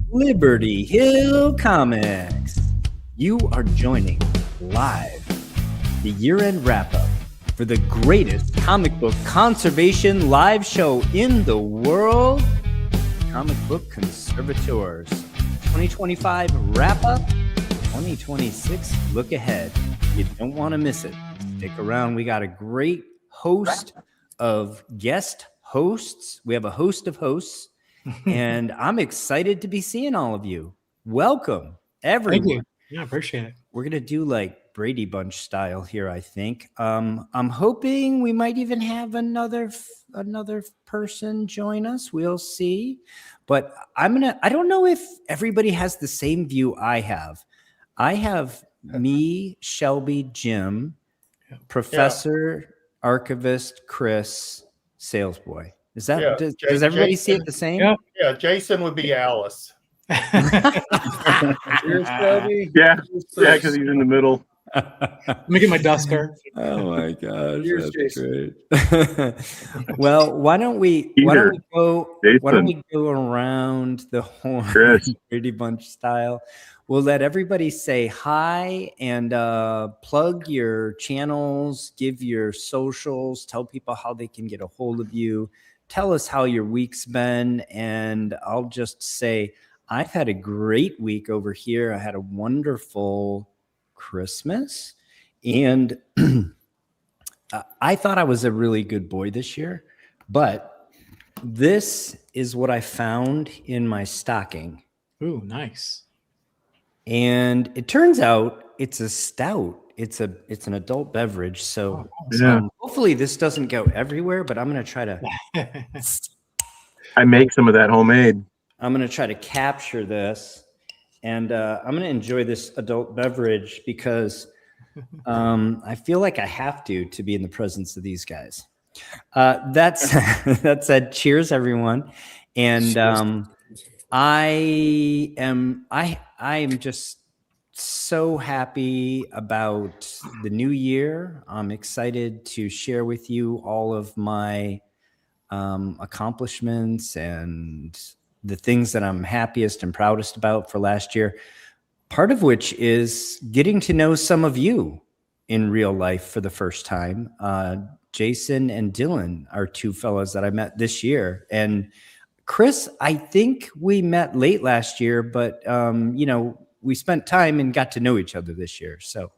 Liberty Hill Comics. You are joining live the year-end wrap-up for the greatest comic book conservation live show in the world, Comic Book Conservators. 2025 wrap-up, 2026 look ahead. You don't want to miss it. Stick around. We got a great host of guest hosts. We have a host of hosts. And I'm excited to be seeing all of you. Welcome, everyone. Thank you. Yeah, appreciate it. We're going to do like Brady Bunch style here, I think. I'm hoping we might even have another person join us. We'll see. But I don't know if everybody has the same view I have. I have me, Shelby, Jim, Professor, Archivist, Chris, Salesboy. Is that does everybody see it the same? Yeah, Jason would be Alice. Here's Shelby. Yeah, because he's in the middle. Let me get my duster. Oh my gosh, Here's that's Jason. great. Well, why don't we go around the horn, Brady Bunch style? We'll let everybody say hi and plug your channels, give your socials, tell people how they can get a hold of you. Tell us how your week's been, and I'll just say I've had a great week over here. I had a wonderful Christmas, and I thought I was a really good boy this year, but this is what I found in my stocking. Ooh, nice. And it turns out it's a stout. It's an adult beverage. So hopefully this doesn't go everywhere, but I'm going to try to. I make some of that homemade. I'm going to try to capture this, and I'm going to enjoy this adult beverage because I feel like I have to be in the presence of these guys. That said, cheers, everyone. And I am just so happy about the new year. I'm excited to share with you all of my accomplishments and the things that I'm happiest and proudest about for last year. Part of which is getting to know some of you in real life for the first time. Jason and Dylan are two fellows that I met this year. And Chris, I think we met late last year, but we spent time and got to know each other this year. So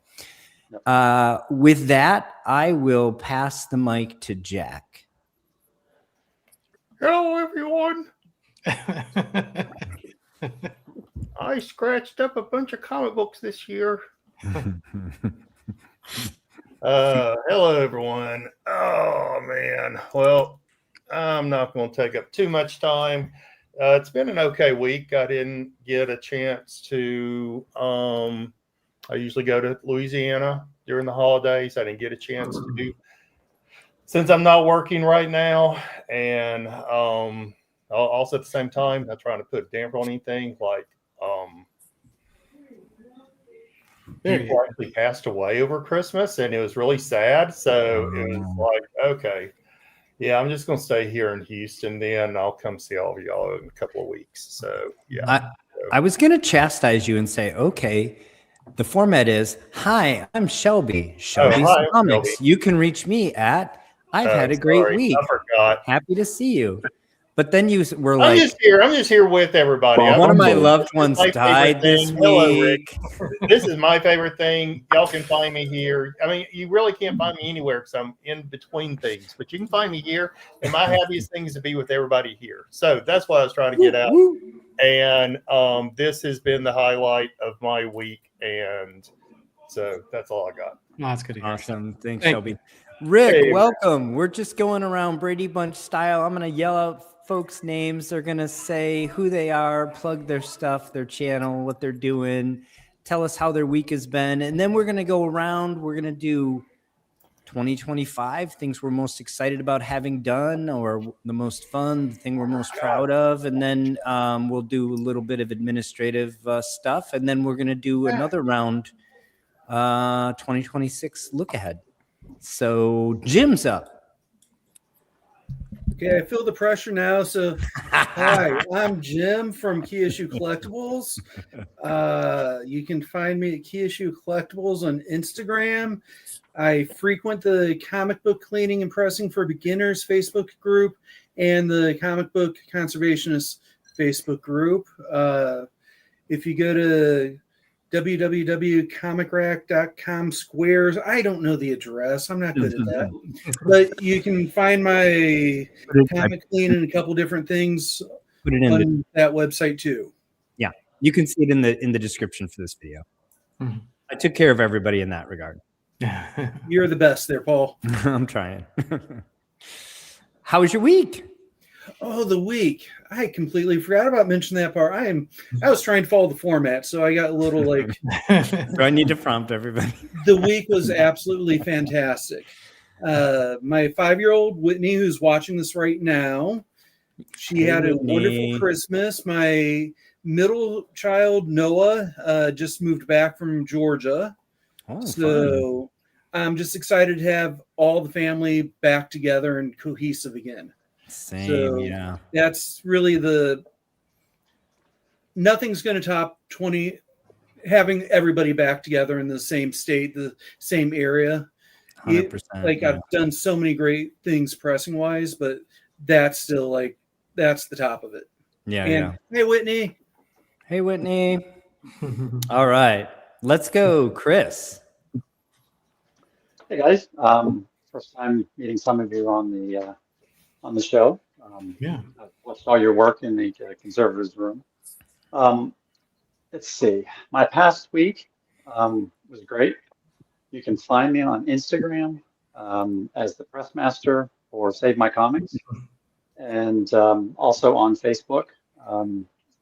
with that, I will pass the mic to Jack. Hello, everyone. I scratched up a bunch of comic books this year. Hello, everyone. Oh, man. Well, I'm not going to take up too much time. It's been an okay week. I didn't get a chance to, I usually go to Louisiana during the holidays. I didn't get a chance to do, since I'm not working right now. And also at the same time, not trying to put a damper on anything, like people actually passed away over Christmas, and it was really sad. So it was like, okay. Yeah, I'm just going to stay here in Houston, then I'll come see all of y'all in a couple of weeks. So, yeah. I was going to chastise you and say, okay, the format is, hi, I'm Shelby. Shelby's Comics. Shelby. You can reach me at, I've had a great week. I forgot. Happy to see you. But then you were like, I'm just here with everybody. One of my loved ones died this week. This is my favorite thing. Y'all can find me here. I mean, you really can't find me anywhere because I'm in between things, but you can find me here. And my happiest thing is to be with everybody here. So that's what I was trying to get out. And this has been the highlight of my week. And so that's all I got. No, that's good to hear. Awesome. Thanks, Shelby. Rick, welcome. We're just going around Brady Bunch style. I'm going to yell out folks' names. They're going to say who they are, plug their stuff, their channel, what they're doing, tell us how their week has been. And then we're going to go around. We're going to do 2025, things we're most excited about having done, or the most fun, the thing we're most proud of. And then we'll do a little bit of administrative stuff. And then we're going to do another round, 2026 look ahead. So Jim's up. Okay, I feel the pressure now. So, hi, I'm Jim from Key Issue Collectibles. You can find me at Key Issue Collectibles on Instagram. I frequent the Comic Book Cleaning and Pressing for Beginners Facebook group and the Comic Book Conservationist Facebook group. If you go to www.comicrack.com squares, I don't know the address. I'm not good at that. But you can find my comic clean and a couple different things on that website too. Yeah, you can see it in the description for this video. Mhm. I took care of everybody in that regard. You're the best there, Paul. I'm trying. How was your week? Oh, the week. I completely forgot about mentioning that part. I was trying to follow the format, so I got a little like Do I need to prompt everybody? the week was absolutely fantastic. My 5-year-old Whitney, who's watching this right now, she had a wonderful Christmas. My middle child, Noah, just moved back from Georgia. Oh, So I'm just excited to have all the family back together and cohesive again. Same, So yeah. that's really nothing's going to top 20 having everybody back together in the same state, the same area. 100%. I've done so many great things pressing wise, but that's still that's the top of it. Yeah, And hey, Whitney. Hey, Whitney. All right, let's go, Chris. Hey guys, first time meeting some of you on the show. Yeah. I've watched all your work in the conservators room. Let's see. My past week was great. You can find me on Instagram as the press master for Save My Comics, and also on Facebook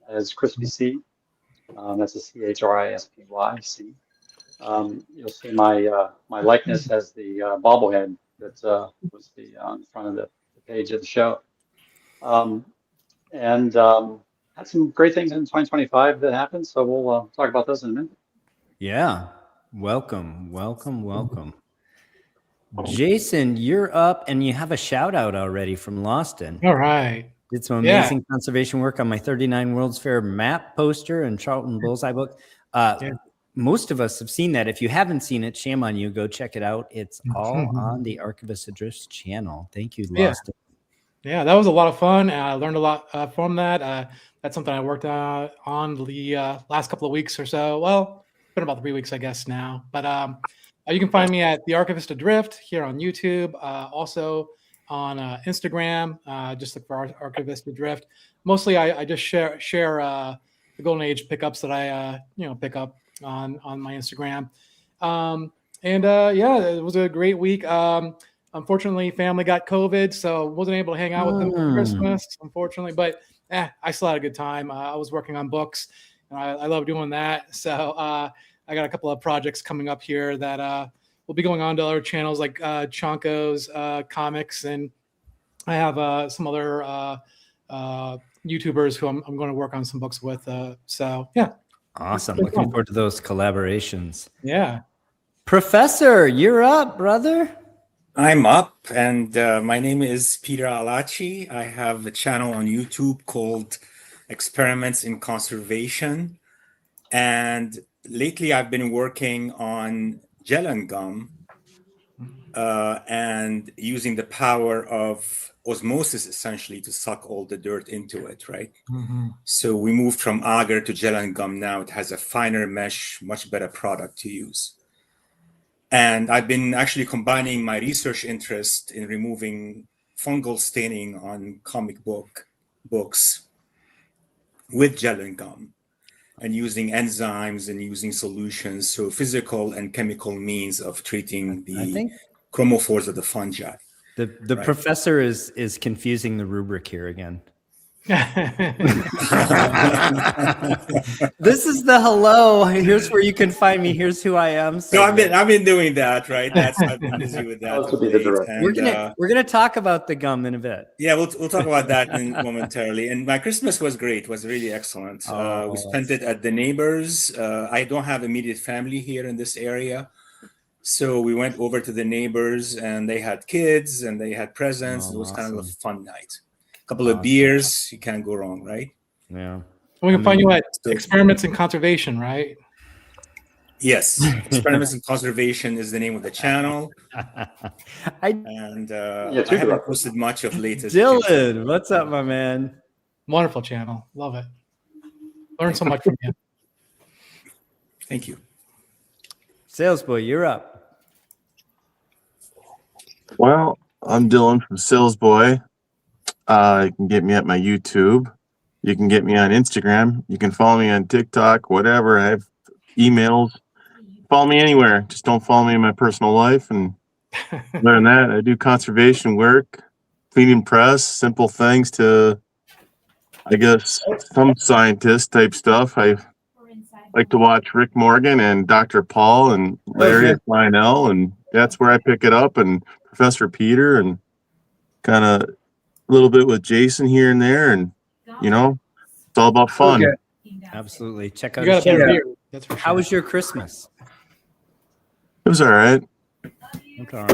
as Crispy C. That's a CHRISPYC. You'll see my likeness as the bobblehead that was on front of the page of the show. And had some great things in 2025 that happened. So we'll talk about those in a minute. Yeah. Welcome. Jason, you're up and you have a shout out already from Loston. All right. Did some amazing conservation work on my 39 World's Fair map poster and Charlton Bullseye book. Most of us have seen that. If you haven't seen it, shame on you. Go check it out. It's all on the Archivist Adrift channel. Thank you, Loston. Yeah, that was a lot of fun. I learned a lot from that. That's something I worked on the last couple of weeks or so. Well, it's been about 3 weeks, I guess, now. But you can find me at the Archivist Adrift here on YouTube. Also on Instagram, just look for Archivist Adrift. Mostly, I just share the Golden Age pickups that I pick up on my Instagram. It was a great week. Unfortunately, family got COVID, so wasn't able to hang out with them for Christmas, unfortunately. But I still had a good time. I was working on books, and I love doing that. So I got a couple of projects coming up here that will be going on to other channels like Chonko's Comics, and I have some other YouTubers who I'm going to work on some books with. Awesome. Looking forward to those collaborations. Yeah. Professor, you're up, brother. I'm up, and my name is Peter Alachi. I have a channel on YouTube called Experiments in Conservation. And lately I've been working on gel and gum and using the power of osmosis, essentially, to suck all the dirt into it, right? Mm-hmm. So we moved from agar to gel and gum now. It has a finer mesh, much better product to use. And I've been actually combining my research interest in removing fungal staining on comic books with gel and gum and using enzymes and using solutions, so physical and chemical means of treating the chromophores of the fungi. The professor is confusing the rubric here again. This is the hello. Here's where you can find me. Here's who I am. So I've been doing that, right? I've been busy with that. We're gonna talk about the gum in a bit. Yeah, we'll talk about that momentarily. And my Christmas was great. It was really excellent. We spent it at the neighbors. I don't have immediate family here in this area, So we went over to the neighbors, and they had kids, and they had presents. It was kind of a fun night. A couple of beers, you can't go wrong, right? Yeah. We can find you at Experiments in Conservation, right? Yes, Experiments in Conservation is the name of the channel. I haven't posted much of late. Dillon, what's up, my man? Wonderful channel. Love it. Learn so much from you. Thank you. Salesboy, you're up. Well, I'm Dylan from Salesboy. You can get me at my YouTube. You can get me on Instagram. You can follow me on TikTok, whatever. I have emails. Follow me anywhere. Just don't follow me in my personal life. And learn that. I do conservation work, cleaning press, simple things to, I guess, some scientist type stuff. I like to watch Rick Morgan and Dr. Paul and Larry at Lionel, and that's where I pick it up, and Professor Peter, and kind of a little bit with Jason here and there, and you know, it's all about fun. Okay. Absolutely. Check out his channel. That's for sure. How was your Christmas? It was all right. Okay, all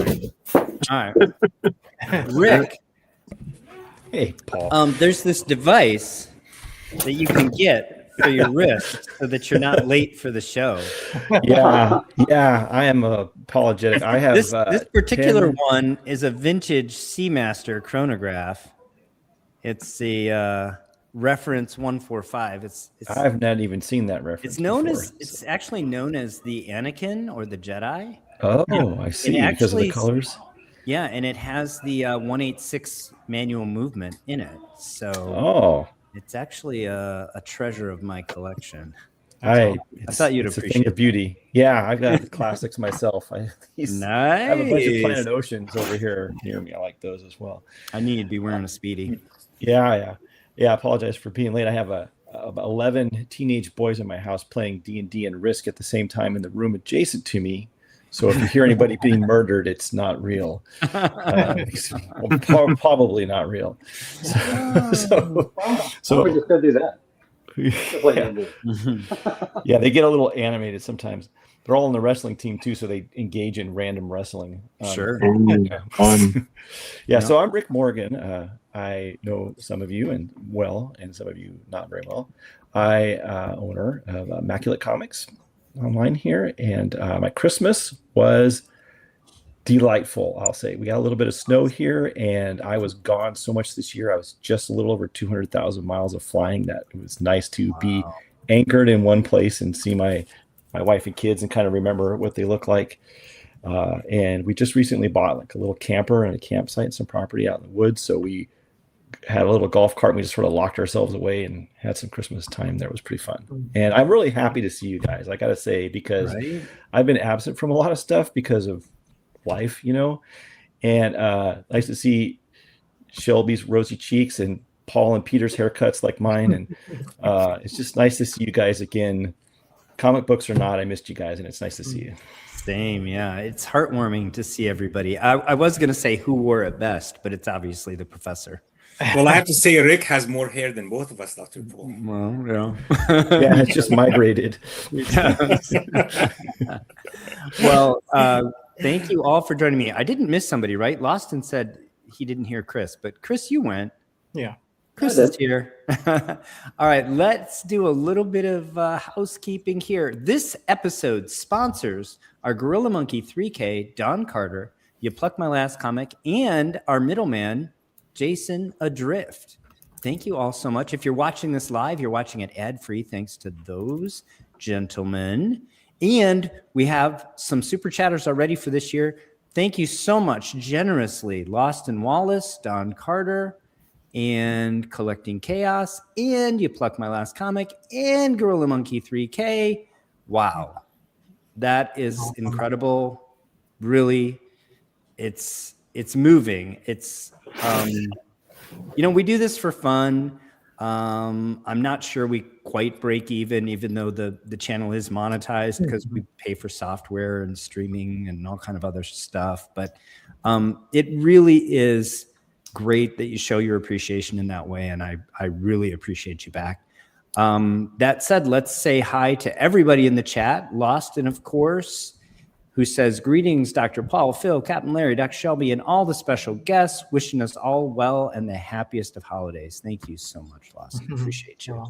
right. Rick. Hey, Paul. There's this device that you can get for your wrist so that you're not late for the show. Yeah, I am apologetic. I have this particular one is a vintage Seamaster chronograph. It's the reference 145. I've not even seen that reference. It's actually known as the Anakin or the Jedi. Oh, I see. Because of the colors. Yeah, and it has the 186 manual movement in it. So it's actually a treasure of my collection. I thought you'd appreciate it. It's a thing of beauty. Yeah, I've got the classics myself. Nice. I have a bunch of Planet Oceans over here near me. I like those as well. I need to be wearing a Speedy. Yeah. I apologize for being late. I have about 11 teenage boys in my house playing D&D and Risk at the same time in the room adjacent to me. So if you hear anybody being murdered, it's not real. Probably not real. So we just gotta do that. Yeah, they get a little animated sometimes. They're all on the wrestling team too, so they engage in random wrestling. Sure. Yeah. So I'm Rick Morgan. I know some of you and some of you not very well. I owner of Immaculate Comics online here, and my Christmas was delightful. I'll say we got a little bit of snow here, and I was gone so much this year. I was just a little over 200,000 miles of flying. That it was nice to be anchored in one place and see my wife and kids and kind of remember what they look like. And we just recently bought like a little camper and a campsite and some property out in the woods. So we had a little golf cart and we just sort of locked ourselves away and had some Christmas time there. It was pretty fun. And I'm really happy to see you guys, I got to say, because I've been absent from a lot of stuff because of life, and nice to see Shelby's rosy cheeks and Paul and Peter's haircuts like mine. And it's just nice to see you guys again. Comic books or not, I missed you guys, and it's nice to see you. Same, yeah. It's heartwarming to see everybody. I was going to say who wore it best, but it's obviously the professor. Well, I have to say Rick has more hair than both of us, Dr. Paul. Well, yeah. Yeah, it's just migrated. Well, thank you all for joining me. I didn't miss somebody, right? Loston said he didn't hear Chris, but Chris, you went. Yeah. Chris is here. All right, let's do a little bit of housekeeping here. This episode sponsors our Gorilla Monkey 3K, Don Carter, You Pluck My Last Comic, and our middleman, Jason Adrift. Thank you all so much. If you're watching this live, you're watching it ad-free thanks to those gentlemen. And we have some super chatters already for this year. Thank you so much generously. Lost in Wallace, Don Carter, and Collecting Chaos, and You Pluck My Last Comic, and Gorilla Monkey 3K. Wow. That is incredible. Really, it's moving. It's, we do this for fun. I'm not sure we quite break even though the channel is monetized because we pay for software and streaming and all kind of other stuff. But it really is great that you show your appreciation in that way, and I really appreciate you back. That said, let's say hi to everybody in the chat. Lost, and of course, who says, greetings, Dr. Paul, Phil, Captain Larry, Dr. Shelby, and all the special guests, wishing us all well and the happiest of holidays. Thank you so much, Lawson. Appreciate you.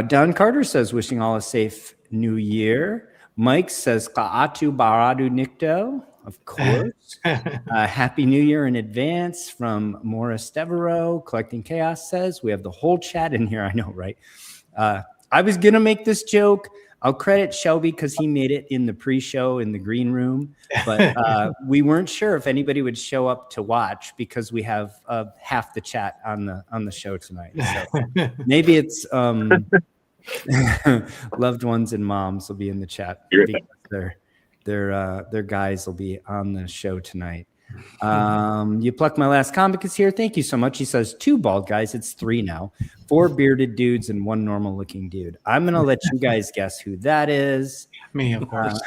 Don Carter says, wishing all a safe new year. Mike says, Ka'atu Baradu Nikto, of course. Happy New Year in advance from Morris Devereaux. Collecting Chaos says, we have the whole chat in here. I know, right? I was going to make this joke. I'll credit Shelby because he made it in the pre-show in the green room, but we weren't sure if anybody would show up to watch because we have half the chat on the show tonight. So maybe it's loved ones and moms will be in the chat because their guys will be on the show tonight. You plucked my last comic is here. Thank you so much. He says 2 bald guys. It's 3 now. 4 bearded dudes and 1 normal looking dude. I'm going to let you guys guess who that is. Me, of course.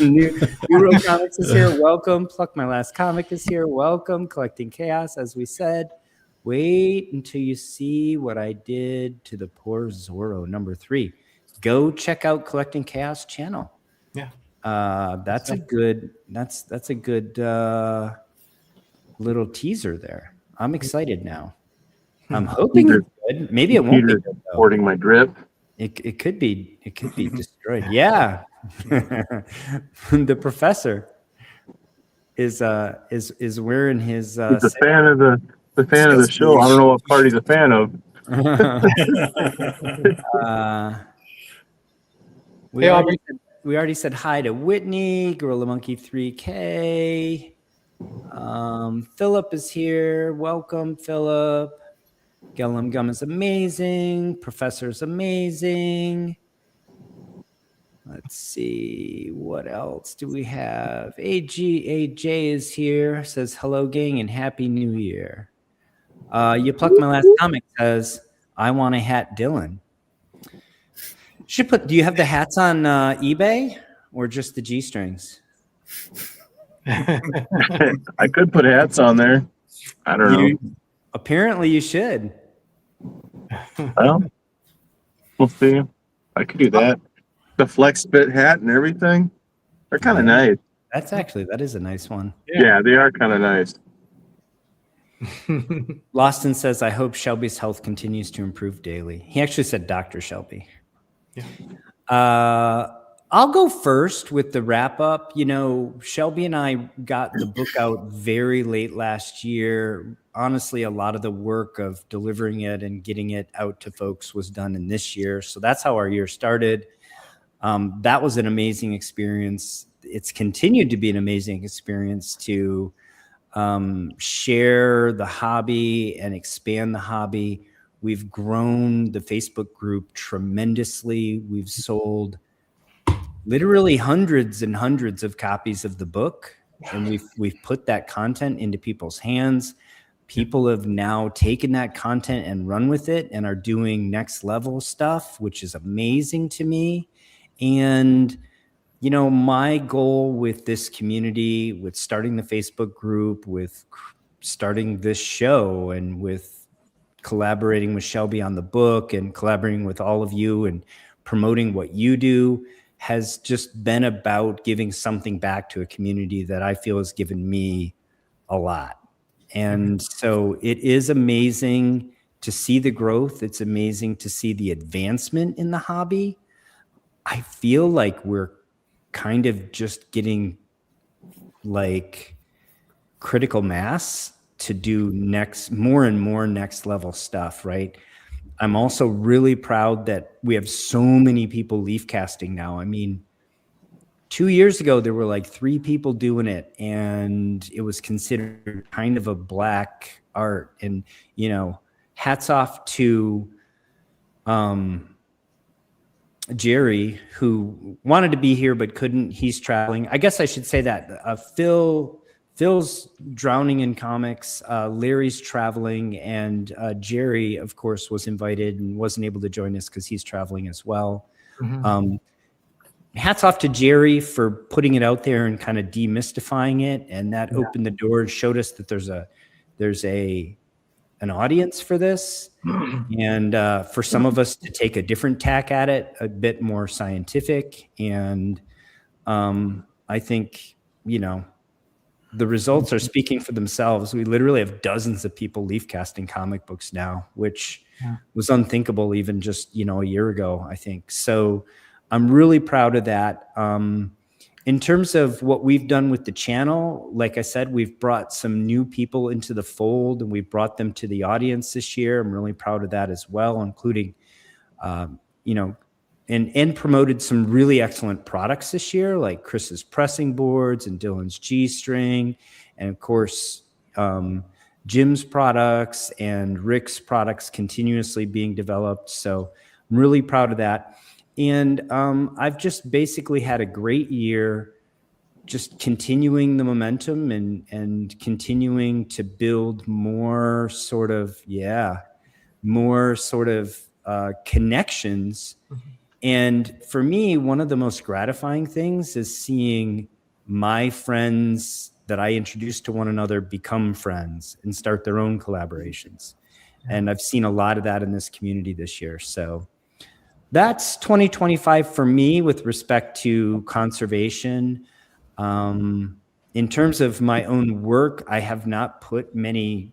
Euro Comics is here. Welcome. Pluck my last comic is here. Welcome. Collecting Chaos, as we said. Wait until you see what I did to the poor Zorro, number 3. Go check out Collecting Chaos channel. Yeah. That's a good little teaser there. I'm excited now. I'm hoping it's good. Maybe it won't be good, supporting my drip. It could be destroyed. Yeah. The professor is wearing his he's a fan of the show. I don't know what part he's a fan of. We already said hi to Whitney, Gorilla Monkey 3K. Phillip is here. Welcome, Phillip. Gellum Gum is amazing. Professor's amazing. Let's see. What else do we have? AJ is here. Says hello, gang, and Happy New Year. You plucked my last comic. Says I want a hat, Dylan. Do you have the hats on eBay or just the G-strings? I could put hats on there. I don't know. Apparently you should. Well, we'll see. I could do that. The flex fit hat and everything. They're kind of nice. That is a nice one. Yeah, they are kind of nice. Lawson says, I hope Shelby's health continues to improve daily. He actually said Dr. Shelby. Yeah. I'll go first with the wrap up. You know, Shelby and I got the book out very late last year. Honestly, a lot of the work of delivering it and getting it out to folks was done in this year. So that's how our year started. That was an amazing experience. It's continued to be an amazing experience to share the hobby and expand the hobby. We've grown the Facebook group tremendously. We've sold literally hundreds and hundreds of copies of the book, and we've put that content into people's hands. People have now taken that content and run with it and are doing next level stuff, which is amazing to me. And, you know, my goal with this community, with starting the Facebook group, with starting this show, and with collaborating with Shelby on the book and collaborating with all of you and promoting what you do, has just been about giving something back to a community that I feel has given me a lot. And so it is amazing to see the growth. It's amazing to see the advancement in the hobby. I feel like we're kind of just getting like critical mass to do more and more next level stuff, right? I'm also really proud that we have so many people leaf casting now. I mean, 2 years ago, there were like 3 people doing it, and it was considered kind of a black art. And, you know, hats off to Jerry, who wanted to be here but couldn't. He's traveling. I guess I should say that. Phil's drowning in comics. Larry's traveling, and Jerry, of course, was invited and wasn't able to join us because he's traveling as well. Mm-hmm. Hats off to Jerry for putting it out there and kind of demystifying it, and that opened the door and showed us that there's an audience for this, and for some of us to take a different tack at it, a bit more scientific, and I think, the results are speaking for themselves. We literally have dozens of people leaf casting comic books now, which was unthinkable even just, a year ago, I think. So I'm really proud of that. In terms of what we've done with the channel, like I said, we've brought some new people into the fold and we've brought them to the audience this year. I'm really proud of that as well, including, and promoted some really excellent products this year, like Chris's pressing boards and Dylan's G-string, and of course, Jim's products and Rick's products continuously being developed. So I'm really proud of that. And I've just basically had a great year, just continuing the momentum and continuing to build more sort of connections. And for me, one of the most gratifying things is seeing my friends that I introduced to one another become friends and start their own collaborations. And I've seen a lot of that in this community this year. So that's 2025 for me with respect to conservation. In terms of my own work, I have not put many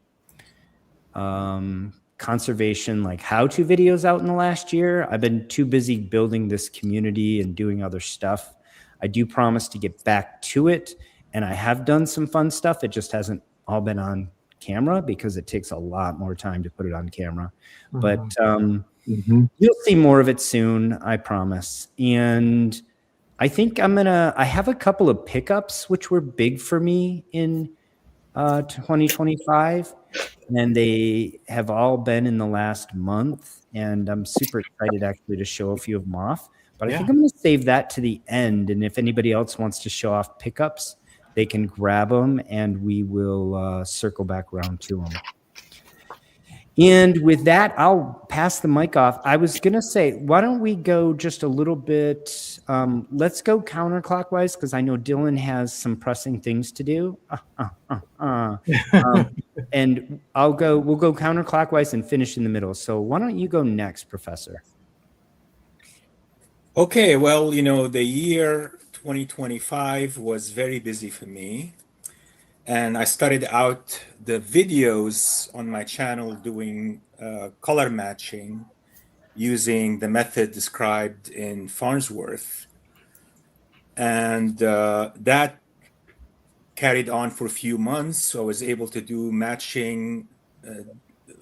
conservation like how-to videos out in the last year. I've been too busy building this community and doing other stuff. I do promise to get back to it, and I have done some fun stuff. It just hasn't all been on camera because it takes a lot more time to put it on camera. But you'll see more of it soon, I promise. And I think I have a couple of pickups which were big for me in 2025, and they have all been in the last month, and I'm super excited actually to show a few of them off. But I think I'm going to save that to the end, and if anybody else wants to show off pickups, they can grab them, and we will circle back around to them. And with that, I'll pass the mic off. I was going to say, why don't we go just a little bit, let's go counterclockwise, because I know Dylan has some pressing things to do. And we'll go counterclockwise and finish in the middle. So why don't you go next, Professor? Okay, well, the year 2025 was very busy for me. And I started out the videos on my channel doing color matching using the method described in Farnsworth. And that carried on for a few months. So I was able to do matching,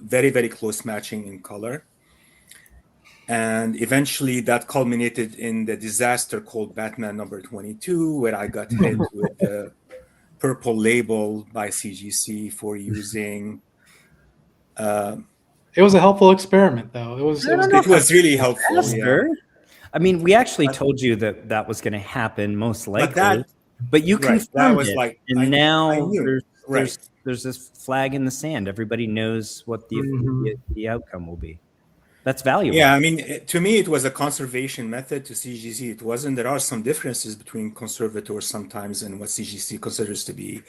very, very close matching in color. And eventually that culminated in the disaster called Batman number 22, where I got hit with the purple label by CGC for using. It was a helpful experiment, though. It was really helpful. Yeah. I mean, we actually told you that was going to happen, most likely. But you confirmed it, and now there's this flag in the sand. Everybody knows what the outcome will be. That's valuable. Yeah, I mean, to me, it was a conservation method. To CGC, it wasn't. There are some differences between conservators sometimes and what CGC considers to be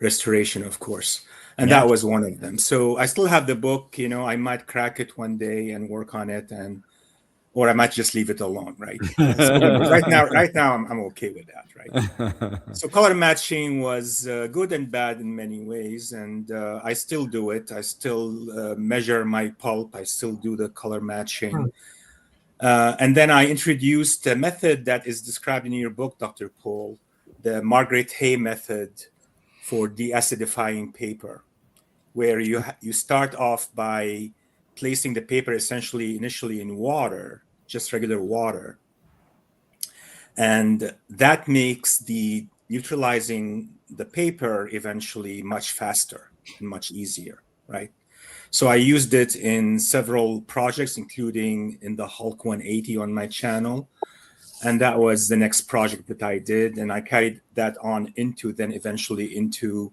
restoration, of course. And that was one of them. So I still have the book. I might crack it one day and work on it, or I might just leave it alone, right? So right now, I'm okay with that, right? So color matching was good and bad in many ways, and I still do it. I still measure my pulp. I still do the color matching. And then I introduced a method that is described in your book, Dr. Paul, the Margaret Hay method for deacidifying paper, where you start off by placing the paper initially in water, just regular water. And that makes the neutralizing the paper eventually much faster and much easier, right? So I used it in several projects, including in the Hulk 180 on my channel. And that was the next project that I did. And I carried that on eventually into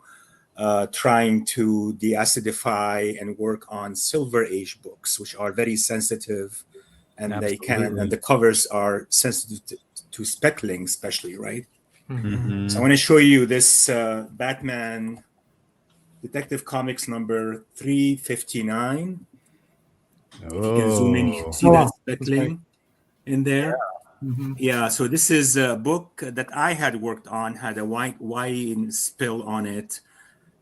trying to deacidify and work on Silver Age books, which are very sensitive, and and the covers are sensitive to speckling, especially, right? Mm-hmm. So I want to show you this Batman Detective Comics number 359. If you can zoom in, you can see that speckling in there. Yeah, so this is a book that I had worked on, had a wine spill on it,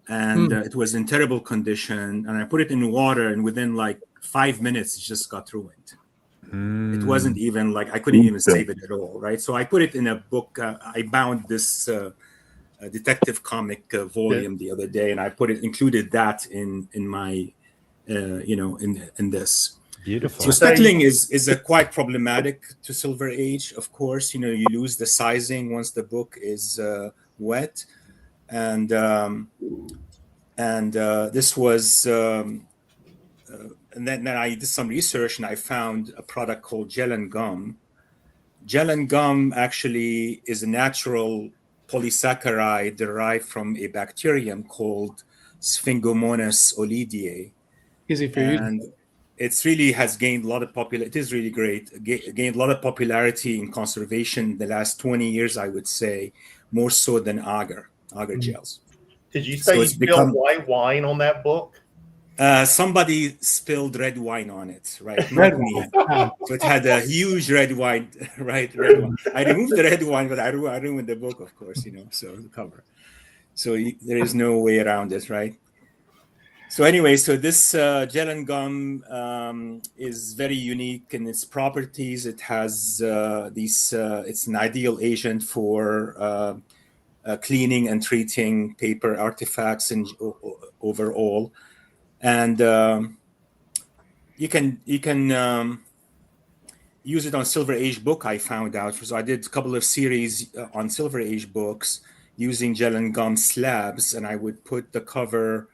and it was in terrible condition. And I put it in water, and within like 5 minutes, it just got ruined. It wasn't even like I couldn't even save it at all, right? So I put it in a book. I bound this detective comic volume the other day, and I included that in my, in this. Beautiful. So speckling is a quite problematic to Silver Age. Of course, you lose the sizing once the book is wet, and this was. And then I did some research and I found a product called gel and gum. Gel and gum actually is a natural polysaccharide derived from a bacterium called Sphingomonas olidae. Easy for and you. It really has gained a lot of popularity. It is really great. Gained a lot of popularity in conservation the last 20 years, I would say, more so than agar gels. Did you say you spilled white wine on that book? Somebody spilled red wine on it, right? Not me. So it had a huge red wine, right? Red wine. I removed the red wine, but I ruined the book, of course, so the cover. So there is no way around it, right? So anyway, so this gel and gum is very unique in its properties. It has it's an ideal agent for cleaning and treating paper artifacts and overall. And you can use it on Silver Age book, I found out. So I did a couple of series on Silver Age books using gel and gum slabs, and I would put the cover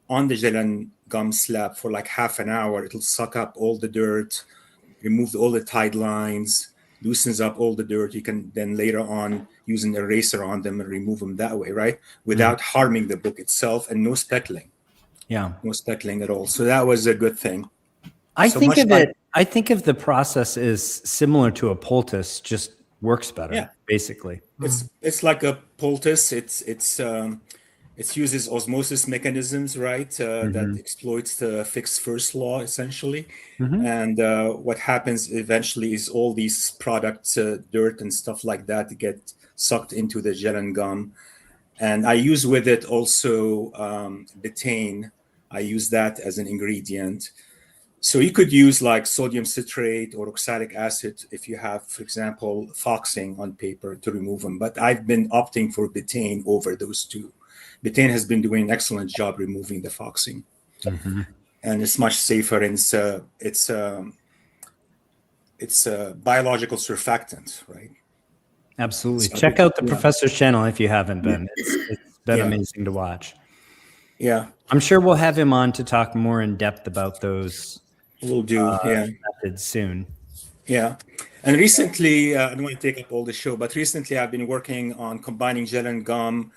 on the gel and gum slab for like half an hour. It'll suck up all the dirt, remove all the tight lines, loosens up all the dirt. You can then later on use an eraser on them and remove them that way, right? Without harming the book itself, and no speckling. Yeah. No speckling at all. So that was a good thing. I think of the process is similar to a poultice, just works better, basically. It's like a poultice. It uses osmosis mechanisms, right? That exploits the fixed first law, essentially. And what happens eventually is all these products, dirt and stuff like that, get sucked into the gel and gum. And I use with it also betaine. I use that as an ingredient. So you could use like sodium citrate or oxalic acid if you have, for example, foxing on paper to remove them. But I've been opting for betaine over those two. Betaine has been doing an excellent job removing the foxing. And it's much safer, and it's a biological surfactant, right? Absolutely. Check out the Professor's channel if you haven't been. It's been amazing to watch. Yeah. I'm sure we'll have him on to talk more in depth about those. We'll do, methods soon. Yeah. And recently, I don't want to take up all the show, but recently I've been working on combining gel and gum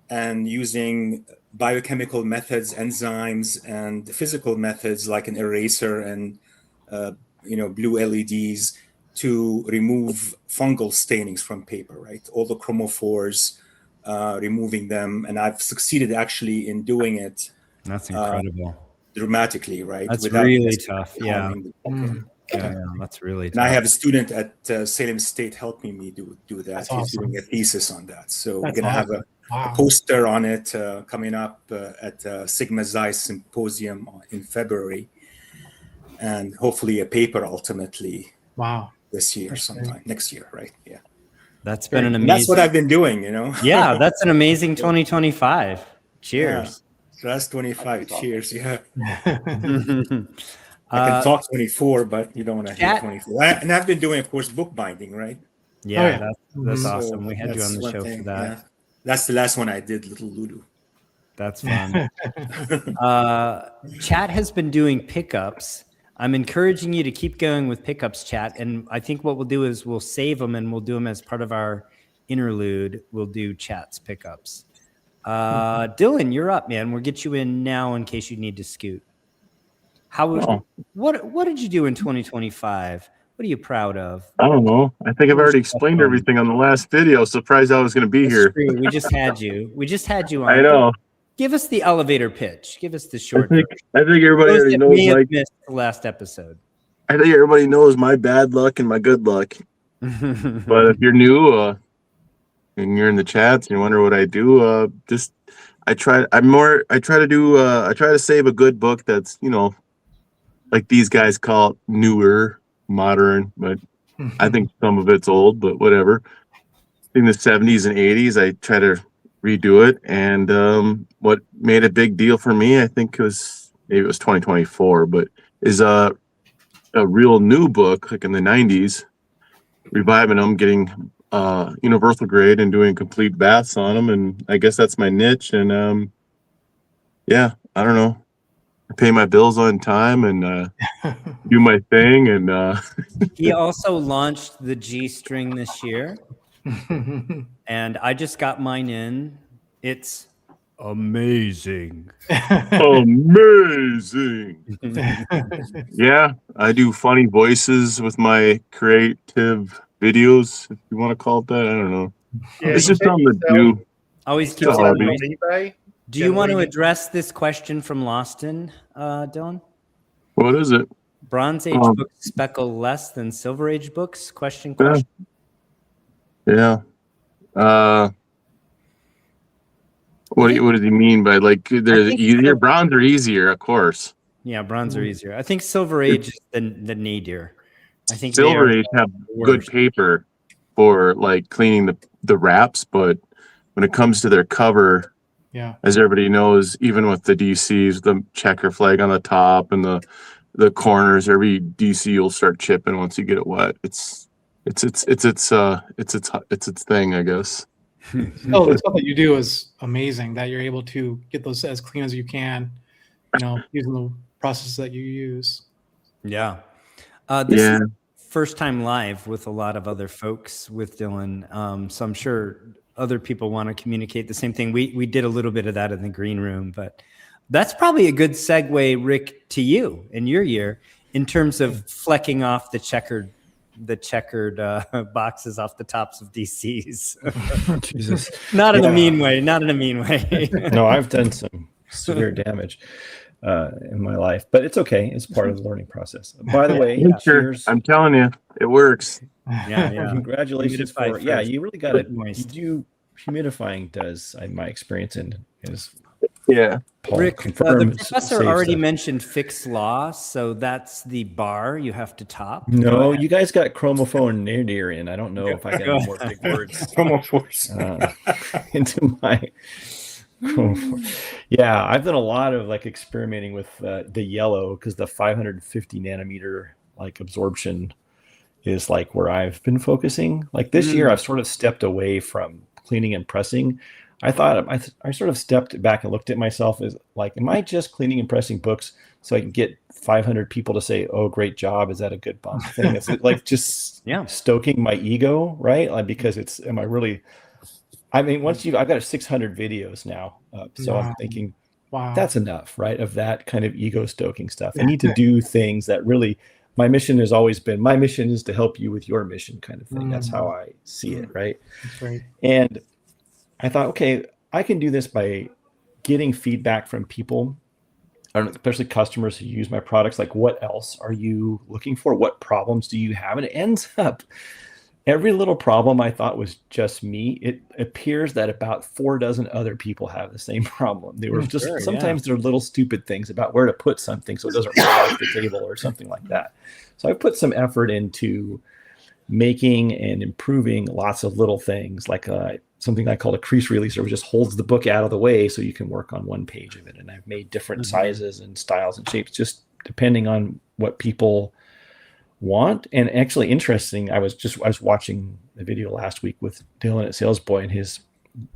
and using biochemical methods, enzymes, and physical methods like an eraser and blue LEDs to remove fungal stainings from paper, right? All the chromophores, removing them, and I've succeeded actually in doing it. That's incredible. Dramatically, right? That's really tough. Yeah. Yeah, that's really tough. And I have a student at Salem State helping me do that. He's doing a thesis on that. So we're going to have a poster on it coming up at Sigma Xi Symposium in February, and hopefully a paper ultimately this year sometime, next year, right? Yeah. That's been an amazing... That's what I've been doing, Yeah, that's an amazing 2025. Cheers. Yeah. So that's 25. Cheers. Yeah. I can talk 24, but you don't want to hear 24. And I've been doing, of course, bookbinding, right? Yeah, that's awesome. We had you on the show for that. Yeah. That's the last one I did, Little Ludo. That's fun. Chat has been doing pickups. I'm encouraging you to keep going with pickups, chat. And I think what we'll do is we'll save them and we'll do them as part of our interlude. We'll do chat's pickups. Dylan, you're up, man. We'll get you in now in case you need to scoot. What did you do in 2025? What are you proud of? I don't know. I think I've already explained everything on the last video. Surprised I was going to be here. True. We just had you. On. I know. Give us the elevator pitch. Give us the short. I think everybody already knows. Missed the last episode. I think everybody knows my bad luck and my good luck. But if you're new and you're in the chats and you wonder what I do, I try to save a good book that's, like these guys call it newer, modern, but I think some of it's old, but whatever. In the 70s and 80s, I try to redo it. And what made a big deal for me, I think maybe it was 2024, but is a real new book, like in the 90s, reviving them, getting universal grade and doing complete baths on them. And I guess that's my niche. And yeah, I don't know. I pay my bills on time and do my thing. And he also launched the G string this year. And I just got mine in. It's amazing. Amazing. Yeah, I do funny voices with my creative videos, if you want to call it that. I don't know. Yeah, it's just something to do. Always keep on eBay. Do you want to address this question from Loston, Dylan? What is it? Bronze Age books speckle less than Silver Age books? Question. Yeah. What does he mean by, like, they're easier? Bronze are easier, of course. Yeah, bronze are easier. I think Silver Age is the nadir. I think Silver Age have good paper for like cleaning the wraps, but when it comes to their cover, as everybody knows, even with the DCs, the checker flag on the top and the corners, every DC will start chipping once you get it wet. It's its thing, I guess. Oh, the stuff that you do is amazing. That you're able to get those as clean as you can, using the process that you use. Yeah. This is first time live with a lot of other folks with Dylan. So I'm sure other people want to communicate the same thing. We did a little bit of that in the green room, but that's probably a good segue, Rick, to you in your year in terms of flecking off the checkered boxes off the tops of DCs. Jesus. Not in a mean way. Not in a mean way. No, I've done some severe damage in my life, but it's okay. It's part of the learning process. By the way, cheers. I'm telling you, it works. Yeah. Congratulations for you really got it. Humidifying does, in my experience, and is Paul Rick, the professor already mentioned Fick's law, so that's the bar you have to top. No, you guys got chromophone nadir in. I don't know if I got more big words into my chromophone. Yeah, I've done a lot of like experimenting with the yellow because the 550 nanometer like absorption is like where I've been focusing. Like this year, I've sort of stepped away from cleaning and pressing. I thought I sort of stepped back and looked at myself as like, am I just cleaning and pressing books so I can get 500 people to say, "Oh, great job"? Is that a good bump thing? It's like just stoking my ego, right? Like because am I really? I mean, I've got 600 videos now, so I'm thinking, wow, that's enough, right? Of that kind of ego stoking stuff. I need to do things that really. My mission has always been, my mission is to help you with your mission kind of thing. That's how I see it, right? That's right. And I thought, okay, I can do this by getting feedback from people, especially customers who use my products. Like, what else are you looking for? What problems do you have? And it ends up, every little problem I thought was just me. It appears that about 4 dozen other people have the same problem. They were sometimes they're little stupid things about where to put something so it doesn't roll off the table or something like that. So I put some effort into making and improving lots of little things, like something I call a crease releaser, which just holds the book out of the way so you can work on one page of it. And I've made different sizes and styles and shapes just depending on what people want. And actually interesting, I was watching the video last week with Dylan at Salesboy and his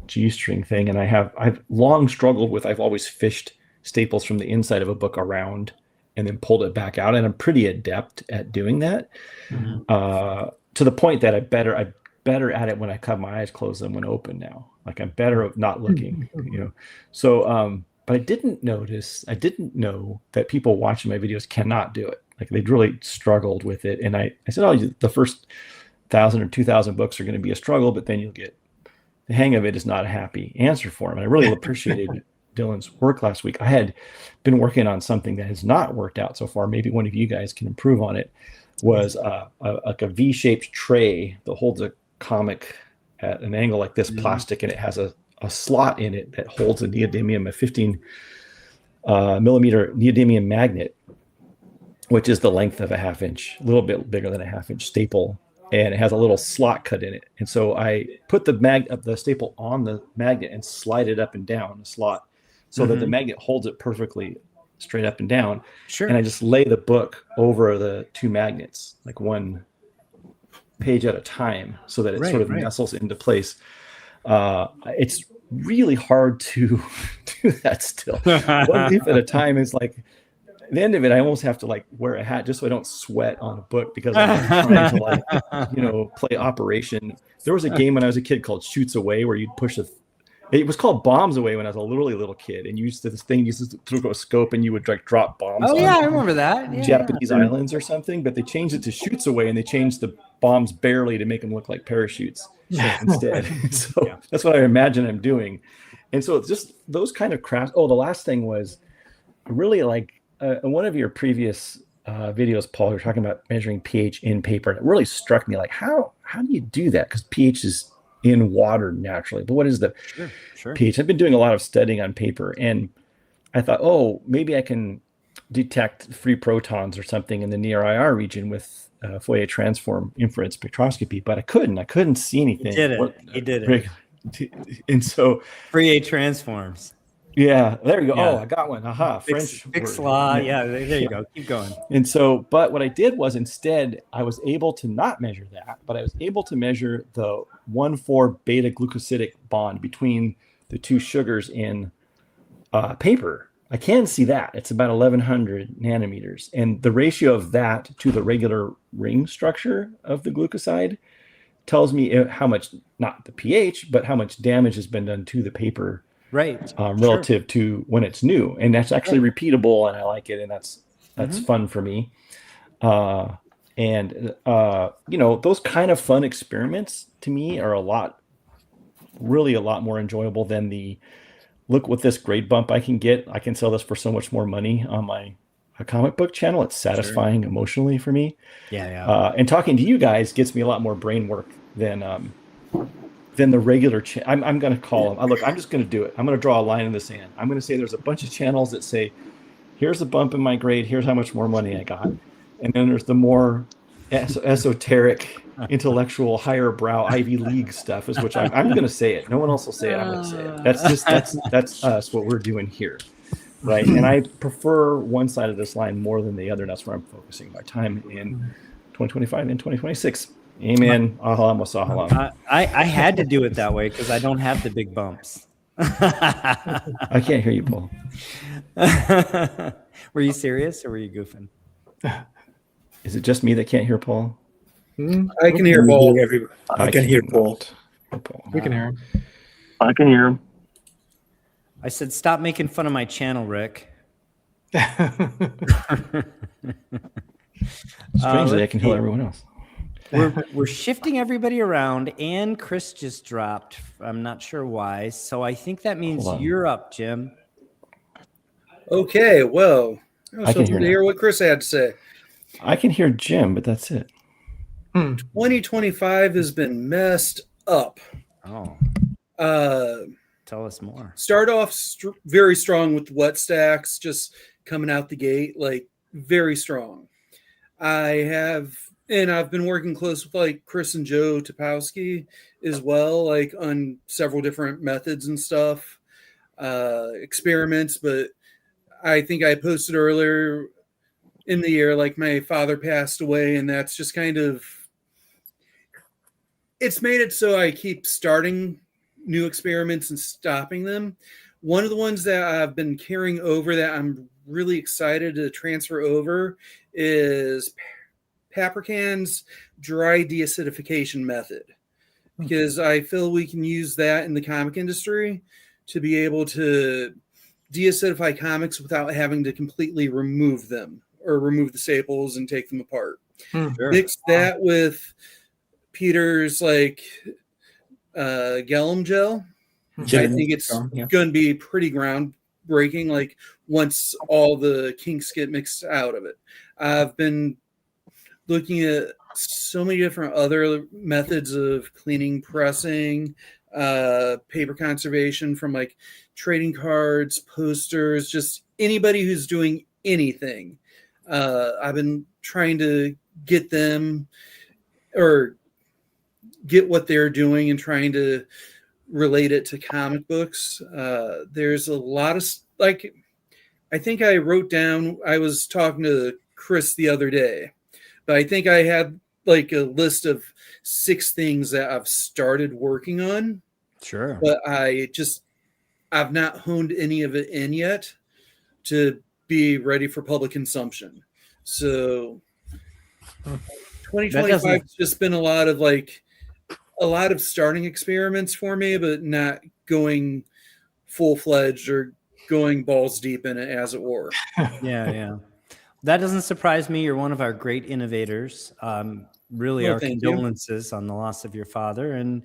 G-string thing, and I've long struggled with, I've always fished staples from the inside of a book around and then pulled it back out, and I'm pretty adept at doing that to the point that I'm better at it when I have my eyes closed than when open now. Like I'm better at not looking, So but I didn't know that people watching my videos cannot do it. Like they'd really struggled with it. And I said, the first 1,000 or 2,000 books are going to be a struggle, but then you'll get the hang of it is not a happy answer for them. And I really appreciated Dylan's work last week. I had been working on something that has not worked out so far. Maybe one of you guys can improve on it. was like a V-shaped tray that holds a comic at an angle like this, plastic, and it has a slot in it that holds a neodymium, a 15 millimeter neodymium magnet, which is the length of a 1/2 inch, a little bit bigger than a 1/2 inch staple, and it has a little slot cut in it. And so I put the staple on the magnet and slide it up and down the slot so that the magnet holds it perfectly straight up and down. Sure. And I just lay the book over the two magnets, like one page at a time, so that it sort of nestles into place. It's really hard to do that still. One leaf at a time is like, at the end of it, I almost have to like wear a hat just so I don't sweat on a book, because I'm trying to like, play Operation. There was a game when I was a kid called Shoots Away where you'd push it was called Bombs Away when I was a little kid, and you used to through a scope and you would like drop bombs. Oh yeah, I remember that. Yeah, Japanese islands or something, but they changed it to Shoots Away, and they changed the bombs barely to make them look like parachutes instead. So that's what I imagine I'm doing. And so it's just those kind of crafts. Oh, the last thing was really like in one of your previous videos, Paul, you were talking about measuring pH in paper, and it really struck me like, how do you do that? Because pH is in water naturally, but what is the pH? I've been doing a lot of studying on paper, and I thought, oh, maybe I can detect free protons or something in the near IR region with Fourier transform infrared spectroscopy, but I couldn't see anything. He did it. And so Fourier transforms. Yeah, there you go. Yeah. Oh, I got one. Aha, French law. Yeah, there you go. Keep going. And so, but what I did was instead, I was able to not measure that, but I was able to measure the 1,4 beta glucosidic bond between the two sugars in paper. I can see that. It's about 1,100 nanometers. And the ratio of that to the regular ring structure of the glucoside tells me how much, not the pH, but how much damage has been done to the paper. Right. Relative to when it's new. And that's actually repeatable, and I like it, and that's fun for me. Those kind of fun experiments to me are really a lot more enjoyable than the look what this grade bump I can get. I can sell this for so much more money on my comic book channel. It's satisfying emotionally for me. Yeah. And talking to you guys gets me a lot more brain work than the regular I'm going to call them. Look, I'm just going to do it. I'm going to draw a line in the sand. I'm going to say there's a bunch of channels that say, here's a bump in my grade. Here's how much more money I got. And then there's the more esoteric, intellectual, higher brow Ivy League stuff, is which I'm going to say it. No one else will say it. I'm going to say it. That's us, what we're doing here. Right. And I prefer one side of this line more than the other. That's where I'm focusing my time in 2025 and 2026. Amen. Ahalam wa sahalam. I had to do it that way because I don't have the big bumps. I can't hear you, Paul. Were you serious or were you goofing? Is it just me that can't hear Paul? I can hear Paul. I can hear Paul. We can hear him. I can hear him. I said, stop making fun of my channel, Rick. Strangely, I can hear everyone else. We're shifting everybody around, and Chris just dropped. I'm not sure why. So I think that means you're up, Jim. Okay, well, I was hoping to hear what Chris had to say. I can hear Jim, but that's it. 2025 has been messed up. Oh. Tell us more. Start off very strong with wet stacks, just coming out the gate, like very strong. I've been working close with like Chris and Joe Topowski as well, like on several different methods and stuff, experiments. But I think I posted earlier in the year, like my father passed away, and that's just kind of, it's made it so I keep starting new experiments and stopping them. One of the ones that I've been carrying over that I'm really excited to transfer over is Paprika's dry deacidification method, because I feel we can use that in the comic industry to be able to deacidify comics without having to completely remove them or remove the staples and take them apart. Sure. Mix that with Peter's like Gellum gel. I think it's going to be pretty groundbreaking, like once all the kinks get mixed out of it. looking at so many different other methods of cleaning, pressing, paper conservation, from like trading cards, posters, just anybody who's doing anything. I've been trying to get them or get what they're doing and trying to relate it to comic books. There's a lot of, like, I think I wrote down, I was talking to Chris the other day, but I think I had like a list of 6 things that I've started working on. Sure. But I've not honed any of it in yet to be ready for public consumption. So 2025 has just been a lot of starting experiments for me, but not going full-fledged or going balls deep in it, as it were. Yeah. That doesn't surprise me. You're one of our great innovators. Really, our condolences on the loss of your father. And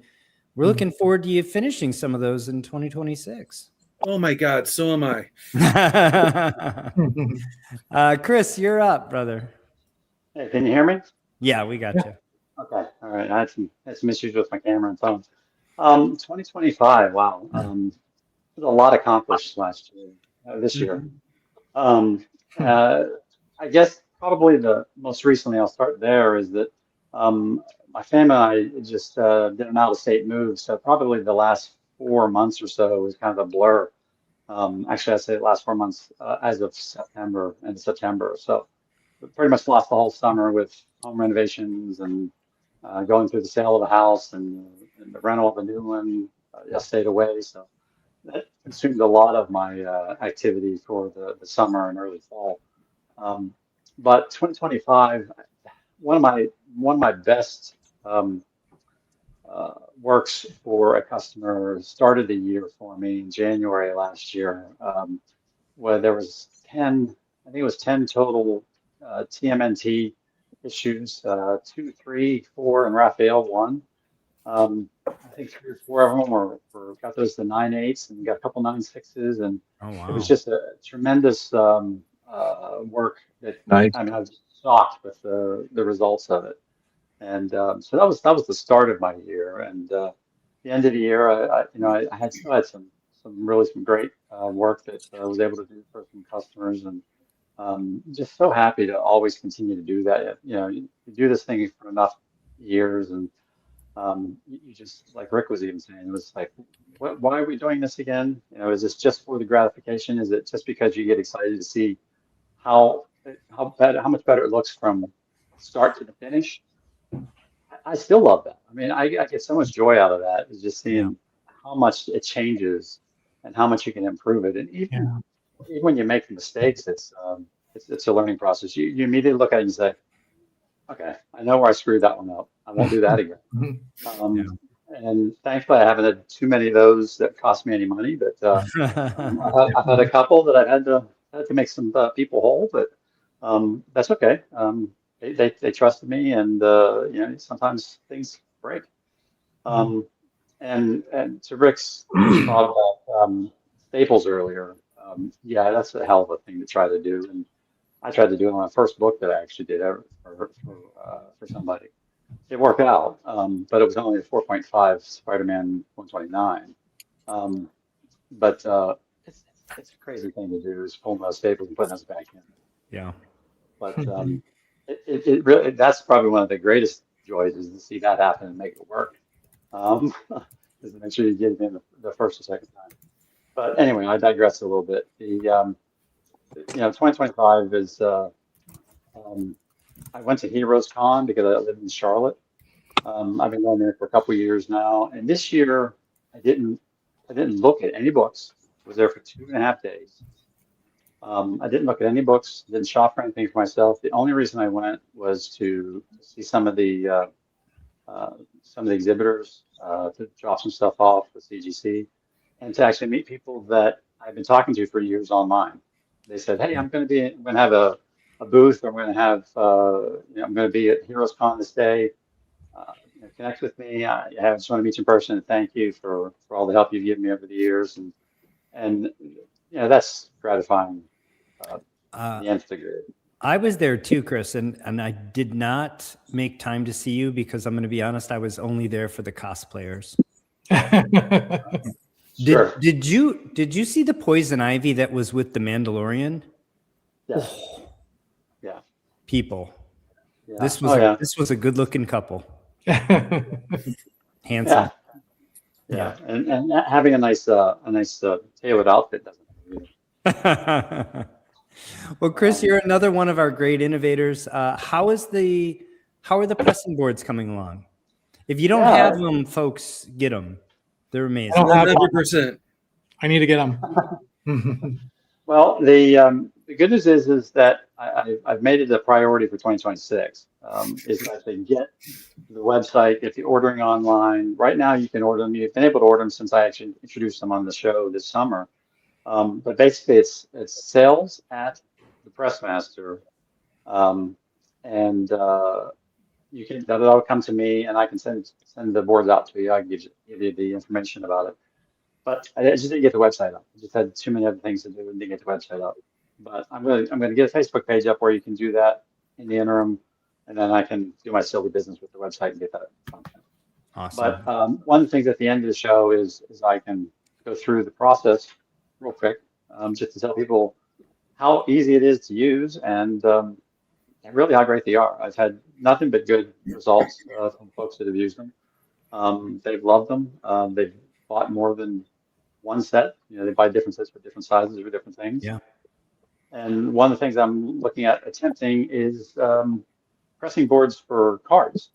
we're looking forward to you finishing some of those in 2026. Oh my God, so am I. Chris, you're up, brother. Hey, can you hear me? Yeah, we got you. Okay, all right. I had some issues with my camera and phone. 2025. Wow, there's a lot accomplished last year. This year, I guess probably the most recently, I'll start there, is that my family and I just did an out-of-state move. So probably the last 4 months or so was kind of a blur. Actually, I'd say the last 4 months as of September, end of September. So pretty much lost the whole summer with home renovations and going through the sale of a house and the rental of a new one. Just stayed away. So that consumed a lot of my activity for the summer and early fall. But 2025, one of my best works for a customer started the year for me in January last year, where there was 10, I think it was 10 total TMNT issues, 2, 3, 4, and Raphael 1. I think 3 or 4 of them were got those to 9/8, and we got a couple 9/6s, and it was just a tremendous work that I mean, I was shocked with the results of it. And so that was the start of my year. And the end of the year, I had still had some great work that I was able to do for some customers, and just so happy to always continue to do that. You do this thing for enough years, and you just, like Rick was even saying, it was like, why are we doing this again? Is this just for the gratification? Is it just because you get excited to see how much better it looks from start to the finish? I still love that. I mean, I get so much joy out of that, is just seeing how much it changes and how much you can improve it. And even when you make mistakes, it's a learning process. You immediately look at it and say, okay, I know where I screwed that one up. I won't do that again. And thankfully, I haven't had too many of those that cost me any money. But I've had a couple that I've had to make some people whole. But that's okay. They trusted me, and sometimes things break. And to Rick's thought about Staples earlier, that's a hell of a thing to try to do. And I tried to do it on my first book that I actually did ever for somebody. It worked out, but it was only a 4.5 Spider-Man 129. But it's a crazy thing to do, is pulling those staples and putting those back in. Yeah. But it really, that's probably one of the greatest joys, is to see that happen and make it work. Is to make sure you get it in the first or second time. But anyway, I digress a little bit. 2025 is, I went to Heroes Con because I live in Charlotte. I've been going there for a couple of years now, and this year I didn't look at any books. I was there for 2.5 days. I didn't look at any books, didn't shop for anything for myself. The only reason I went was to see some of the exhibitors, to drop some stuff off with CGC, and to actually meet people that I've been talking to for years online. They said, "Hey, I'm going to have a booth, or I'm going to have, I'm going to be at Heroes Con this day. Connect with me. I just want to meet you in person, and thank you for all the help you've given me over the years." And that's gratifying. The nth degree. I was there too, Chris, and I did not make time to see you because I'm going to be honest, I was only there for the cosplayers. Sure. Did you see the poison ivy that was with the Mandalorian? Yes. Oh, Yeah. people. Yeah. This was a good looking couple. Handsome. Yeah. And having a nice tailored outfit doesn't really. Well, Chris, you're another one of our great innovators. How are the pressing boards coming along? If you don't have them, folks, get them. They're amazing. 100%. I need to get them. Well, the good news is that I've made it a priority for 2026. Is that they get the website, if you're ordering online. Right now, you can order them. You've been able to order them since I actually introduced them on the show this summer. But basically, it's sales at the Pressmaster, and that'll come to me, and I can send the boards out to you. I can give you the information about it. But I just didn't get the website up. I just had too many other things to do and didn't get the website up. But I'm gonna get a Facebook page up where you can do that in the interim, and then I can do my silly business with the website and get that function. Awesome. But one of the things at the end of the show is I can go through the process real quick, just to tell people how easy it is to use and really how great they are. I've had nothing but good results from folks that have used them. They've loved them. They've bought more than one set. They buy different sets for different sizes or different things. Yeah. And one of the things I'm looking at attempting is pressing boards for cards.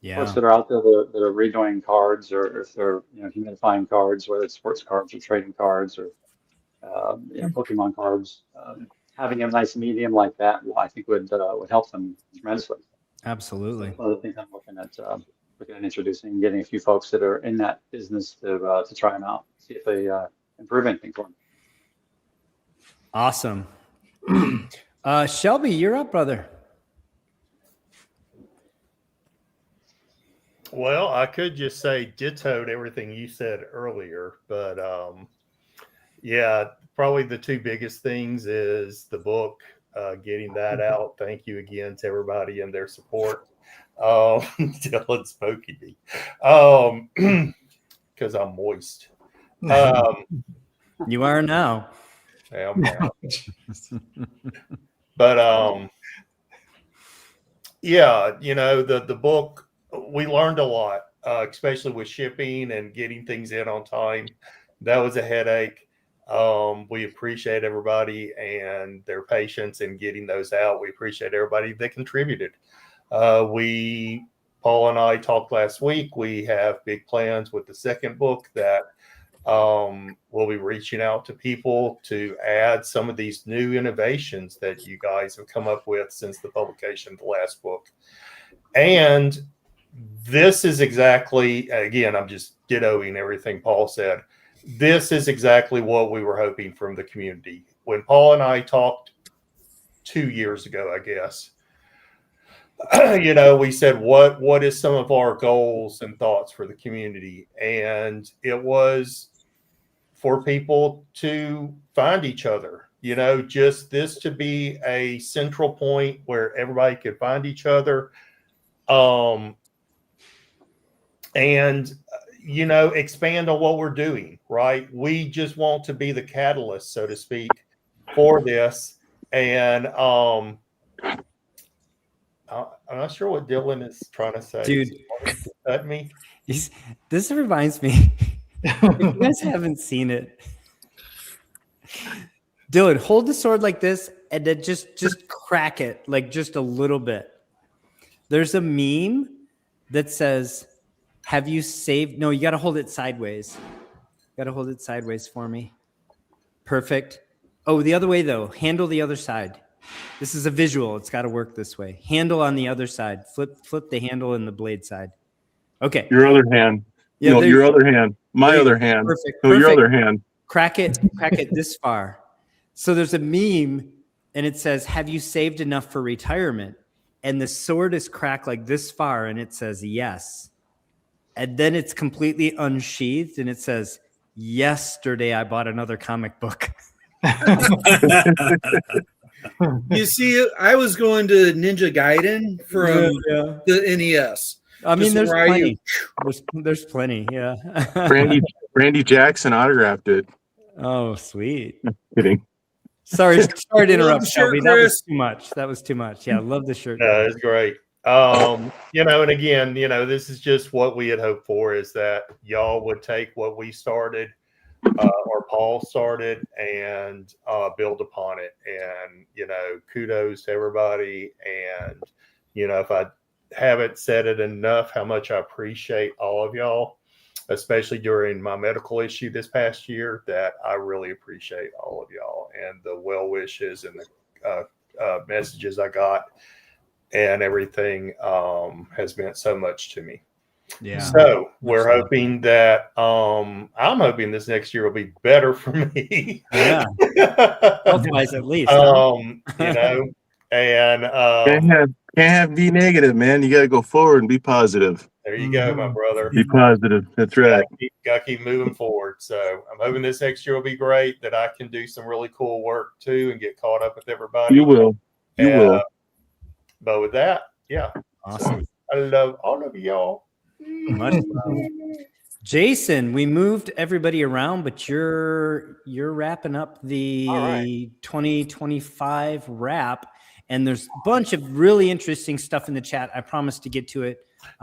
Yeah. Folks that are out there that are redoing cards, or if they're humidifying cards, whether it's sports cards or trading cards or Pokemon cards, having a nice medium like that, I think would help them tremendously. Absolutely. So one of the things I'm looking at introducing, getting a few folks that are in that business to try them out, see if they improve anything for them. Awesome. Shelby, you're up, brother. Well, I could just say dittoed everything you said earlier, but probably the two biggest things is the book, getting that out. Thank you again to everybody and their support. Dylan's poking me because I'm moist. You are now. Yeah, I'm now. But the book, we learned a lot, especially with shipping and getting things in on time. That was a headache. We appreciate everybody and their patience in getting those out. We appreciate everybody that contributed. Paul and I talked last week. We have big plans with the second book that we'll be reaching out to people to add some of these new innovations that you guys have come up with since the publication of the last book. And this is exactly, again, I'm just dittoing everything Paul said. This is exactly what we were hoping from the community. When Paul and I talked 2 years ago, I guess, we said, what is some of our goals and thoughts for the community? And it was for people to find each other, just this to be a central point where everybody could find each other. And expand on what we're doing, right? We just want to be the catalyst, so to speak, for this. And I'm not sure what Dylan is trying to say. Dude, cut me. This reminds me. If you guys haven't seen it, Dylan, hold the sword like this and then just crack it like just a little bit. There's a meme that says, have you saved? No, you got to hold it sideways. Got to hold it sideways for me. Perfect. Oh, the other way though. Handle the other side. This is a visual. It's got to work this way. Handle on the other side. Flip the handle and the blade side. Okay. Your other hand. Yeah, no, your other hand. My other hand. Perfect. No, your other hand. Crack it this far. So there's a meme and it says, have you saved enough for retirement? And the sword is cracked like this far and it says yes. And then it's completely unsheathed and it says, yesterday I bought another comic book. You see, I was going to Ninja Gaiden from the NES. I mean, Just there's where plenty. There's plenty. Yeah. Randy Jackson autographed it. Oh, sweet. Kidding. Sorry to interrupt, shirt, Shelby. That was too much. That was too much. Yeah, love the shirt. No, it's great. You know, and again, you know, this is just what we had hoped for, is that y'all would take what we started or Paul started and build upon it. And, you know, kudos to everybody. And, you know, if I haven't said it enough, how much I appreciate all of y'all, especially during my medical issue this past year, that I really appreciate all of y'all and the well wishes and the messages I got and everything has meant so much to me. Yeah. So we're hoping that I'm hoping this next year will be better for me. Yeah. Health-wise, at least. You know, and can't have be negative, man. You got to go forward and be positive. there you go, my brother. Be positive. That's right. Got to keep moving forward. So I'm hoping this next year will be great, that I can do some really cool work too and get caught up with everybody. You will. You will. But with that, yeah. Awesome. I love all of y'all. Much love. Jason, we moved everybody around, but you're wrapping up the 2025 wrap, and there's a bunch of really interesting stuff in the chat. I promise to get to it.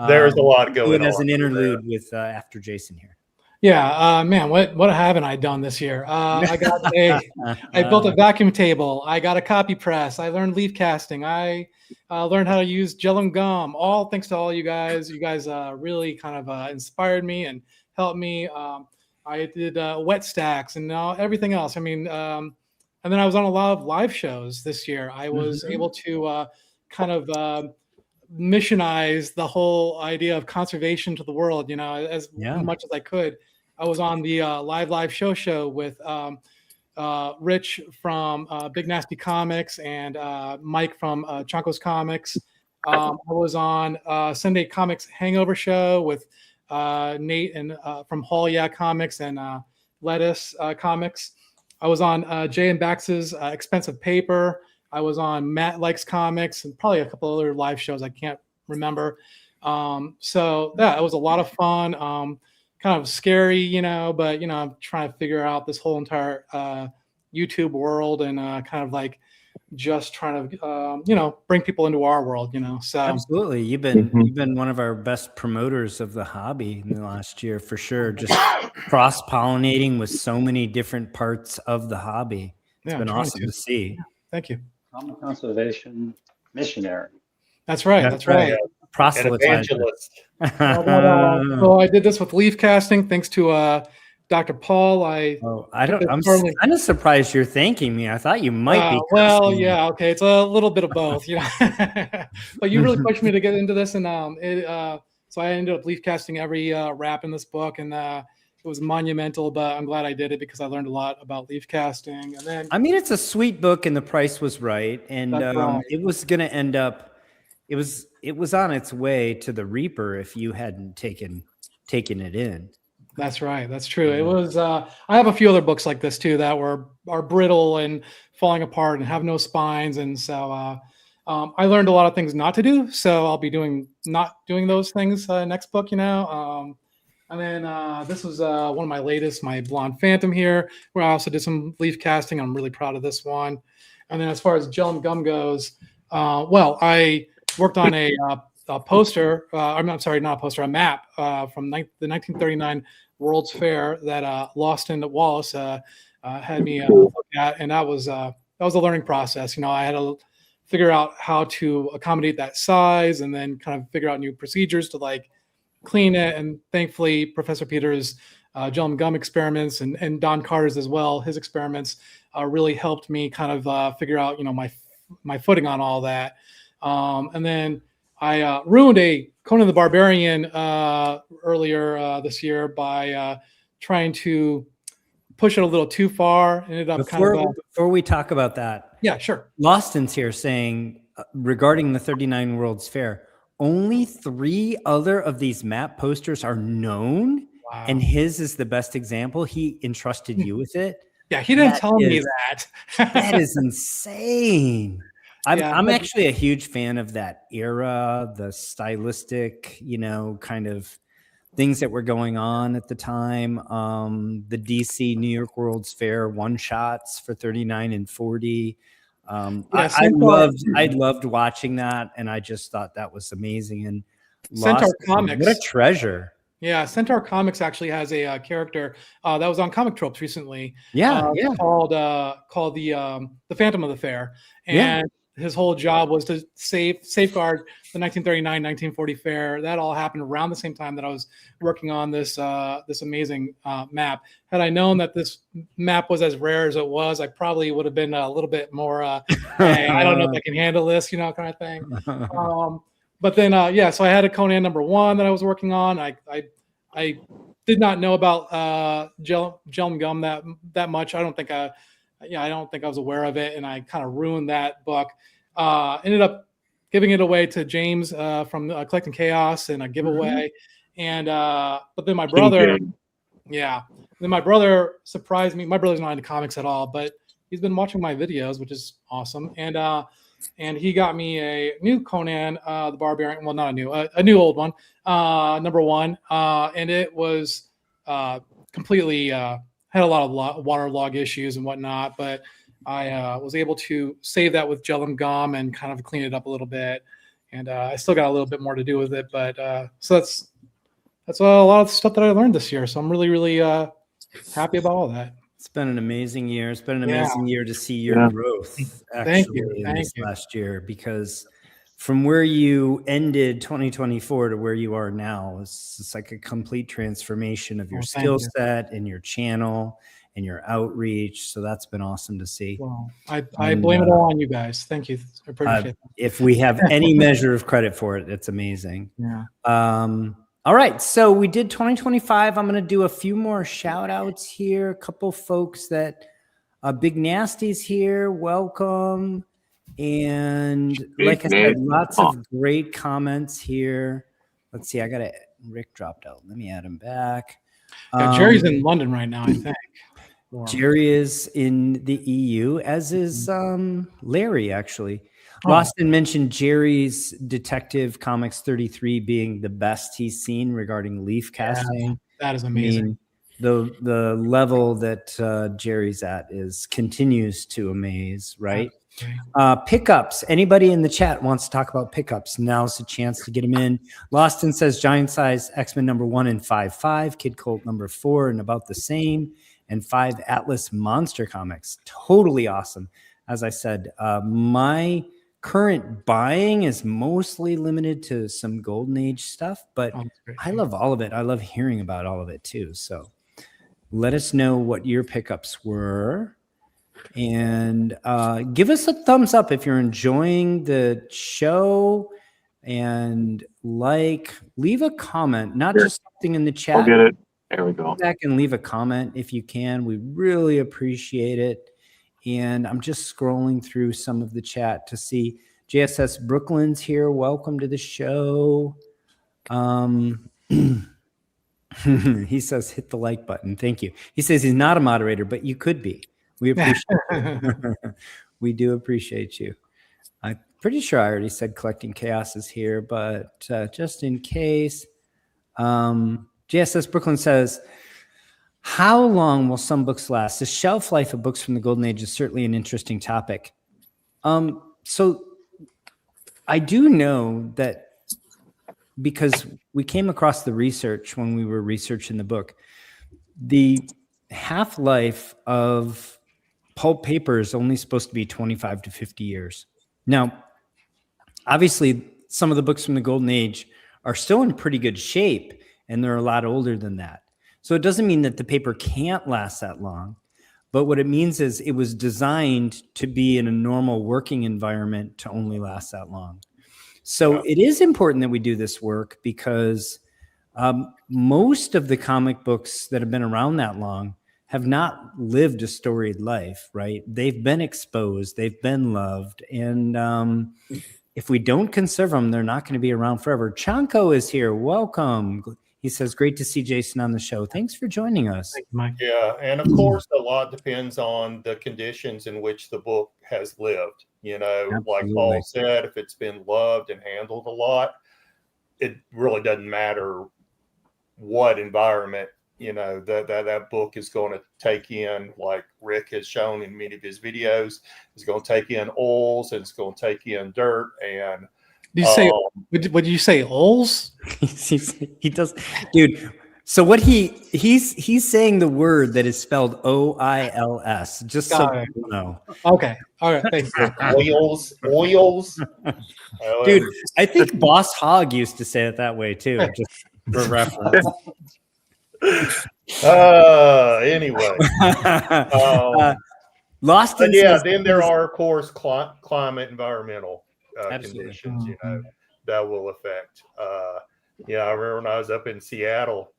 There's a lot going on. As an interlude with after Jason here. Yeah, man, what haven't I done this year? I built a vacuum table. I got a copy press. I learned leaf casting. I learned how to use gel and gum. All thanks to all you guys. You guys really kind of inspired me and helped me. I did wet stacks and everything else. I mean, and then I was on a lot of live shows this year. I was able to kind of missionize the whole idea of conservation to the world, you know, as much as I could. I was on the live show with Rich from Big Nasty Comics and Mike from Chunko's Comics. I was on Sunday Comics Hangover Show with Nate and from Hall Yeah Comics and Lettuce Comics. I was on Jay and Bax's Expensive Paper. I was on Matt Likes Comics and probably a couple other live shows I can't remember. So yeah, it was a lot of fun. Kind of scary, you know, but you know, I'm trying to figure out this whole entire YouTube world and kind of like just trying to you know, bring people into our world, you know. So absolutely, you've been one of our best promoters of the hobby in the last year for sure. Just cross-pollinating with so many different parts of the hobby. It's been awesome to see. Yeah, thank you. I'm a conservation missionary. That's right. That's right. Proselytizer. So I did this with leaf casting thanks to Dr. Paul. I'm kind of surprised you're thanking me. I thought you might be. Well, yeah, okay. It's a little bit of both, you know. But you really pushed me to get into this, and so I ended up leaf casting every wrap in this book, and it was monumental. But I'm glad I did it because I learned a lot about leaf casting. And then, I mean, it's a sweet book, and the price was right, and it was going to end up. It was on its way to the Reaper if you hadn't taken it in. That's right. That's true. It was. I have a few other books like this too that are brittle and falling apart and have no spines, and so I learned a lot of things not to do. So I'll be not doing those things next book. You know. And then this was one of my latest, my Blonde Phantom here, where I also did some leaf casting. I'm really proud of this one. And then as far as gel and gum goes, well, I worked on a poster. I'm sorry, not a poster, a map from the 1939 World's Fair that Lawson Wallace had me look at, and that was a learning process. You know, I had to figure out how to accommodate that size, and then kind of figure out new procedures to like clean it. And thankfully, Professor Peters' gel and gum experiments and Don Carter's as well, his experiments really helped me kind of figure out, you know, my footing on all that. And then I ruined a Conan the Barbarian earlier this year by trying to push it a little too far. Ended up before we talk about that. Yeah, sure. Lawston's here saying regarding the 39 World's Fair, only 3 other of these map posters are known, and his is the best example. He entrusted you with it. Yeah, he didn't tell me that. That is insane. I'm actually a huge fan of that era, the stylistic, kind of things that were going on at the time. The DC New York World's Fair one shots for 39 and 40. I loved watching that, and I just thought that was amazing. And Centaur Comics, what a treasure! Yeah, Centaur Comics actually has a character that was on Comic Tropes recently. Called the Phantom of the Fair, and his whole job was to safeguard the 1939-1940 fair. That all happened around the same time that I was working on this amazing map. Had I known that this map was as rare as it was, I probably would have been a little bit more, hey, I don't know if I can handle this, kind of thing. But then, so I had a Conan #1 that I was working on. I did not know about gel and gum that much. I don't think I was aware of it, and I kind of ruined that book. Ended up giving it away to James from Collecting Chaos in a giveaway, and but then my brother, surprised me. My brother's not into comics at all, but he's been watching my videos, which is awesome, and he got me a new Conan the Barbarian. Well, not a new old one, #1, and it was completely had a lot of waterlog issues and whatnot, but I was able to save that with gel and gum and kind of clean it up a little bit, and I still got a little bit more to do with it, but so that's a lot of stuff that I learned this year. So I'm really, really happy about all that. It's been an amazing year. It's been an amazing year to see your growth actually in this last year, because from where you ended 2024 to where you are now, it's like a complete transformation of your skill set and your channel and your outreach. So that's been awesome to see. Well, I blame it all on you guys. Thank you. I appreciate it. If we have any measure of credit for it, it's amazing. Yeah. All right, so we did 2025. I'm going to do a few more shout outs here. A couple folks that Big Nasty's here. Welcome. And like I said, lots of great comments here. Let's see. Rick dropped out. Let me add him back. Yeah, Jerry's in London right now, I think. Jerry is in the EU, as is Larry, actually. Lawson mentioned Jerry's Detective Comics 33 being the best he's seen regarding leaf casting. That is amazing. I mean, the level that Jerry's at continues to amaze, right? Pickups. Anybody in the chat wants to talk about pickups? Now's the chance to get them in. Lawson says Giant Size X-Men #1 and 5.5, Kid Colt #4 and about the same, and 5 Atlas Monster Comics. Totally awesome. As I said, my current buying is mostly limited to some Golden Age stuff, but I love all of it. I love hearing about all of it too. So let us know what your pickups were, and give us a thumbs up if you're enjoying the show, and leave a comment, not just something in the chat. I'll get it. There we go. Go back and leave a comment if you can. We really appreciate it. And I'm just scrolling through some of the chat to see JSS Brooklyn's here. Welcome to the show. He says, hit the like button. Thank you. He says he's not a moderator, but you could be. We appreciate it. We do appreciate you. I'm pretty sure I already said Collecting Chaos is here, but just in case, JSS Brooklyn says, how long will some books last? The shelf life of books from the Golden Age is certainly an interesting topic. So I do know that, because we came across the research when we were researching the book, the half-life of pulp paper is only supposed to be 25 to 50 years. Now, obviously, some of the books from the Golden Age are still in pretty good shape, and they're a lot older than that. So it doesn't mean that the paper can't last that long, but what it means is it was designed to be in a normal working environment to only last that long. So it is important that we do this work, because most of the comic books that have been around that long have not lived a storied life, right? They've been exposed, they've been loved, and if we don't conserve them, they're not going to be around forever. Chanko is here. Welcome. He says, great to see Jason on the show. Thanks for joining us. Thank you, Mike. Yeah, and of course, a lot depends on the conditions in which the book has lived. You know, like Paul said, if it's been loved and handled a lot, it really doesn't matter what environment, you know, that book is going to take in, like Rick has shown in many of his videos, is going to take in oils, and it's going to take in dirt. And did you say, would you say oils? He does, dude. So what he's saying the word that is spelled O-I-L-S, just so you know. Okay. All right. Thanks. Oils. Dude, I think Boss Hogg used to say it that way too, just for reference. Anyway. Lost in then there are, of course, climate, environmental conditions, you know, that will affect. Yeah, I remember when I was up in Seattle,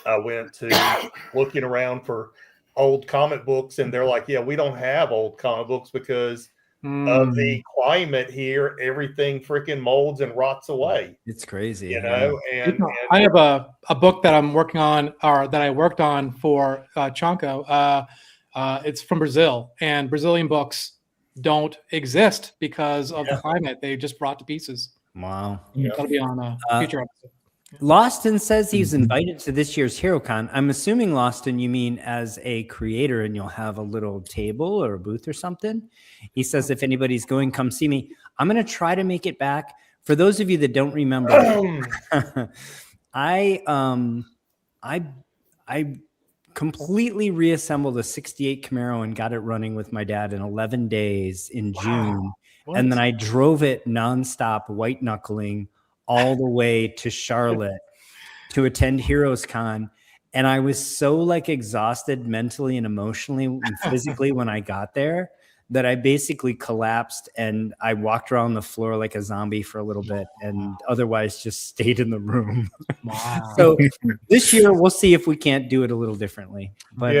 I went to looking around for old comic books, and they're like, yeah, we don't have old comic books because of the climate here. Everything freaking molds and rots away. It's crazy, you know. And I have a book that I'm working on, or that I worked on for Chanco. It's from Brazil, and Brazilian books don't exist because of the climate. They just brought to pieces. Wow. That'll be on a future episode. Loston says he's invited to this year's HeroCon. I'm assuming, Loston, you mean as a creator, and you'll have a little table or a booth or something. He says, if anybody's going, come see me. I'm going to try to make it back. For those of you that don't remember, I completely reassembled a 68 Camaro and got it running with my dad in 11 days in June. What? And then I drove it nonstop, white knuckling, all the way to Charlotte to attend Heroes Con. And I was so like exhausted mentally and emotionally and physically when I got there that I basically collapsed, and I walked around the floor like a zombie for a little bit, and otherwise just stayed in the room. Wow. So this year we'll see if we can't do it a little differently. But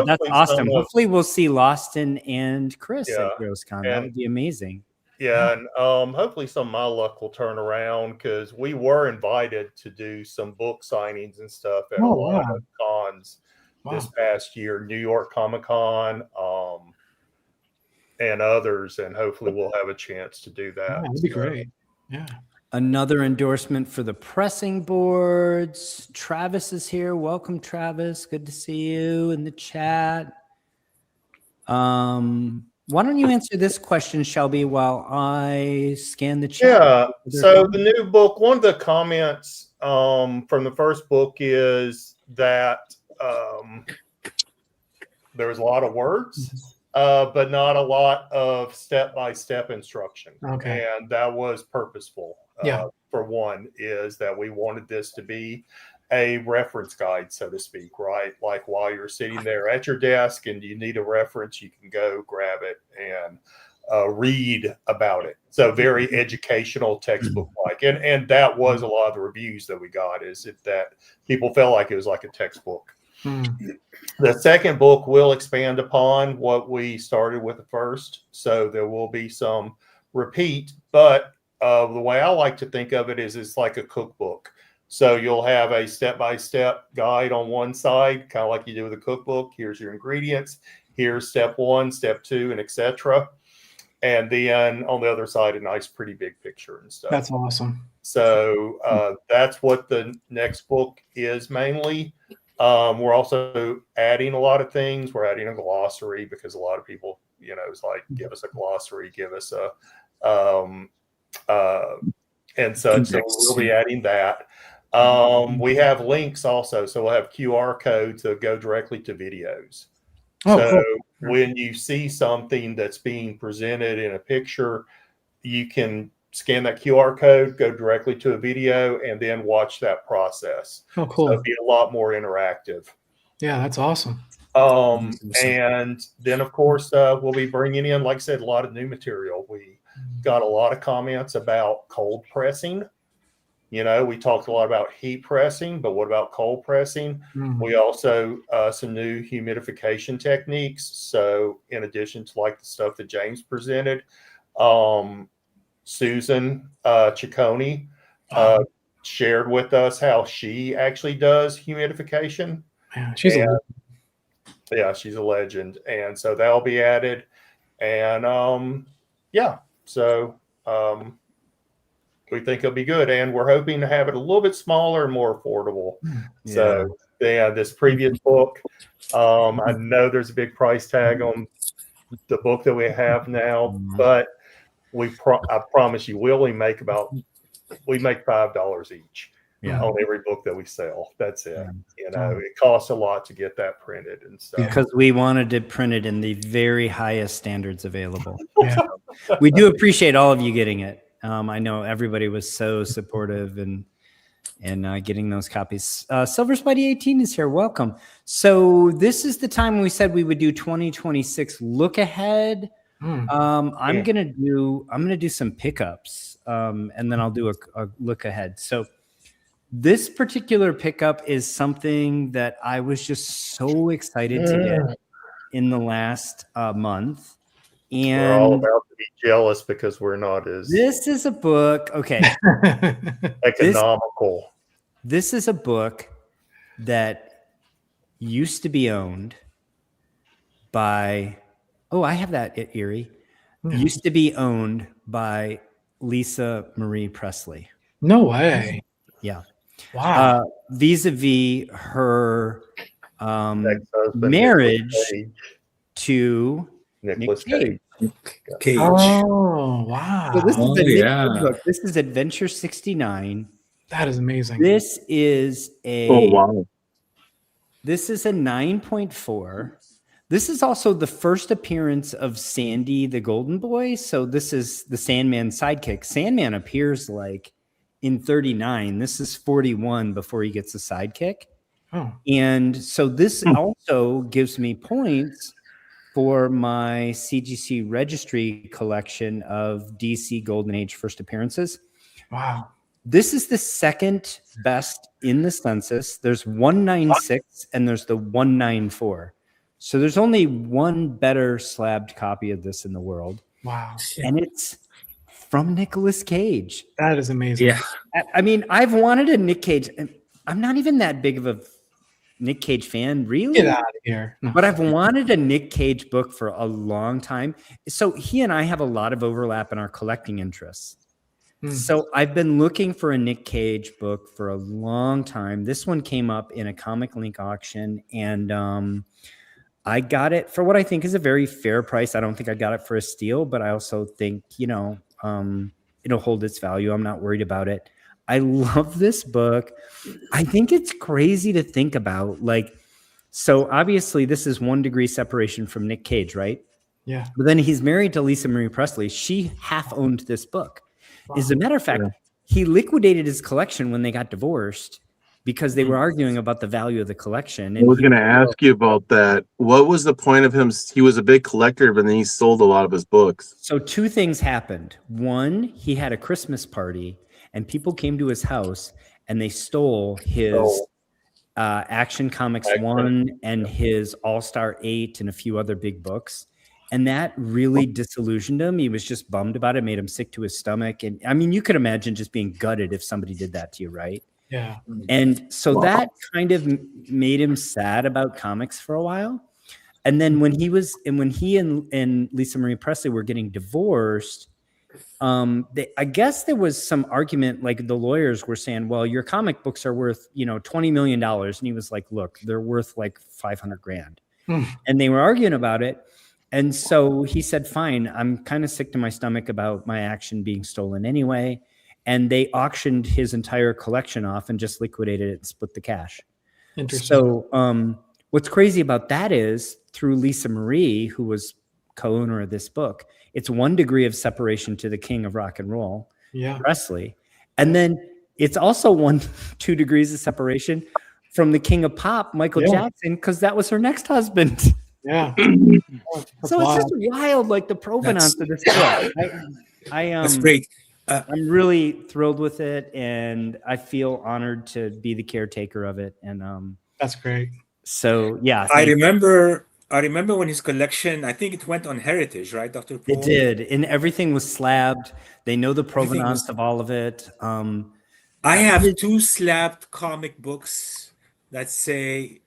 that's awesome. Hopefully we'll see Loston and Chris at Heroes Con. That would be amazing. Yeah, and hopefully some of my luck will turn around, because we were invited to do some book signings and stuff at a lot of cons this past year, New York Comic Con, and others, and hopefully we'll have a chance to do that. Yeah, that'd be great. Yeah. Another endorsement for the pressing boards. Travis is here. Welcome, Travis. Good to see you in the chat. Why don't you answer this question, Shelby, while I scan the chat? Yeah. So the new book, one of the comments from the first book is that there was a lot of words, but not a lot of step-by-step instruction. Okay. And that was purposeful. For one, is that we wanted this to be a reference guide, so to speak, right? Like while you're sitting there at your desk and you need a reference, you can go grab it and read about it. So very educational, textbook-like. And that was a lot of the reviews that we got, is that people felt like it was like a textbook. The second book will expand upon what we started with the first. So there will be some repeat, but the way I like to think of it is it's like a cookbook. So you'll have a step-by-step guide on one side, kind of like you do with a cookbook. Here's your ingredients. Here's step 1, step 2, and etc. And then on the other side, a nice, pretty big picture and stuff. That's awesome. So that's what the next book is mainly. We're also adding a lot of things. We're adding a glossary, because a lot of people, you know, it's like, give us a glossary, give us a and such. So we'll be adding that. We have links also, so we'll have QR codes that go directly to videos. So when you see something that's being presented in a picture, you can scan that QR code, go directly to a video, and then watch that process. Oh, cool. So it'll be a lot more interactive. Yeah, that's awesome. And then, of course, we'll be bringing in, like I said, a lot of new material. We got a lot of comments about cold pressing. You know, we talked a lot about heat pressing, but what about cold pressing? We also some new humidification techniques. So in addition to like the stuff that James presented, Susan Ciccone shared with us how she actually does humidification. Yeah, she's she's a legend. And so that'll be added. And so we think it'll be good. And we're hoping to have it a little bit smaller and more affordable. Yeah. So this previous book, I know there's a big price tag on the book that we have now, but I promise you, we only make make $5 each on every book that we sell. That's it. It costs a lot to get that printed and stuff. Because we wanted to print it in the very highest standards available. We do appreciate all of you getting it. I know everybody was so supportive and getting those copies. Silver Spidey 18 is here. Welcome. So this is the time we said we would do 2026 look ahead. I'm gonna do some pickups, and then I'll do a look ahead. So this particular pickup is something that I was just so excited to get in the last month. And we're all about to be jealous because we're not as. This is a book. Okay. Economical. This is a book that used to be owned by. Oh, I have that at Erie. Used to be owned by Lisa Marie Presley. No way. Yeah. Wow. Vis-a-vis her marriage to Nick Cage. Oh, wow. So this is a Nick Cage book. This is Adventure 69. That is amazing. This is a This is a 9.4. This is also the first appearance of Sandy the Golden Boy. So this is the Sandman sidekick. Sandman appears like in 39. This is 41 before he gets a sidekick. Oh. And so this also gives me points for my CGC registry collection of DC Golden Age first appearances. Wow. This is the second best in the census. There's 196 and there's the 194. So there's only one better slabbed copy of this in the world. Wow. And it's from Nicolas Cage. That is amazing. Yeah. I mean, I've wanted a Nick Cage. I'm not even that big of a Nick Cage fan, really. Get out of here. No. But I've wanted a Nick Cage book for a long time. So he and I have a lot of overlap in our collecting interests. So I've been looking for a Nick Cage book for a long time. This one came up in a Comic Link auction, and I got it for what I think is a very fair price. I don't think I got it for a steal, but I also think, it'll hold its value. I'm not worried about it. I love this book. I think it's crazy to think about. So obviously this is 1 degree separation from Nick Cage, right? Yeah. But then he's married to Lisa Marie Presley. She half owned this book. Wow. As a matter of fact, he liquidated his collection when they got divorced because they were arguing about the value of the collection. And I was going to ask you about that. What was the point of him? He was a big collector, but then he sold a lot of his books. So 2 things happened. One, he had a Christmas party and people came to his house and they stole his Action Comics 1 and his All-Star 8 and a few other big books. And that really disillusioned him. He was just bummed about it, made him sick to his stomach. And I mean, you could imagine just being gutted if somebody did that to you, right? Yeah. And so that kind of made him sad about comics for a while. And then when he and Lisa Marie Presley were getting divorced, I guess there was some argument, like the lawyers were saying, well, your comic books are worth, $20 million. And he was like, look, they're worth like $500,000. And they were arguing about it. And so he said, fine, I'm kind of sick to my stomach about my Action being stolen anyway. And they auctioned his entire collection off and just liquidated it and split the cash. Interesting. So what's crazy about that is through Lisa Marie, who was co-owner of this book, it's 1 degree of separation to the king of rock and roll, Presley. And then it's also 2 degrees of separation from the king of pop, Michael Jackson, because that was her next husband. Yeah. So it's just wild, like the provenance of this book. That's great. I'm really thrilled with it, and I feel honored to be the caretaker of it. And that's great. So yeah, I remember when his collection, I think it went on Heritage, right, Dr. Paul? It did, and everything was slabbed. They know the provenance of all of it. I have 2 slapped comic books that say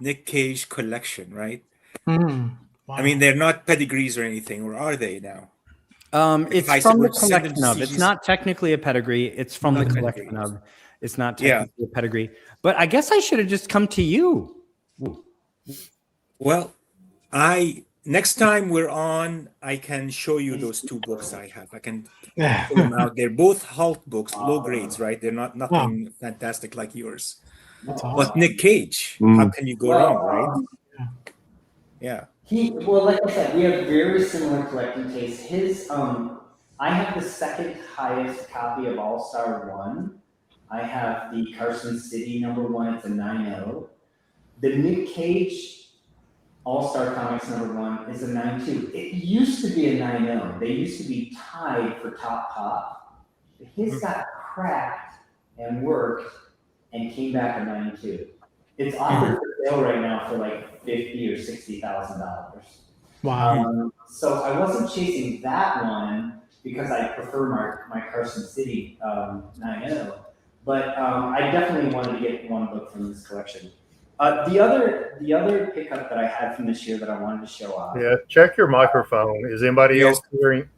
Nick Cage collection, right? Wow. I mean, they're not pedigrees or anything, or are they now? It's I from the would send them collection to of. It's CGC. not technically a pedigree. It's from the Not a collection pedigree. of. It's not Yeah. technically a pedigree. But I guess I should have just come to you. Well, next time we're on, I can show you those 2 books I have. I can pull them out. They're both Halt books, low grades, right? They're not nothing fantastic like yours. That's awesome. But Nick Cage, how can you go wrong, right? Yeah. Well, like I said, we have very similar collecting tastes. His, I have the second highest copy of All Star 1. I have the Carson City #1. It's a 9.0. The Nick Cage All Star Comics #1 is a 9.2. It used to be a 9.0. They used to be tied for top pop. His got cracked and worked and came back a 9.2. It's offered for sale right now for like $50,000 or $60,000. Wow. So I wasn't chasing that one because I prefer my Carson City 9.0, but I definitely wanted to get one book from this collection. The other pickup that I had from this year that I wanted to show off. Yeah, check your microphone. Is anybody else hearing?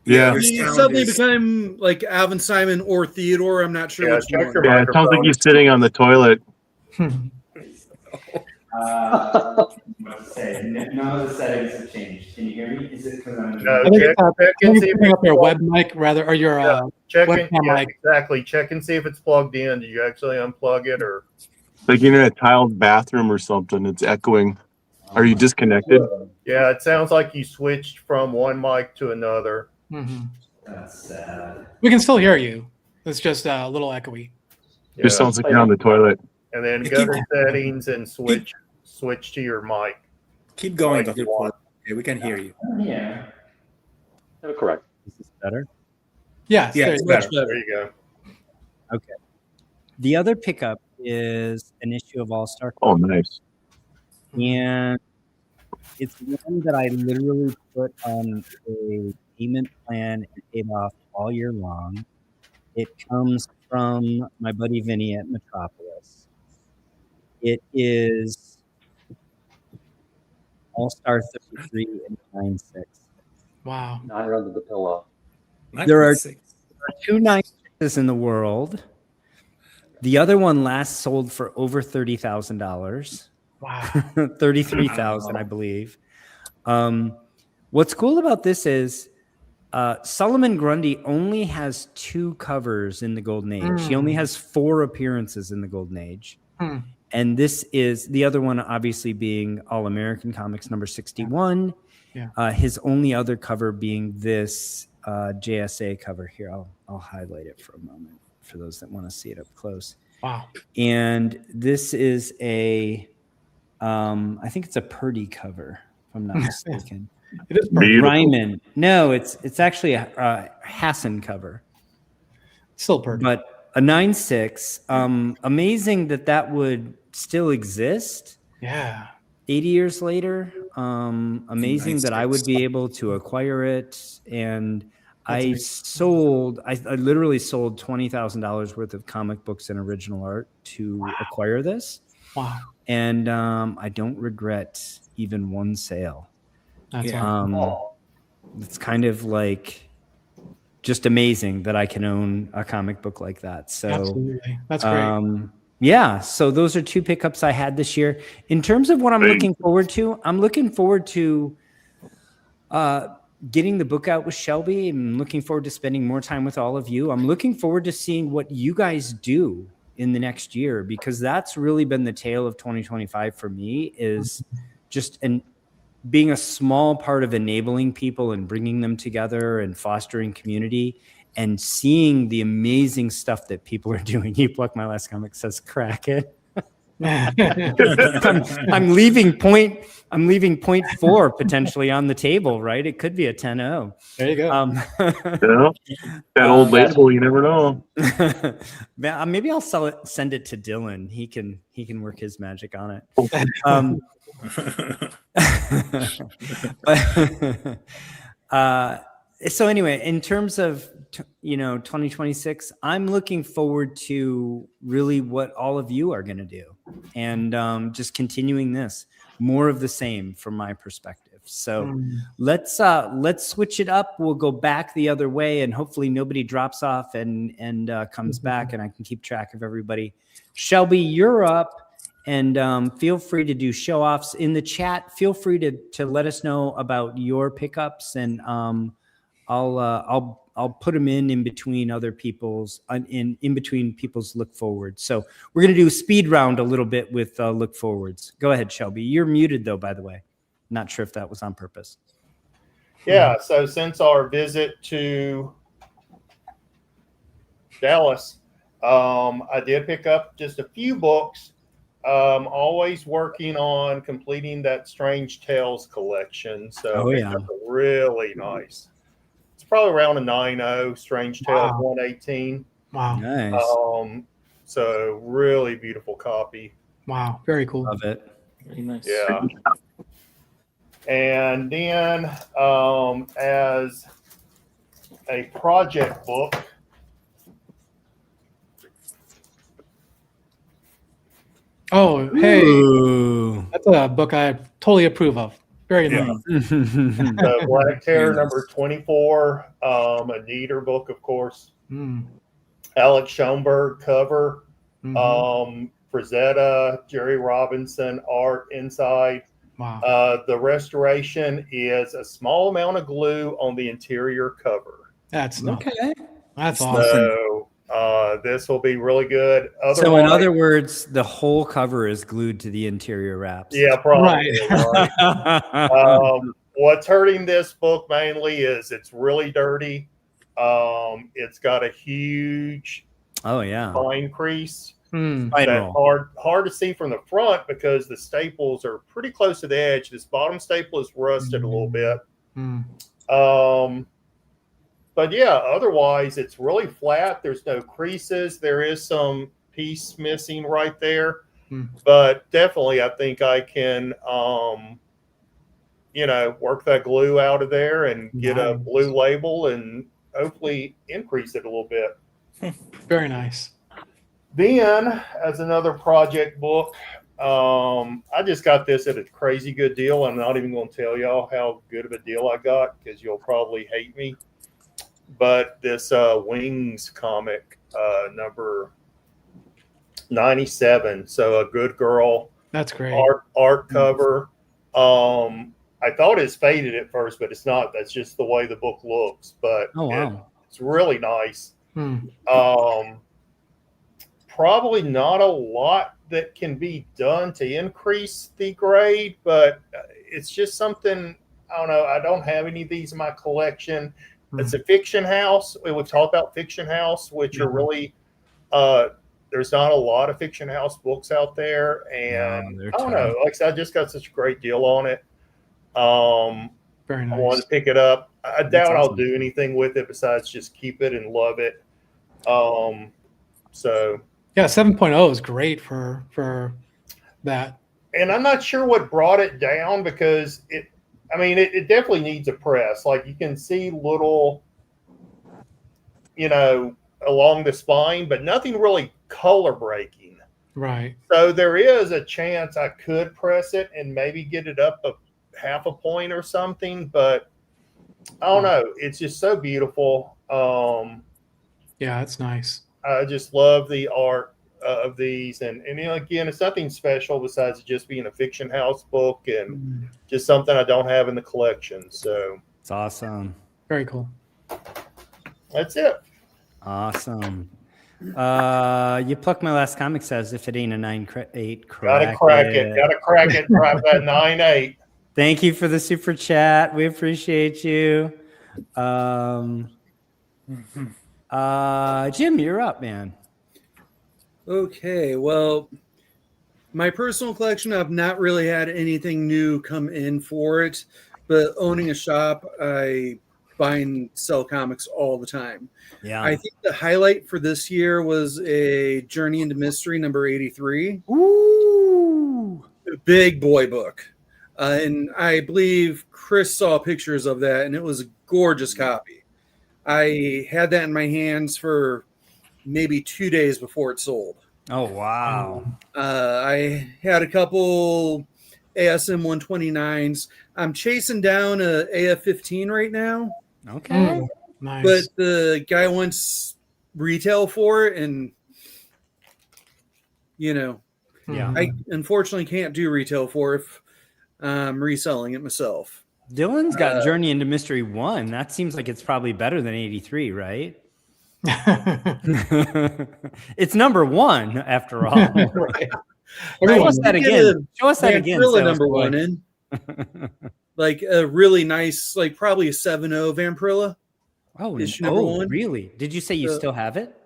Yeah. He suddenly became like Alvin Simon or Theodore. I'm not sure which check one. your Yeah, it sounds like he's sitting on the toilet. None of the settings have changed. Can you hear me? Is it because I'm? No, I think check can and you see if bring up it's your plugged. web mic rather, or your webcam mic? Exactly. Check and see if it's plugged in. Did you actually unplug it or? Like you're in a tiled bathroom or something. It's echoing. Are you disconnected? Yeah, it sounds like you switched from one mic to another. That's sad. We can still hear you. It's just a little echoey. Yeah. Just sounds like you're on the toilet. And then go to settings and switch to your mic. Keep going, Like Dr. you Paul. want. Okay, we can hear you. Yeah. Correct. Is this better? Yes. Yeah, there it's you go. better. There you go. Okay. The other pickup is an issue of All Star. Oh, nice. And it's one that I literally put on a payment plan and paid off all year long. It comes from my buddy Vinny at Metropolis. It is All Star 33 and 9.6. Wow. 9 under the pillow. There are 2 9.6s in the world. The other one last sold for over $30,000. Wow. 33,000, I believe. What's cool about this is Solomon Grundy only has 2 covers in the Golden Age. He only has 4 appearances in the Golden Age. And this is the other one, obviously being All American Comics #61. Yeah. His only other cover being this JSA cover here. I'll highlight it for a moment for those that want to see it up close. Wow. And this is I think it's a Purdy cover, if I'm not mistaken. It is pretty Ryman. No, it's actually a Hassan cover. still pretty. But a 9.6. Amazing that would still exist. Yeah. 80 years later. Amazing that I would be able to acquire it. And I literally sold $20,000 worth of comic books and original art to acquire this. Wow. And I don't regret even one sale. That's It's kind of like just amazing that I can own a comic book like that. So absolutely. That's great. yeah, so those are 2 pickups I had this year. In terms of what I'm looking forward to, I'm looking forward to getting the book out with Shelby. I'm looking forward to spending more time with all of you. I'm looking forward to seeing what you guys do in the next year, because that's really been the tale of 2025 for me, is just being a small part of enabling people and bringing them together and fostering community and seeing the amazing stuff that people are doing. You pluck my last comic says crack it. I'm leaving point 0.4 potentially on the table, right? It could be a 10-0. There you go. That old label, you never know. Maybe I'll send it to Dillon. He can work his magic on it. So anyway, in terms of 2026, I'm looking forward to really what all of you are going to do, and just continuing this, more of the same from my perspective. So let's switch it up. We'll go back the other way, and hopefully nobody drops off and comes back, and I can keep track of everybody. Shelby, you're up, and feel free to do show offs in the chat. Feel free to let us know about your pickups, and I'll put them in between other people's in between people's look forward. So we're going to do a speed round a little bit with look forwards. Go ahead, Shelby. You're muted though, by the way. Not sure if that was on purpose. Yeah. So since our visit to Dallas, I did pick up just a few books. Always working on completing that Strange Tales collection. So really nice. It's probably around a 9.0, Strange Tales 118. Wow. Nice. So really beautiful copy. Wow. Very cool. Love it. Very nice. Yeah. And then as a project book, oh, hey. Ooh. That's a book I totally approve of. Very nice. The Black Terror number 24, a neater book, of course. Alex Schoenberg cover, Frazetta, Jerry Robinson art inside. Wow. The restoration is a small amount of glue on the interior cover. That's okay. That's awesome. So this will be really good. So in other words, the whole cover is glued to the interior wraps. Yeah, probably. Right. What's hurting this book mainly is it's really dirty. It's got a huge spine crease. That's hard to see from the front because the staples are pretty close to the edge. This bottom staple is rusted a little bit. But yeah, otherwise it's really flat. There's no creases. There is some piece missing right there. But definitely I think I can work that glue out of there and get a blue label and hopefully increase it a little bit. Very nice. Then, as another project book, I just got this at a crazy good deal. I'm not even going to tell y'all how good of a deal I got because you'll probably hate me. But this Wings comic, number 97, so a good girl. That's great. Art cover. I thought it's faded at first, but it's not. That's just the way the book looks. But it's really nice. Probably not a lot that can be done to increase the grade, but it's just something, I don't know. I don't have any of these in my collection. It's a fiction house. We've talked about fiction house, which are really, there's not a lot of fiction house books out there. And I don't know, like I said, I just got such a great deal on it. Very nice. I wanted to pick it up. I doubt I'll do anything with it besides just keep it and love it. So yeah, 7.0 is great for that. And I'm not sure what brought it down because it definitely needs a press. Like you can see little, along the spine, but nothing really color breaking. Right. So there is a chance I could press it and maybe get it up a half a point or something, but I don't know. It's just so beautiful. Yeah, it's nice. I just love the art of these, and again, it's nothing special besides it just being a fiction house book and just something I don't have in the collection. So it's awesome. Very cool. That's it. Awesome. You plucked my last comic says if it ain't a 9.8, gotta crack it. Drive that 9.8. Thank you for the super chat. We appreciate you. Jim, you're up, man. Okay, well, my personal collection, I've not really had anything new come in for it, but owning a shop, I buy and sell comics all the time. Yeah, I think the highlight for this year was a Journey into Mystery number 83. Ooh, a big boy book, and I believe Chris saw pictures of that, and it was a gorgeous copy. I had that in my hands for maybe 2 days before it sold. Oh, wow. I had a couple ASM 129s. I'm chasing down a AF15 right now. Okay. Nice. But the guy wants retail for it, and Yeah. I unfortunately can't do retail for it if I'm reselling it myself. Dylan's got Journey into Mystery 1. That seems like it's probably better than 83, right? It's number 1 after all. Right. Show us that again. Show us that again. Vampirilla number 1 in. Like a really nice, like probably a 7.0 Vampirilla. Oh, issue number 1. Really? Did you say you still have it?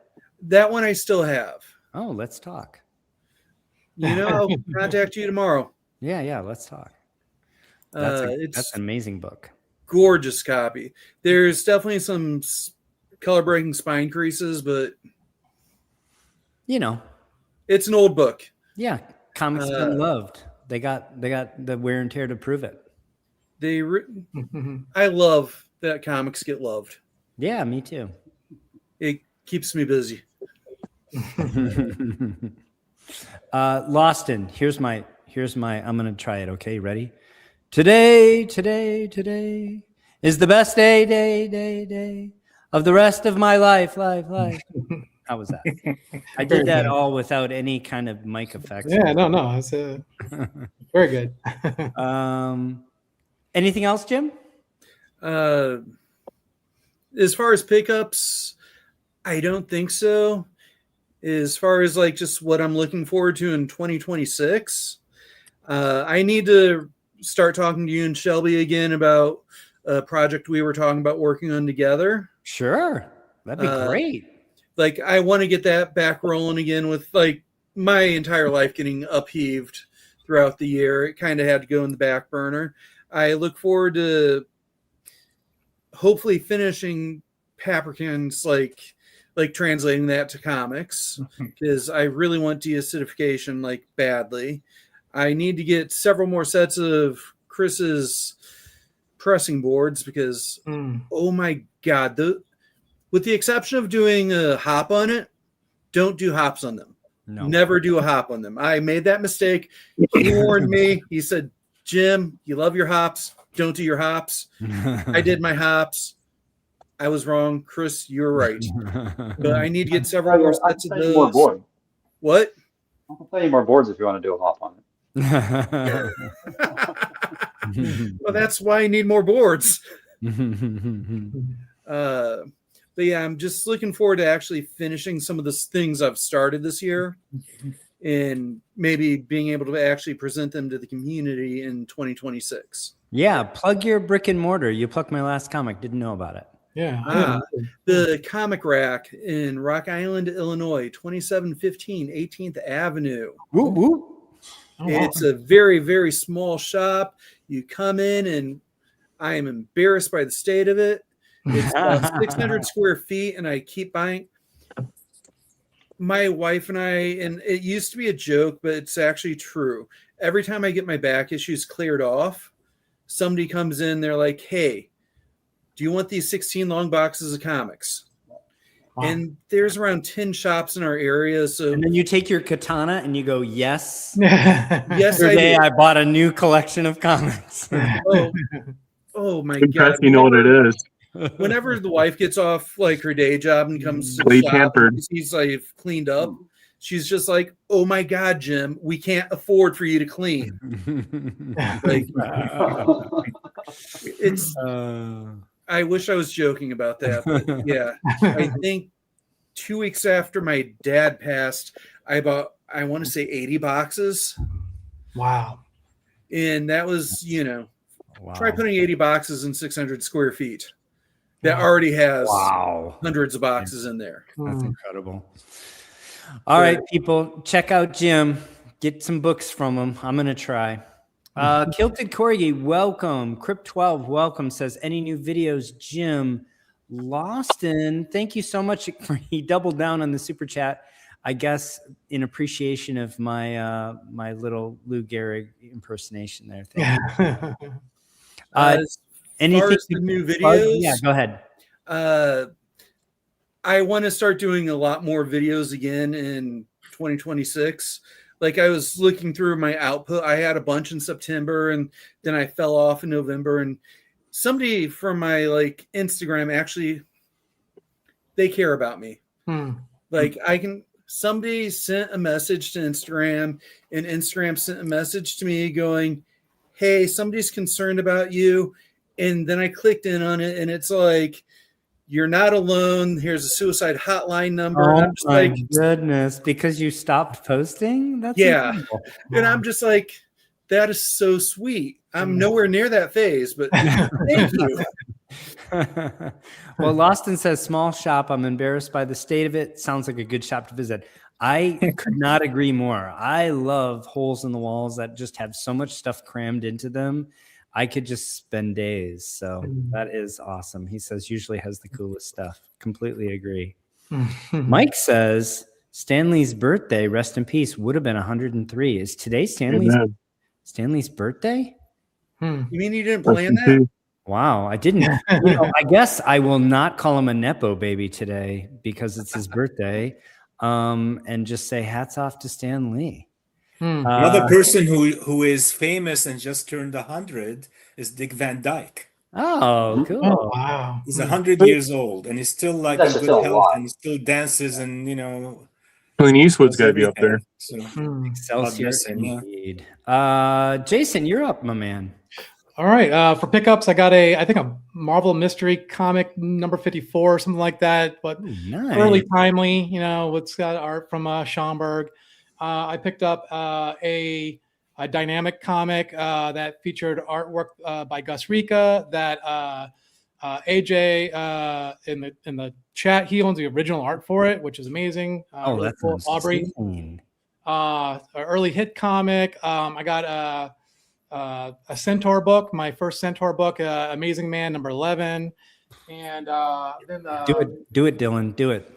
That one I still have. Oh, let's talk. I'll contact you tomorrow. Yeah, let's talk. That's an amazing book. Gorgeous copy. There's definitely some color breaking spine creases, but it's an old book. Yeah, comics been loved. They got the wear and tear to prove it. I love that comics get loved. Yeah, me too. It keeps me busy. Loston, here's my I'm gonna try it. Okay, ready? Today is the best day of the rest of my life. How was that? I did that all without any kind of mic effects. Yeah, no, it's very good. Anything else, Jim? As far as pickups, I don't think so. As far as like just what I'm looking forward to in 2026, I need to start talking to you and Shelby again about a project we were talking about working on together. Sure, that'd be great. Like I want to get that back rolling again with like my entire life getting upheaved throughout the year. It kind of had to go in the back burner. I look forward to hopefully finishing Paprikins, like translating that to comics, because I really want deacidification like badly. I need to get several more sets of Chris's pressing boards because oh my god, with the exception of doing a hop on it, don't do hops on them. No. Never do a hop on them. I made that mistake. He warned me. He said, Jim, you love your hops. Don't do your hops. I did my hops. I was wrong. Chris, you're right. But I need to get several more sets of those. More board. What? I'll play you more boards if you want to do a hop on it. Well, that's why I need more boards. But yeah, I'm just looking forward to actually finishing some of the things I've started this year and maybe being able to actually present them to the community in 2026. Yeah, plug your brick and mortar. You plucked my last comic. Didn't know about it. Yeah. The Comic Rack in Rock Island, Illinois, 2715 18th Avenue. Woo, woo. It's a very, very small shop. You come in and I am embarrassed by the state of it. It's about 600 square feet, and I keep buying. My wife and I, and it used to be a joke, but it's actually true. Every time I get my back issues cleared off, somebody comes in, they're like, hey, do you want these 16 long boxes of comics? Wow. And there's around 10 shops in our area. So and then you take your katana and you go, yes. Yes, today I bought a new collection of comics. Oh my God. You know what it is. Whenever the wife gets off like her day job and comes to the shop and sees I've cleaned up, she's just like, oh my God, Jim, we can't afford for you to clean. Like, it's I wish I was joking about that, but yeah. I think 2 weeks after my dad passed, I bought, I want to say 80 boxes. Wow. And that was, try putting 80 boxes in 600 square feet. That already has hundreds of boxes in there. That's incredible. All right, people, check out Jim. Get some books from him. I'm going to try. Kilted Corgi, welcome. Crypt12, welcome. Says, any new videos, Jim? Loston, thank you so much. He doubled down on the super chat, I guess, in appreciation of my my little Lou Gehrig impersonation there. Thank you. As far as the new videos, yeah, go ahead. I want to start doing a lot more videos again in 2026. Like I was looking through my output. I had a bunch in September and then I fell off in November. And somebody from my like Instagram, actually, they care about me. Like somebody sent a message to Instagram and Instagram sent a message to me going, hey, somebody's concerned about you. And then I clicked in on it and it's like, you're not alone. Here's a suicide hotline number. Oh and I'm just my like, goodness, because you stopped posting? That's yeah. incredible. And I'm just like, that is so sweet. I'm nowhere near that phase, but thank you. Well, Lawston says, small shop. I'm embarrassed by the state of it. Sounds like a good shop to visit. I could not agree more. I love holes in the walls that just have so much stuff crammed into them. I could just spend days. So that is awesome. He says usually has the coolest stuff. Completely agree. Mike says Stanley's birthday, rest in peace, would have been 103. Is today Stanley's birthday? You mean you didn't plan that? Wow, I didn't. I guess I will not call him a Nepo baby today because it's his birthday, and just say hats off to Stan Lee. Another person who is famous and just turned 100 is Dick Van Dyke. Oh, cool! Oh, wow, he's 100 years old and he's still like in good health and he still dances and Clint Eastwood's got to be up there. So, Excelsior indeed. Jason, you're up, my man. All right, for pickups, I got I think a Marvel Mystery Comic number 54 or something like that, but nice. Early timely. It's got art from Schomburg. I picked up a dynamic comic that featured artwork by Gus Rica. That AJ in the chat, he owns the original art for it, which is amazing. Really that's cool. Aubrey. Early hit comic. I got a Centaur book, my first Centaur book, Amazing Man number 11, and then do it, Dylan, do it.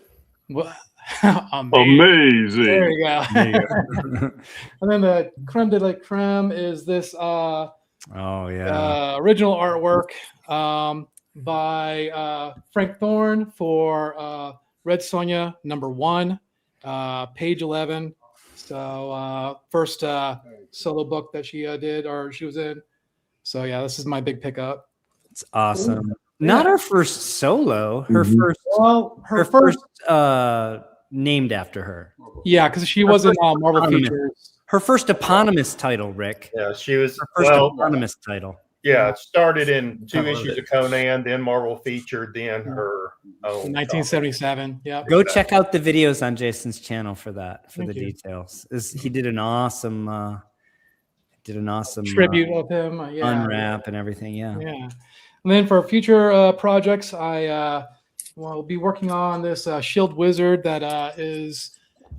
Amazing. There you go. And then the creme de la creme is this original artwork by Frank Thorne for Red Sonja number 1, page 11. So first solo book that she did or she was in. So yeah, this is my big pickup. It's awesome. Not her first solo. Her first. Well, her first named after her. Yeah, because she was in Marvel Features. Her first eponymous title, Rick. Yeah, she was her first eponymous title. Yeah, it started in 2 issues of Conan, then Marvel Featured, then her own. 1977. Yeah. Go check out the videos on Jason's channel for that, for the details. He did an awesome tribute of him. Unwrap and everything. Yeah. Yeah. And then for future projects, I will be working on this Shield Wizard that is,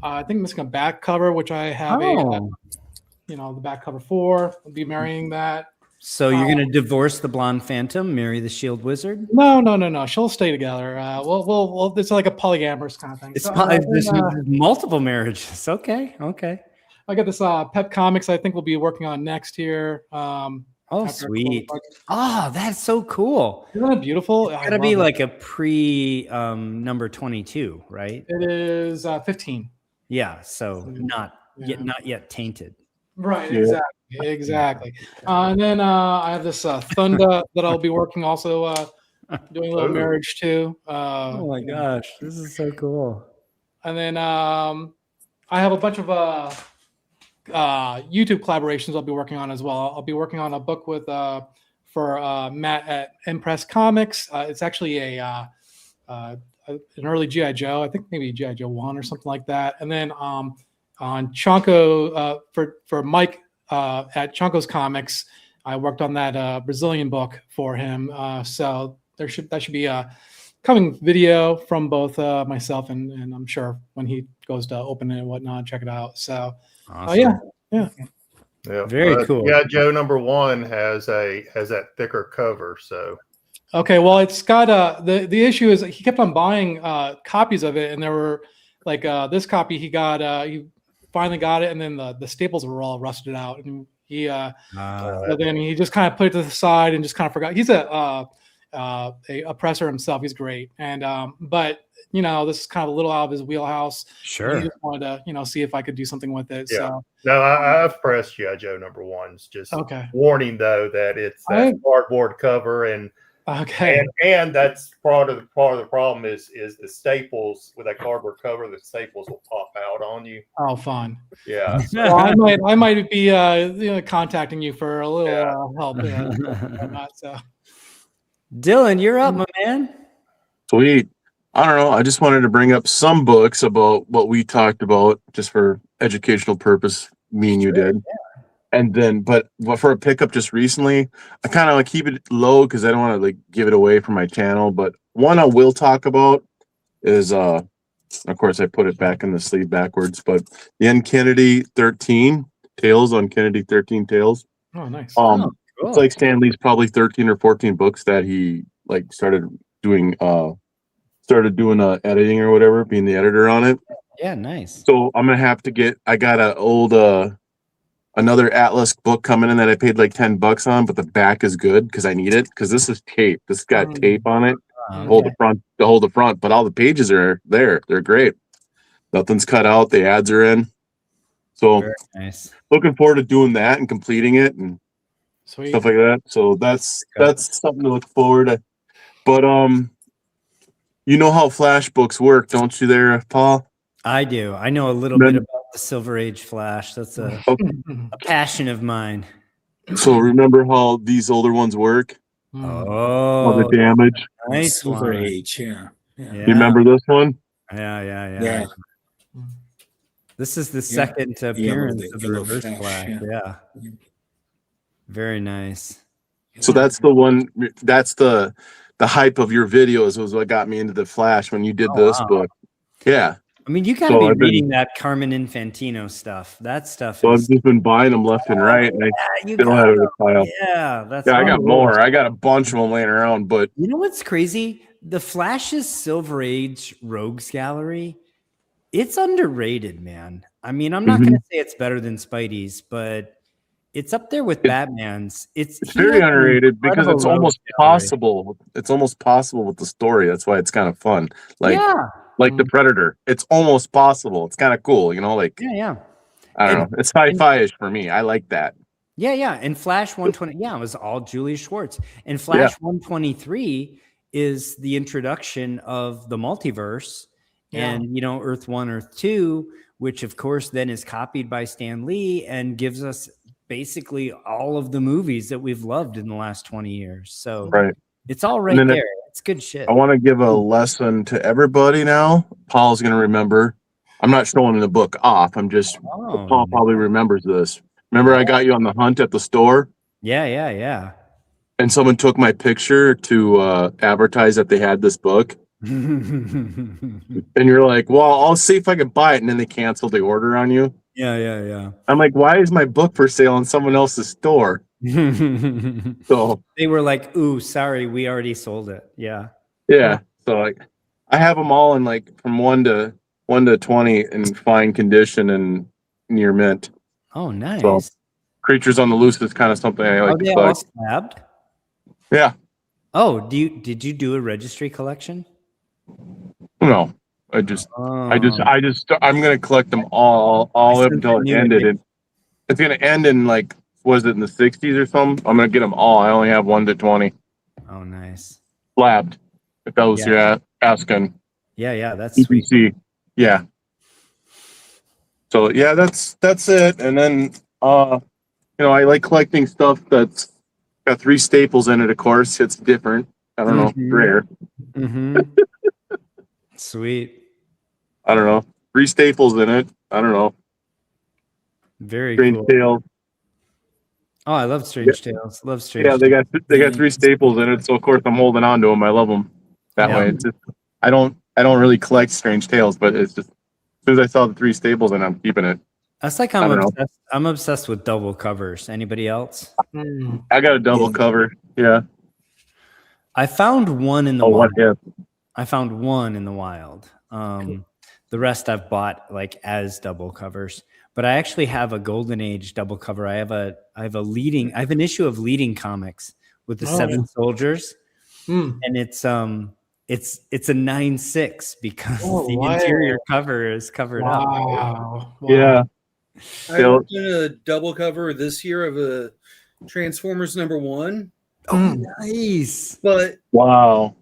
I think, missing a back cover, which I have the back cover for. I'll be marrying that. So you're going to divorce the Blonde Phantom, marry the Shield Wizard? No. She'll stay together. We'll it's like a polyamorous kind of thing. There's multiple marriages. Okay. I got this Pep Comics I think we'll be working on next year. Sweet. Oh, that's so cool. Isn't that beautiful? It's got to be like a pre number 22, right? It is 15. Yeah, so not yet tainted. Right, exactly. And then I have this Thunder that I'll be working also doing a little marriage too. Oh my gosh, this is so cool. And then I have a bunch of YouTube collaborations I'll be working on as well. I'll be working on a book with for Matt at Impress Comics. It's actually an early G.I. Joe, I think maybe G.I. Joe 1 or something like that. And then on Chonko for Mike at Chonko's Comics, I worked on that Brazilian book for him. So that should be a coming video from both myself and I'm sure when he goes to open it and whatnot, check it out. So awesome. Yeah. Very cool. Yeah, Joe number 1 has that thicker cover. So okay, well, it's got the issue is he kept on buying copies of it, and there were like this copy he got he finally got it, and then the staples were all rusted out, and he then he just kind of put it to the side and just kind of forgot. He's a a oppressor himself. He's great. And but you know, this is kind of a little out of his wheelhouse. Sure. He just wanted to, you know, see if I could do something with it. Yeah. So No, I've pressed G.I. Joe #1s. Just okay. warning though that it's that cardboard cover and that's part of the problem is the staples with that cardboard cover. The staples will pop out on you. Oh, fun. Yeah. So. Well, I might be you know, contacting you for a little help. So. Dillon, you're up, my man. Sweet. I don't know. I just wanted to bring up some books about what we talked about, just for educational purpose. Me and you did. Yeah. And then, but for a pickup just recently, I kind of like keep it low because I don't want to like give it away from my channel. But one I will talk about is, of course, I put it back in the sleeve backwards, but the Kennedy 13 Tales on Kennedy 13 Tales. Oh, nice. Cool. It's like Stan Lee's probably 13 or 14 books that he like started doing editing or whatever, being the editor on it. Yeah, nice. So I'm gonna have to get. I got an old another Atlas book coming in that I paid like $10 on, but the back is good because I need it because this is tape. This got tape on it. Okay. Hold the front, but all the pages are there. They're great. Nothing's cut out. The ads are in. So very nice. Looking forward to doing that and completing it and sweet stuff like that. So that's something to look forward to. But you know how Flash books work, don't you there, Paul? I do. I know a little bit about the Silver Age Flash. That's a passion of mine. So remember how these older ones work? Oh, the damage. Nice Silver one. Age, yeah. You remember this one? Yeah. This is the second appearance of the Reverse Flash. Yeah. Very nice. So that's the one. That's the hype of your videos was what got me into the Flash when you did this book. Yeah. I mean, you got to be reading that Carmen Infantino stuff. That stuff. So I've just been buying them left and right, and I still have it in a pile. Yeah, I got more. I got a bunch of them laying around. But you know what's crazy? The Flash's Silver Age Rogues Gallery, it's underrated, man. I mean, I'm not going to say it's better than Spidey's, but it's up there with Batman's. It's very underrated because it's almost possible. It's almost possible with the story. That's why it's kind of fun. Like the Predator. It's almost possible. It's kind of cool, you know, like I don't know. It's sci-fi-ish for me. I like that. Yeah. And Flash 120, it was all Julius Schwartz. And Flash 123 is the introduction of the multiverse and, you know, Earth 1, Earth 2, which of course then is copied by Stan Lee and gives us basically all of the movies that we've loved in the last 20 years. So it's all right there. It's good shit. I want to give a lesson to everybody now. Paul's going to remember. I'm not showing the book off. I'm just, Paul probably remembers this. Remember I got you on the hunt at the store? Yeah. And someone took my picture to advertise that they had this book. And you're like, well, I'll see if I can buy it. And then they canceled the order on you. Yeah. I'm like, why is my book for sale in someone else's store? So they were like, ooh, sorry, we already sold it. Yeah. So like I have them all in like from 1 to 20 in fine condition and near mint. Oh, nice. So, Creatures on the Loose is kind of something I like to all slabbed? Yeah. Oh, did you do a registry collection? No. I'm gonna collect them all up until it ended. It's gonna end in like, was it in the 60s or something? I'm gonna get them all. I only have 1 to 20. Oh, nice. Slabbed. If that was your asking. Yeah, that's sweet. Yeah. So yeah, that's it. And then you know, I like collecting stuff that's got 3 staples in it, of course. It's different. I don't know, rare. Sweet. I don't know. 3 staples in it. I don't know. Very Strange cool. Tales. Oh, I love Strange Tales. Love Strange. Yeah, they got 3 staples in it, so of course I'm holding on to them. I love them that way. It's just I don't really collect Strange Tales, but it's just as soon as I saw the 3 staples in, I'm keeping it. That's like I'm obsessed with double covers. Anybody else? I got a double cover. Yeah. I found one in the wild. Yeah. I found one in the wild. The rest I've bought like as double covers. But I actually have a Golden Age double cover. I have an issue of Leading Comics with the 7 soldiers. and it's a 9.6 because the wow. interior cover is covered up. Wow. Yeah. I worked in a double cover this year of a Transformers #1. Oh, nice. But Wow.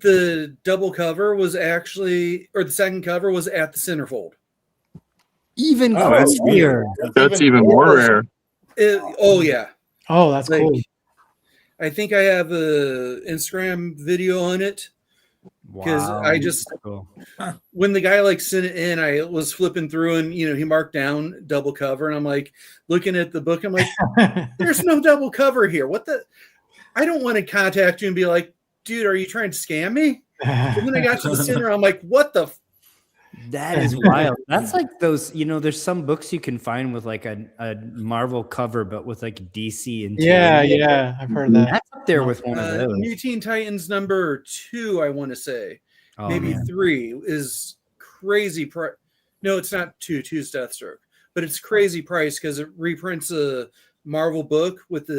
the double cover was actually, or the second cover was at the centerfold. Even that's crazier. That's even more rare. Oh yeah. Oh, that's Like, cool. I think I have a Instagram video on it because Wow. I just Cool. when the guy like sent it in, I was flipping through and he marked down double cover and I'm like looking at the book. I'm like, there's no double cover here. What the? I don't want to contact you and be like, dude, are you trying to scam me? And then I got to the center. I'm like, what the? That is wild. That's like those, there's some books you can find with like a Marvel cover, but with like DC and Yeah, I've heard that. That's up there with one of those. New Teen Titans #2, I want to say, maybe man. 3 is crazy. No, it's not 2. 2 is Deathstroke, but it's crazy price because it reprints a Marvel book with the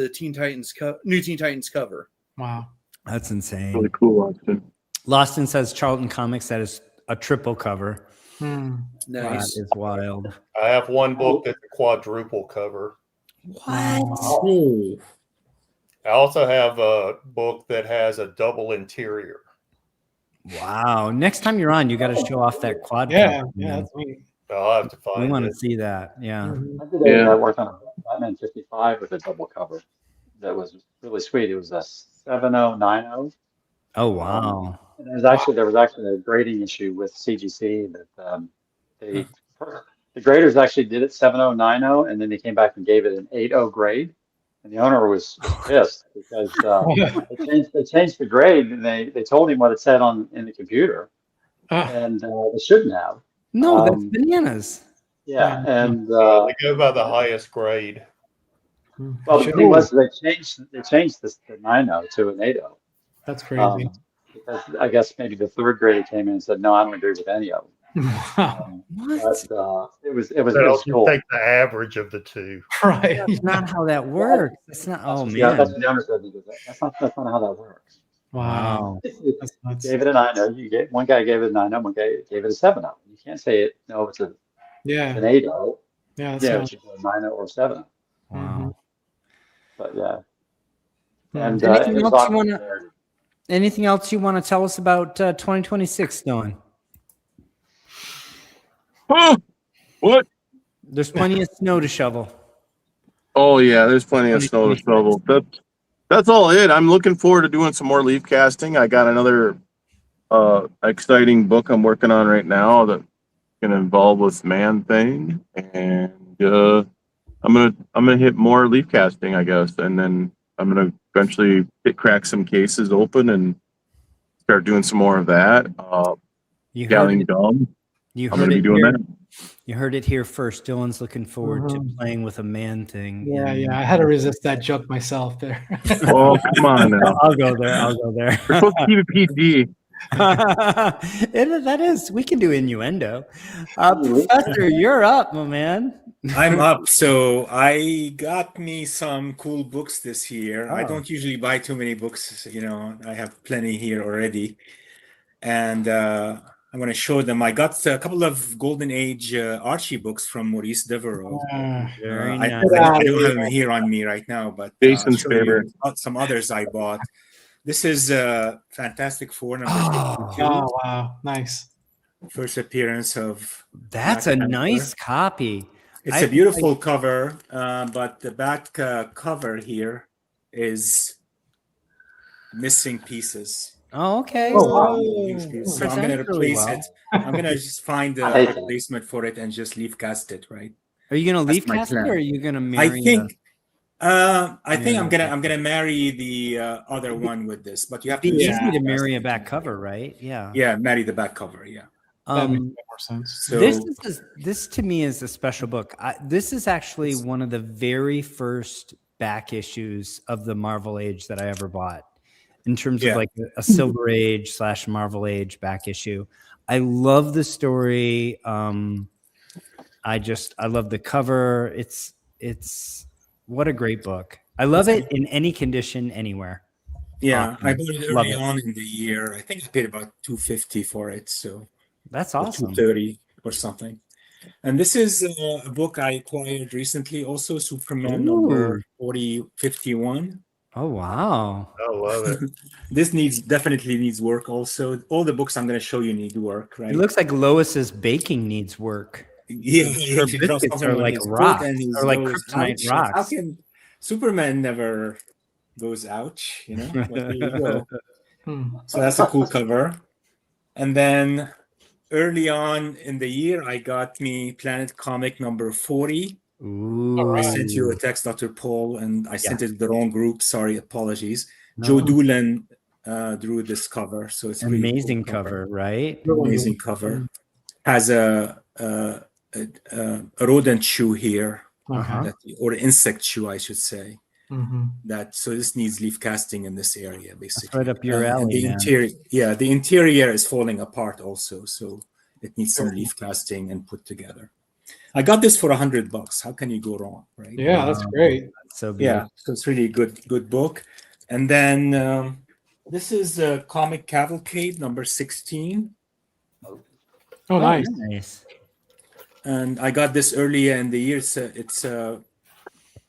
New Teen Titans cover. Wow, that's insane. Really cool, Austin. Lawson says Charlton Comics that is a triple cover. Nice. That is wild. I have one book that's a quadruple cover. What? I also have a book that has a double interior. Wow. Next time you're on, you got to show off that quad. Yeah, cover, that's me. I'll have to find We want to it. see that. Yeah. I worked on a Batman 55 with a double cover. That was really sweet. It was a 7090. Oh wow. And there was actually a grading issue with CGC that the graders actually did it 7090, and then they came back and gave it an 80 grade, and the owner was pissed because they changed the grade, and they told him what it said in the computer, and they shouldn't have. No, that's bananas. Yeah, and they go by the highest grade. Well, the thing was they changed the 90 to an 80. That's crazy. Because I guess maybe the third grader came in and said, "No, I don't agree with any of them." What? But it was cool. Take the average of the two. Right. That's not how that works. That's not. Oh man. Yeah, that's what the owner said. That's not how that works. Wow. That's nuts. Gave it a 90. One guy gave it a 90. One guy gave it a 70. You can't say it. No, it's an 80. Yeah. It's either a 90 or a 70. Wow. But yeah. And anything else you want to tell us about 2026, Dylan? Oh, what? There's plenty of snow to shovel. Oh yeah, there's plenty of snow to shovel. That's all it. I'm looking forward to doing some more leaf casting. I got another exciting book I'm working on right now that's gonna involve this man thing, and I'm gonna hit more leaf casting, I guess, and then I'm gonna eventually crack some cases open and start doing some more of that. Galling gum. I'm gonna be doing that. You heard it here first. Dylan's looking forward to playing with a man thing. Yeah. I had to resist that joke myself there. Oh, come on now. I'll go there. We're supposed to keep it PG. That is, we can do innuendo. Professor, you're up, my man. I'm up. So I got me some cool books this year. I don't usually buy too many books. I have plenty here already. And I'm going to show them. I got a couple of Golden Age Archie books from Maurice Devereaux. Very I nice. don't have them here on me right now, but Jason's favorite. Some others I bought. This is Fantastic Four number 52. Oh, wow. Nice. First appearance of. That's Black a Panther. nice copy. It's a beautiful cover, but the back cover here is missing pieces. Oh, okay. Oh, wow. So I'm going to replace it. I'm going to just find a replacement for it and just leaf cast it, right? Are you going to leaf my cast it, plan. or are you going to marry? I think I'm gonna marry the other one with this, but you have to. It'd be easy to marry a back cover, right? Yeah. Yeah, marry the back cover. Yeah. That makes more sense. So This to me is a special book. This is actually one of the very first back issues of the Marvel Age that I ever bought, in terms of like a Silver Age / Marvel Age back issue. I love the story. I love the cover. It's what a great book. I love it in any condition, anywhere. Yeah, Awesome. I bought it Love early it. on in the year. I think I paid about $250 for it, so That's or awesome. $230 or something. And this is a book I acquired recently, also Superman number 4051. Oh wow! I love it. This definitely needs work. Also, all the books I'm going to show you need work, right? It looks like Lois's baking needs work. Yeah, Her she drops biscuits something are on like his foot rocks, and he or like goes, kryptonite ouch. How rocks. can Superman never goes ouch? You know, but there you go. So that's a cool cover. And then early on in the year, I got me Planet Comic number 40. Ooh. I sent you a text, Dr. Paul, and I sent it to the wrong group. Sorry, apologies. No. Joe Doolin drew this cover, so it's amazing really cool cover, right? Amazing cover. Has a rodent shoe here, or insect shoe, I should say. So this needs leaf casting in this area, basically. That's right up your alley. The interior is falling apart also, so it needs some leaf casting and put together. I got this for $100. How can you go wrong, right? Yeah, that's great. That's so beautiful. Yeah, so it's really good book. And then this is Comic Cavalcade number 16. Oh, nice. Nice. And I got this earlier in the year. It's a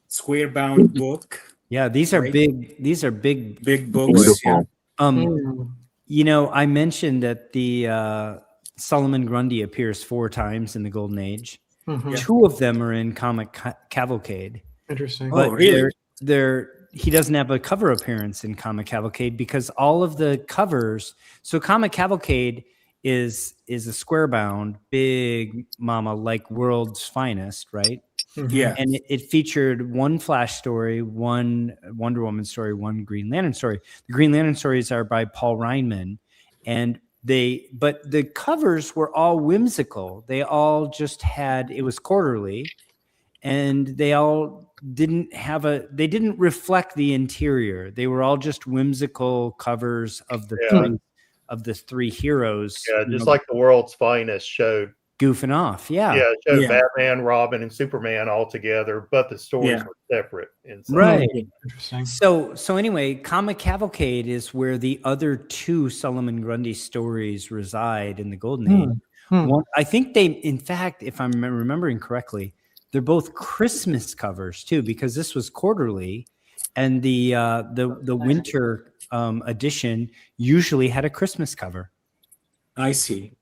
square bound book. Yeah, these are big. These are big books. Yeah. You know, I mentioned that the Solomon Grundy appears 4 times in the Golden Age. 2 of them are in Comic Cavalcade. Interesting. But he doesn't have a cover appearance in Comic Cavalcade because all of the covers. So Comic Cavalcade is a square bound, big mama, like World's Finest, right? Yeah. And it featured 1 Flash story, 1 Wonder Woman story, 1 Green Lantern story. The Green Lantern stories are by Paul Reinman, but the covers were all whimsical. They all just it was quarterly, and they all didn't reflect the interior. They were all just whimsical covers of the 3 heroes. Yeah, just like the World's Finest showed. Goofing off. Yeah. Yeah, it showed Batman, Robin, and Superman all together, but the stories were separate. Right. Interesting. So anyway, Comic Cavalcade is where the other 2 Solomon Grundy stories reside in the Golden Age. One, I think in fact, if I'm remembering correctly, they're both Christmas covers too, because this was quarterly, and the winter edition usually had a Christmas cover. I see.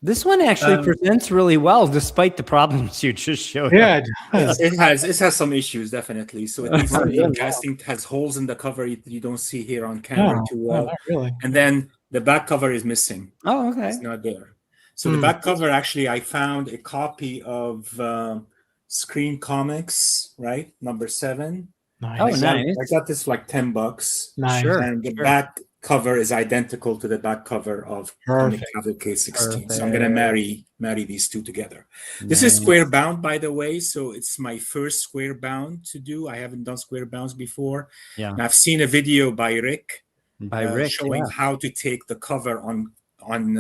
This one actually presents really well, despite the problems you just showed. Yeah, it has some issues, definitely. So it needs some casting. Has holes in the cover you don't see here on camera too well. Not really. And then the back cover is missing. Oh, okay. It's not there. So the back cover, actually, I found a copy of Screen Comics, right? Number 7. Nice. Nice. I got this for like $10. Nice. Sure. And the back cover is identical to the back cover of Comic Cavalcade 16. So I'm going to marry these 2 together. This is square bound, by the way. So it's my first square bound to do. I haven't done square bounds before. Yeah. And I've seen a video by Rick showing yeah. how to take the cover on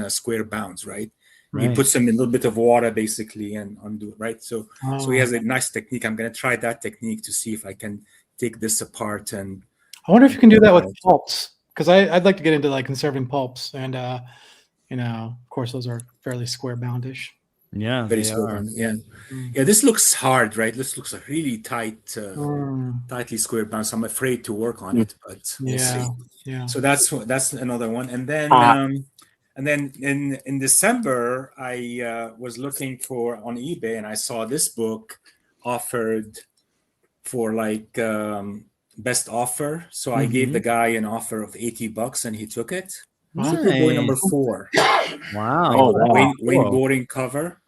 square bounds, right? He puts them in a little bit of water, basically, and undo it, right? So he has a nice technique. I'm going to try that technique to see if I can take this apart. And I wonder if you can do that with pulps, because I'd like to get into like conserving pulps, and of course those are fairly square boundish. Yeah, very square. Yeah. This looks hard, right? This looks like really tightly square bound. So I'm afraid to work on it, but we'll see. Yeah. So that's another one, and then in December I was looking on eBay, and I saw this book offered for like best offer. So I gave the guy an offer of $80, and he took it. Superboy number 4. Wow. Wayne Boring cover.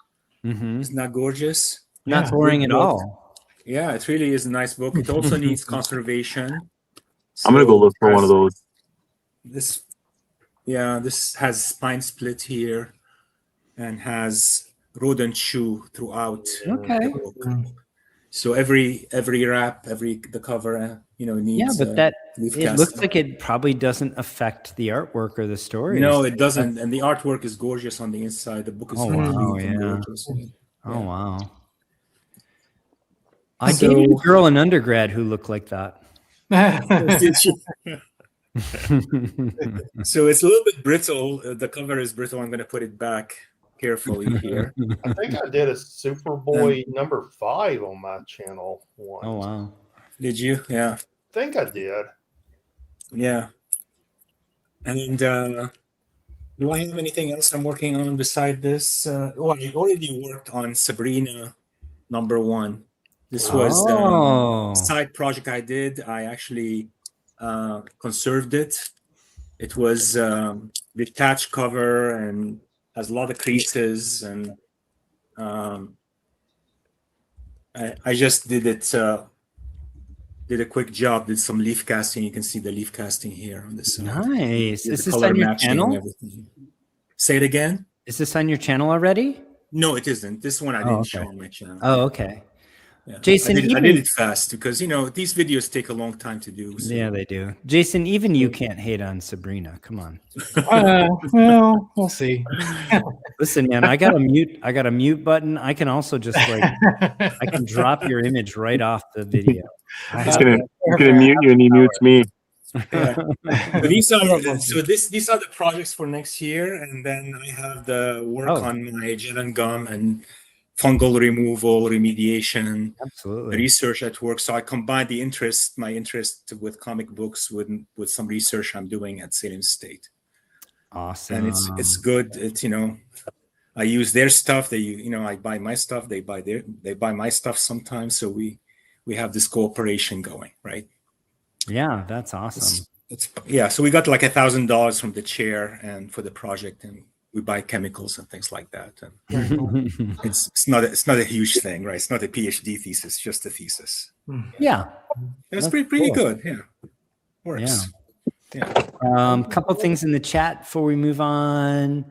Isn't that gorgeous? Not boring at all. Yeah, it really is a nice book. It also needs conservation. So I'm gonna go look for one of those. This has spine split here, and has rodent shoe throughout the book. So every wrap, the cover, needs. Yeah, but it looks like it probably doesn't affect the artwork or the story. No, it doesn't, and the artwork is gorgeous on the inside. The book is gorgeous. Oh wow! I dated a girl in undergrad who looked like that. So it's a little bit brittle. The cover is brittle. I'm going to put it back carefully here. I think I did a Superboy number 5 on my channel once. Oh wow! Did you? Yeah. I think I did. Yeah. And do I have anything else I'm working on beside this? Well, I already worked on Sabrina number 1. This was a side project I did. I actually conserved it. It was detached cover and has a lot of creases, and I just did it. Did a quick job. Did some leaf casting. You can see the leaf casting here on this side. Nice. Is this on your channel? Say it again. Is this on your channel already? No, it isn't. This one I didn't show on my channel. Oh, okay. Yeah. Jason, I did it fast because these videos take a long time to do. So. Yeah, they do. Jason, even you can't hate on Sabrina. Come on. Well, we'll see. Listen, man, I got a mute button. I can also just I can drop your image right off the video. He's gonna mute you and he mutes me. Yeah. These are the projects for next year, and then I have the work on my gel and gum and fungal removal, remediation, research at work. So I combine my interest with comic books with some research I'm doing at Salem State. Awesome. And it's good. It's I use their stuff. I buy my stuff. They buy my stuff sometimes. So we have this cooperation going, right? Yeah, that's awesome. So we got like $1,000 from the chair and for the project, and we buy chemicals and things like that. And it's not a huge thing, right? It's not a PhD thesis, just a thesis. Yeah, it's pretty cool. Good. Yeah, works. Yeah. Couple things in the chat before we move on.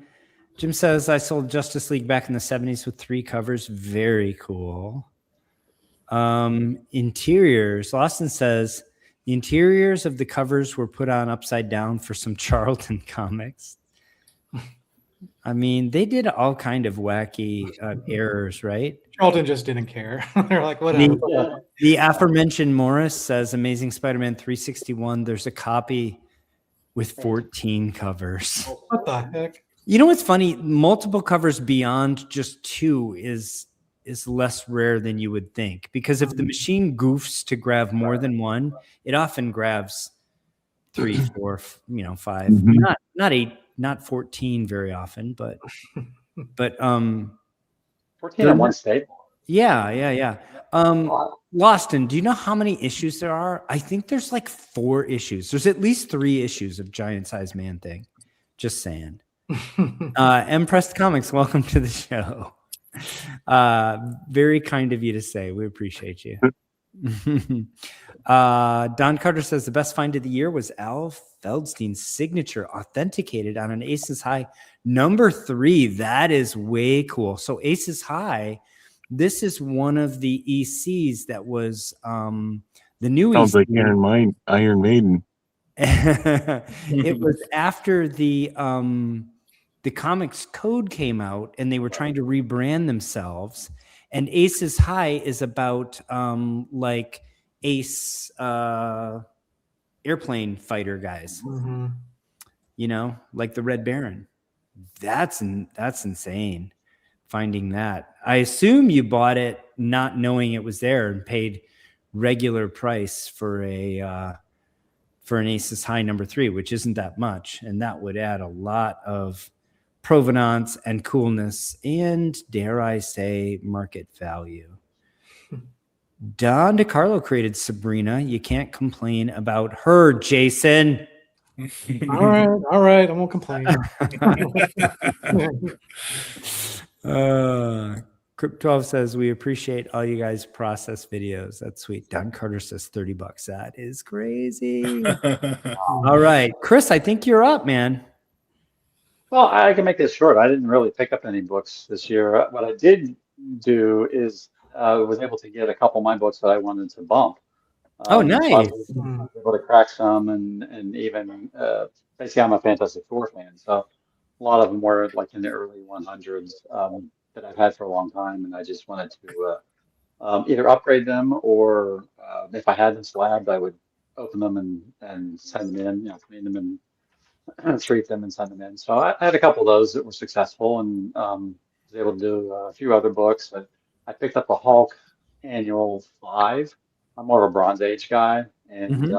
Jim says I sold Justice League back in the 70s with 3 covers. Very cool. Interiors. Lawson says the interiors of the covers were put on upside down for some Charlton comics. I mean, they did all kind of wacky errors, right? Charlton just didn't care. They're like, whatever. The aforementioned Morris says Amazing Spider-Man 361. There's a copy with 14 covers. What the heck? You know what's funny? Multiple covers beyond just 2 is less rare than you would think, because if the machine goofs to grab more than one, it often grabs 3, 4, 5. Not 8. Not 14 very often, but 14 in one staple. Yeah. Loston, do you know how many issues there are? I think there's like 4 issues. There's at least 3 issues of Giant Size Man Thing. Just saying. Impressed Comics, welcome to the show. Very kind of you to say. We appreciate you. Don Carter says the best find of the year was Al Feldstein's signature authenticated on an Aces High number 3. That is way cool. So Aces High, this is one of the ECs that was the new Sounds EC. like Iron Maiden. It was after the Comics Code came out and they were trying to rebrand themselves. And Aces High is about like Ace airplane fighter guys, like the Red Baron. That's insane. Finding that, I assume you bought it not knowing it was there and paid regular price for an Aces High number 3, which isn't that much, and that would add a lot of provenance and coolness and, dare I say, market value. Don DeCarlo created Sabrina. You can't complain about her, Jason. All right. I won't complain. Crypt 12 says we appreciate all you guys process videos. That's sweet. Don Carter says $30. That is crazy. All right, Chris, I think you're up, man. Well, I can make this short. I didn't really pick up any books this year. What I did do is was able to get a couple of my books that I wanted to bump. Nice. So I was able to crack some, and even basically I'm a Fantastic Four fan, so a lot of them were like in the early 100s that I've had for a long time, and I just wanted to either upgrade them or if I had them slabbed, I would open them and send them in, clean them and treat them and send them in. So I had a couple of those that were successful, and was able to do a few other books. I picked up a Hulk Annual 5. I'm more of a Bronze Age guy, and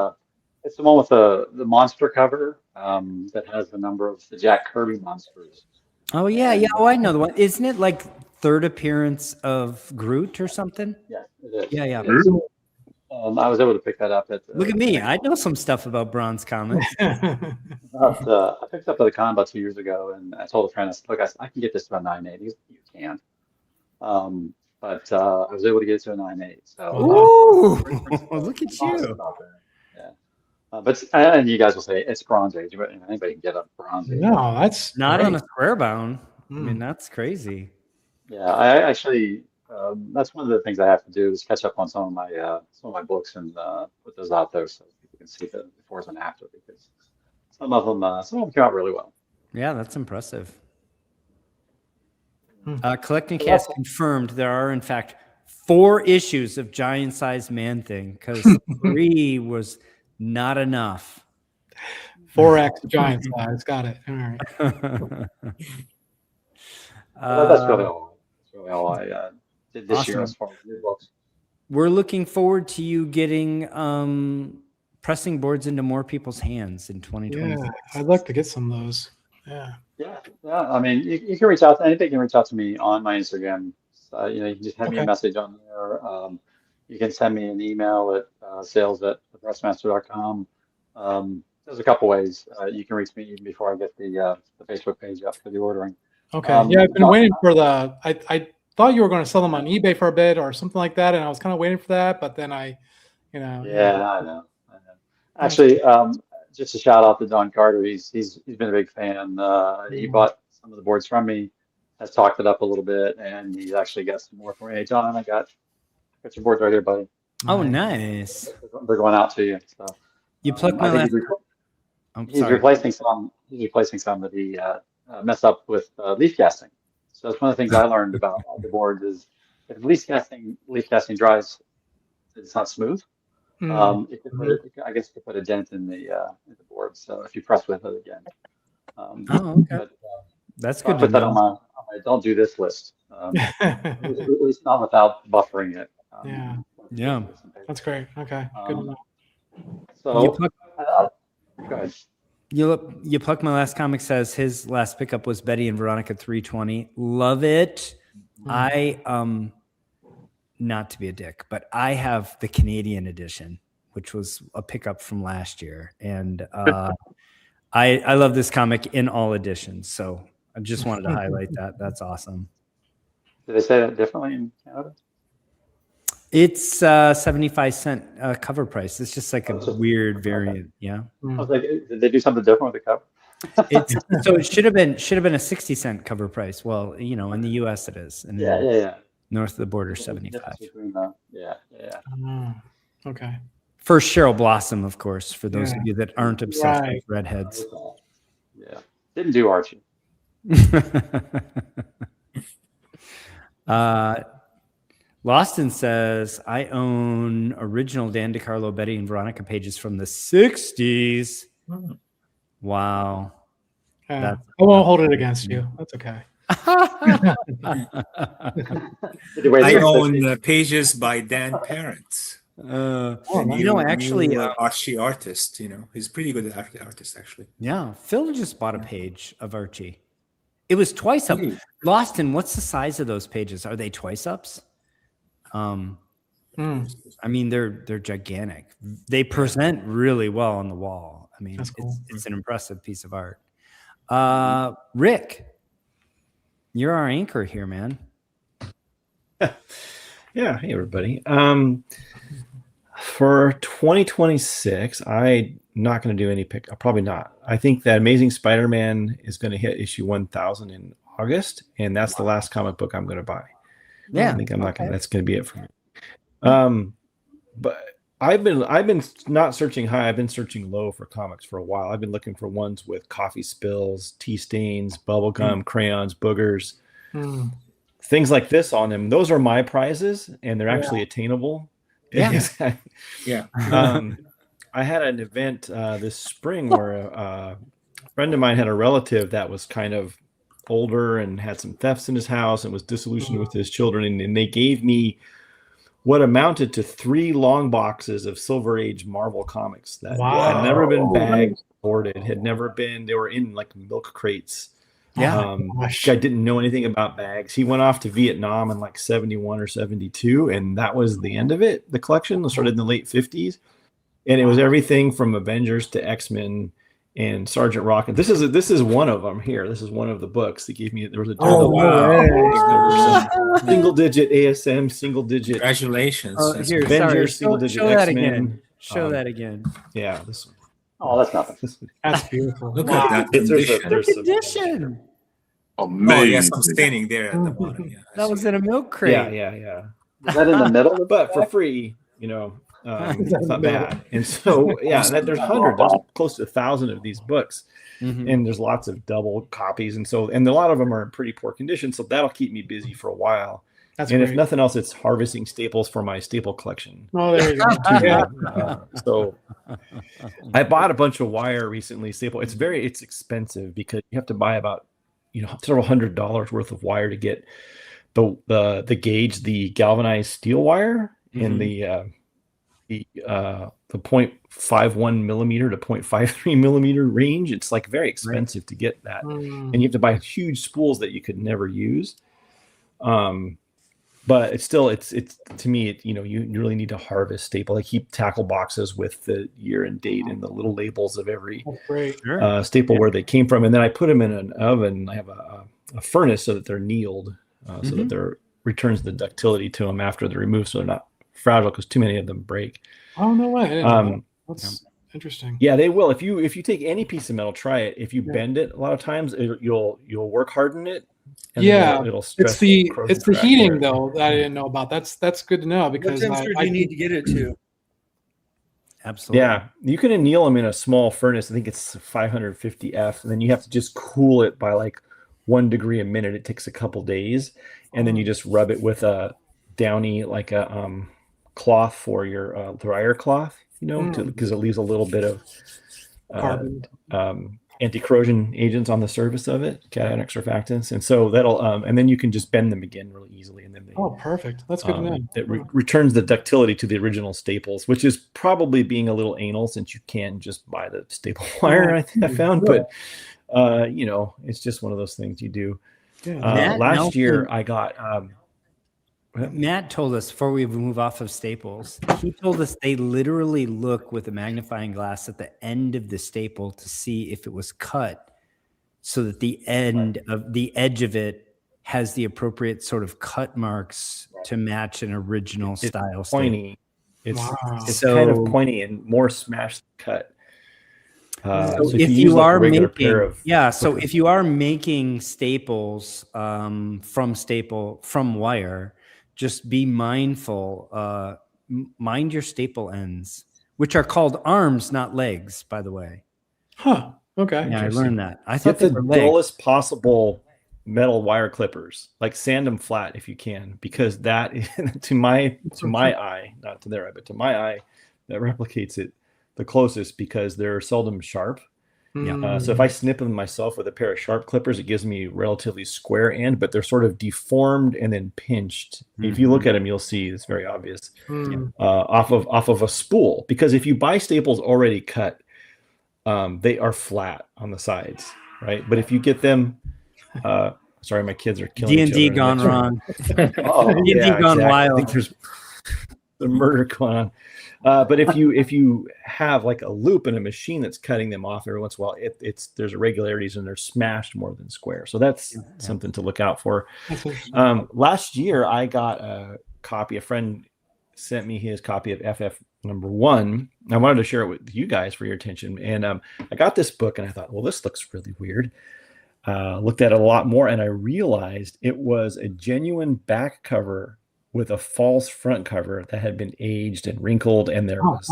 it's the one with the monster cover that has the number of the Jack Kirby monsters. Oh yeah, yeah. Oh, I know the one. Isn't it like third appearance of Groot or something? Yeah, it is. Yeah, yeah. It is. I was able to pick that up at. Look at me! I know some stuff about Bronze comics. I picked up at the con about 2 years ago, and I told a friend, I said, "Look, I can get this to a 9.8." He goes, "You can." But I was able to get it to a 9.8. So, ooh, look at you! Yeah, and you guys will say it's Bronze Age, but anybody can get a Bronze Age. No, that's not on a square bound. I mean, that's crazy. Yeah, I actually. That's one of the things I have to do is catch up on some of my books and put those out there so people can see the befores and after, because some of them came out really well. Yeah, that's impressive. Collecting Cast confirmed there are in fact 4 issues of Giant Sized Man Thing, because 3 was not enough. 4X Giant Size, got it. All right. That's really all. That's really all I did this year as far as new books. We're looking forward to you getting pressing boards into more people's hands in 2020. Yeah, I'd like to get some of those. Yeah. I mean, you can reach out. Anybody can reach out to me on my Instagram. You can just send me a message on there. You can send me an email at sales@thepressmaster.com. There's a couple ways you can reach me even before I get the Facebook page up for the ordering. Okay. I've been waiting for the. I thought you were going to sell them on eBay for a bit or something like that, and I was kind of waiting for that, but then Yeah, I know. Actually, just a shout out to Don Carter. He's been a big fan. He bought some of the boards from me, has talked it up a little bit, and he's actually got some more for me. Hey, John, I got your boards right here, buddy. Oh, nice. They're going out to you. So you plucked my last. He's replacing some that he messed up with leaf casting. So that's one of the things I learned about the boards is if leaf casting dries, it's not smooth. It could put a dent in the board. So if you press with it again. Okay. But, that's good. Put that on my don't do this list. At least not without buffering it. Yeah. That's great. Okay. Good enough. So go ahead. You Pluck My Last Comic says his last pickup was Betty and Veronica 320. Love it. I not to be a dick, but I have the Canadian edition, which was a pickup from last year, and I love this comic in all editions. So I just wanted to highlight that. That's awesome. Do they say that differently in Canada? It's 75-cent cover price. It's just like a weird variant. Yeah. I was like, did they do something different with the cover? So it should have been a 60-cent cover price. Well, in the US it is. And north of the border, 75. Okay. First Cheryl Blossom, of course, for those of you that aren't obsessed with redheads. Yeah. Didn't do Archie. Lawston says, I own original Dan DiCarlo, Betty, and Veronica pages from the 60s. Wow. I won't hold it against you. That's okay. I own pages by Dan Parent. Actually, Archie artist, he's pretty good at artist, actually. Yeah. Phil just bought a page of Archie. It was twice up. Lawston, what's the size of those pages? Are they twice ups? I mean, they're gigantic. They present really well on the wall. I mean, cool. It's an impressive piece of art. Rick, you're our anchor here, man. Yeah. Hey, everybody. For 2026, I'm not going to do any pick. Probably not. I think that Amazing Spider-Man is going to hit issue 1000 in August, and that's the last comic book I'm going to buy. Yeah, I think I'm not going. That's going to be it for me. But I've been not searching high. I've been searching low for comics for a while. I've been looking for ones with coffee spills, tea stains, bubblegum, crayons, boogers, things like this on them. Those are my prizes, and they're actually attainable. Yeah. Yeah. I had an event this spring where a friend of mine had a relative that was kind of older and had some thefts in his house and was disillusioned with his children. And they gave me what amounted to 3 long boxes of Silver Age Marvel comics that had never been bagged, sorted, they were in like milk crates. Yeah. This guy didn't know anything about bags. He went off to Vietnam in like 71 or 72, and that was the end of it. The collection started in the late 50s, and it was everything from Avengers to X-Men and Sergeant Rocket. This is one of them here. This is one of the books they gave me. There was a single digit ASM, single digit. Congratulations. Here, Avengers, single digit show that X-Men. again. Show that again. Yeah, this one. Oh, that's nothing. That's beautiful. Look at that condition. There's some Condition. Amazing. Oh, yeah, some staining there at the bottom. Yeah, That was in a milk crate. Yeah. Is that in the middle? But for free, it's not bad. And so, there's hundreds, there's close to 1,000 of these books, and there's lots of double copies, and a lot of them are in pretty poor condition. So that'll keep me busy for a while. That's and great. if nothing else, it's harvesting staples for my staple collection. Oh, there you go. So I bought a bunch of wire recently. Staple. It's expensive because you have to buy about several $100s worth of wire to get the gauge, the galvanized steel wire, in the 0.51 millimeter to 0.53 millimeter range. It's like very expensive to get that, and you have to buy huge spools that you could never use. But it's still, it's to me, you really need to harvest staple. I keep tackle boxes with the year and date and the little labels of every staple where they came from, and then I put them in an oven. I have a furnace so that they're annealed, so that they're returns the ductility to them after they're removed, so they're not fragile because too many of them break. Oh, no way! I didn't know that. That's interesting. Yeah, they will. If you take any piece of metal, try it. If you bend it, a lot of times you'll work harden it. And it'll stress it's the heating though that I didn't know about. That's good to know because what temperature do you need to get it to? Absolutely. Yeah, you can anneal them in a small furnace. I think it's 550 F, and then you have to just cool it by like 1 degree a minute. It takes a couple days, and then you just rub it with a downy, like a cloth for your dryer cloth, because it leaves a little bit of anti-corrosion agents on the surface of it, cationic surfactants, and so that'll and then you can just bend them again really easily, and then they perfect. That's good to know. It returns the ductility to the original staples, which is probably being a little anal since you can just buy the staple wire. I found, but it's just one of those things you do. Last year I got Matt told us before we move off of staples, he told us they literally look with a magnifying glass at the end of the staple to see if it was cut so that the edge of it has the appropriate sort of cut marks to match an original style pointy. Staple. It's kind of pointy and more smashed cut. So if you are making staples from wire, just be mindful. Mind your staple ends, which are called arms, not legs, by the way. Huh. Okay. Yeah, I learned that. I thought get the dullest possible metal wire clippers, like sand them flat if you can, because that to my eye, not to their eye, but to my eye, that replicates it the closest because they're seldom sharp. So if I snip them myself with a pair of sharp clippers, it gives me a relatively square end, but they're sort of deformed and then pinched. If you look at them, you'll see it's very obvious off of a spool. Because if you buy staples already cut, they are flat on the sides, right? But if you get them, sorry, my kids are killing each other. D&D gone wrong. D&D gone wild. I think there's the murder going on. But if you have like a loop in a machine that's cutting them off every once in a while, there's irregularities and they're smashed more than square. So that's something to look out for. Last year I got a copy. A friend sent me his copy of FF #1. I wanted to share it with you guys for your attention. And I got this book and I thought, well, this looks really weird. Looked at it a lot more and I realized it was a genuine back cover with a false front cover that had been aged and wrinkled, and there was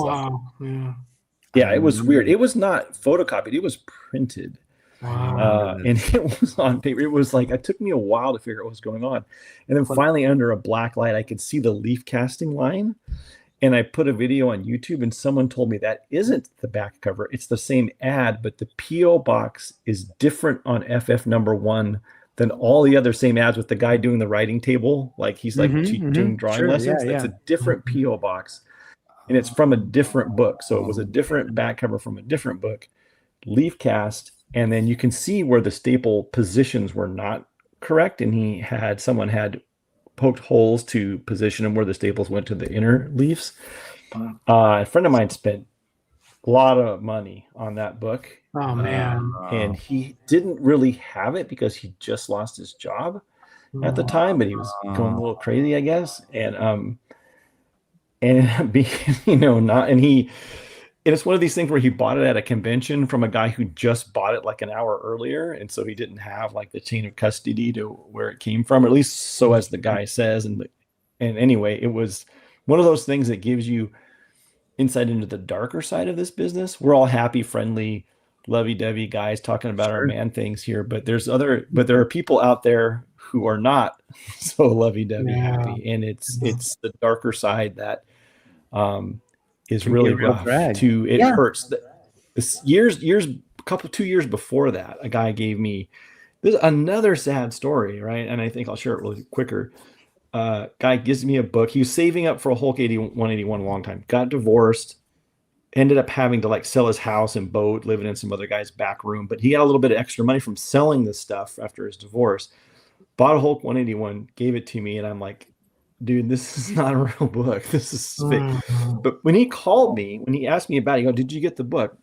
it was weird. It was not photocopied; it was printed, and it was on paper. It was like it took me a while to figure out what was going on, and then finally, under a black light, I could see the leaf casting line, and I put a video on YouTube, and someone told me that isn't the back cover. It's the same ad, but the P.O. box is different on FF #1 than all the other same ads with the guy doing the writing table. Like he's like doing drawing lessons. It's a different P.O. box, and it's from a different book. So it was a different back cover from a different book, leaf cast. And then you can see where the staple positions were not correct. And someone had poked holes to position them where the staples went to the inner leaves. A friend of mine spent a lot of money on that book. Oh man. And he didn't really have it because he just lost his job at the time, but he was going a little crazy, I guess. And being, and it's one of these things where he bought it at a convention from a guy who just bought it like an hour earlier. And so he didn't have like the chain of custody to where it came from, or at least so as the guy says. And anyway, it was one of those things that gives you insight into the darker side of this business. We're all happy, friendly, lovey-dovey guys talking about our man things here, but there are people out there who are not so lovey-dovey happy. And it's the darker side that, is really rough to it hurts. This 2 years before that, a guy gave me this another sad story, right? And I think I'll share it really quicker. Guy gives me a book. He was saving up for a Hulk 181 a long time, got divorced, ended up having to like sell his house and boat, living in some other guy's back room, but he got a little bit of extra money from selling this stuff after his divorce, bought a Hulk 181, gave it to me, and I'm like, dude, this is not a real book. This is fake. But when he called me, when he asked me about it, he goes, did you get the book?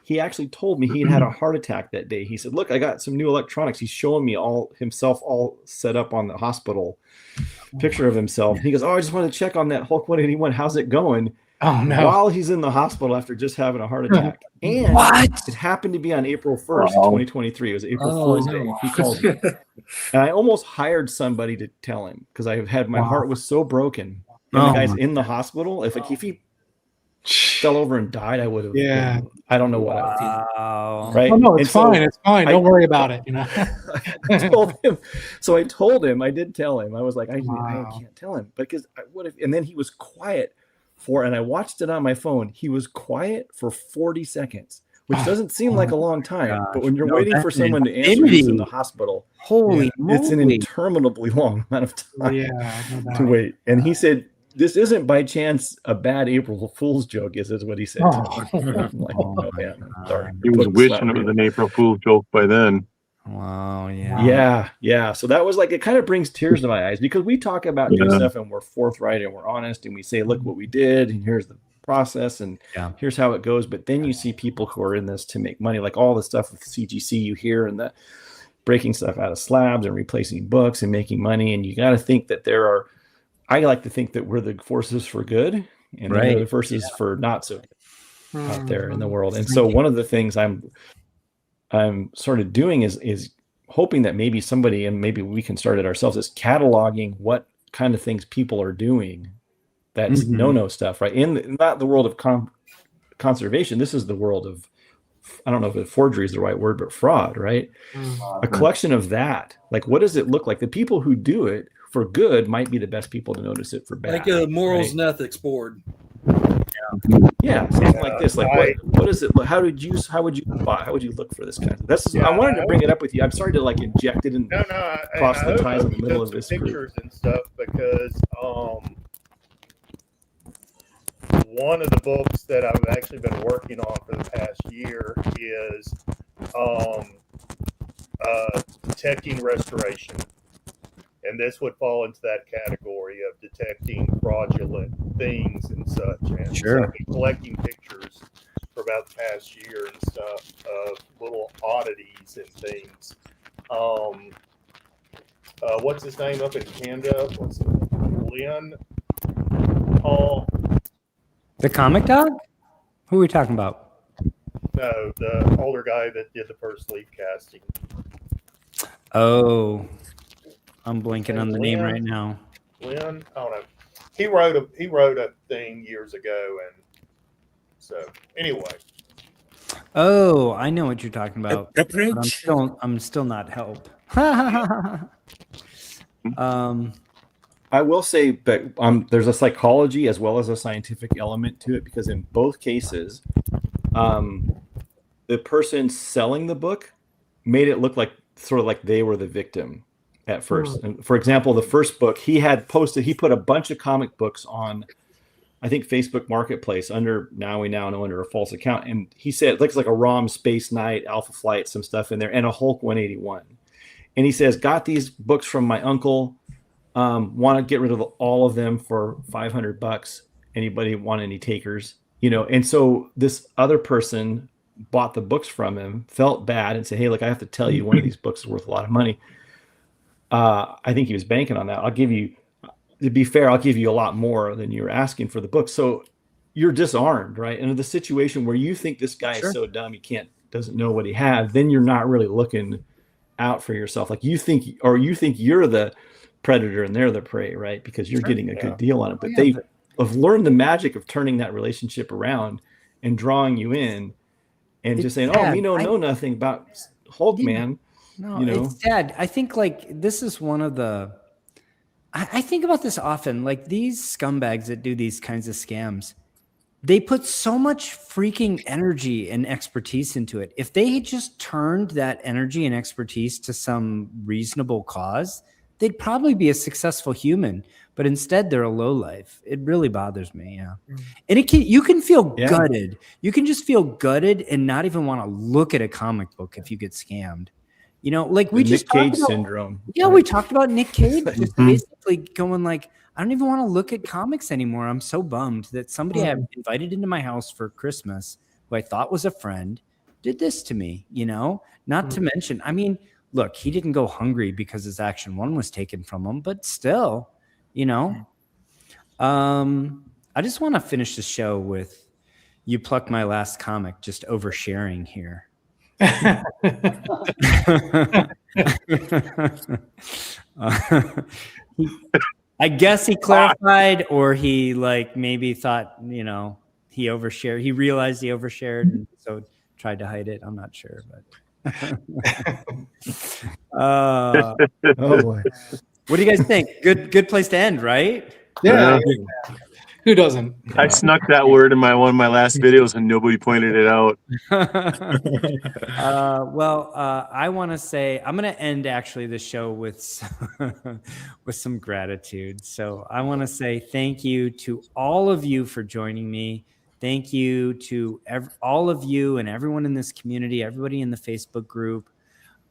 He actually told me he'd had a heart attack that day. He said, look, I got some new electronics. He's showing me himself all set up on the hospital picture of himself. He goes, oh, I just wanted to check on that Hulk 181. How's it going? Oh, no. While he's in the hospital after just having a heart attack. And it happened to be on April 1st, 2023. It was April Fool's Day. He called me. And I almost hired somebody to tell him because I had my heart was so broken. And the guy's in the hospital. If he fell over and died, I would have. Yeah. I don't know what I would do. Right? Oh, no, it's fine. It's fine. Don't worry about it. I told him. So I told him. I did tell him. I was like, I can't tell him because I would have. And then he was quiet and I watched it on my phone. He was quiet for 40 seconds, which doesn't seem like a long time, but when you're waiting for someone to answer you in the hospital, it's an interminably long amount of time to wait. And he said, this isn't by chance a bad April Fool's joke, is what he said. I'm like, oh man, I'm sorry. He was wishing it was an April Fool's joke by then. Wow. Yeah. Yeah. So that was like, it kind of brings tears to my eyes because we talk about good stuff and we're forthright and we're honest and we say, look what we did and here's the process and here's how it goes. But then you see people who are in this to make money, like all the stuff with CGC you hear and the breaking stuff out of slabs and replacing books and making money. And you got to think that I like to think that we're the forces for good and the forces for not so good out there in the world. And so one of the things I'm sort of doing is hoping that maybe somebody, and maybe we can start it ourselves, is cataloging what kind of things people are doing that's no stuff, right? Not the world of conservation. This is the world of, I don't know if forgery is the right word, but fraud, right? A collection of that. Like, what does it look like? The people who do it for good might be the best people to notice it for bad. Like a morals and ethics board. Yeah, something like this. Like, what is it? How would you look for this kind of? I wanted to bring it up with you. I'm sorry to like inject it and proselytize in the middle of this pictures and stuff because one of the books that I've actually been working on for the past year is detecting restoration. And this would fall into that category of detecting fraudulent things and such. And so I've been collecting pictures for about the past year and stuff of little oddities and things. What's his name up in Canada? What's his name? Lynn? The comic dog? Who are we talking about? No, the older guy that did the first leaf casting. Oh. I'm blanking on the name right now. Lynn, I don't know. He wrote a thing years ago, and so anyway. Oh, I know what you're talking about. But I'm still not help. I will say, but there's a psychology as well as a scientific element to it, because in both cases, the person selling the book made it look like sort of like they were the victim at first. And for example, the first book he put a bunch of comic books on, I think, Facebook Marketplace under a false account. And he said it looks like a ROM Space Knight, Alpha Flight, some stuff in there, and a Hulk 181. And he says, got these books from my uncle, want to get rid of all of them for $500. Anybody want any takers? And so this other person bought the books from him, felt bad, and said, hey, look, I have to tell you, one of these books is worth a lot of money. I think he was banking on that. To be fair, I'll give you a lot more than you were asking for the book. So you're disarmed, right? And in the situation where you think this guy is so dumb, doesn't know what he has, then you're not really looking out for yourself. Like you think you're the predator and they're the prey, right? Because you're getting a good deal on it. But they have learned the magic of turning that relationship around and drawing you in and just saying, sad. Oh, know nothing about Hulk, man. No, it's sad. I think this is one of the, I think about this often, like these scumbags that do these kinds of scams, they put so much freaking energy and expertise into it. If they had just turned that energy and expertise to some reasonable cause, they'd probably be a successful human. But instead, they're a lowlife. It really bothers me. Yeah, and you can feel gutted. You can just feel gutted and not even want to look at a comic book if you get scammed. Like we just Nick Cage syndrome. Yeah, right? We talked about Nick Cage just basically going like, I don't even want to look at comics anymore. I'm so bummed that somebody I invited into my house for Christmas, who I thought was a friend, did this to me. Not to mention, I mean, look, he didn't go hungry because his Action 1 was taken from him, but still, I just want to finish the show with You Plucked My Last Comic, just oversharing here. I guess he clarified, or he maybe thought, he overshared. He realized he overshared, and so tried to hide it. I'm not sure, but oh boy. What do you guys think? Good place to end, right? Yeah. Who doesn't? I snuck that word in one of my last videos and nobody pointed it out. I want to say I'm going to end actually the show with some gratitude. So I want to say thank you to all of you for joining me. Thank you to all of you and everyone in this community, everybody in the Facebook group,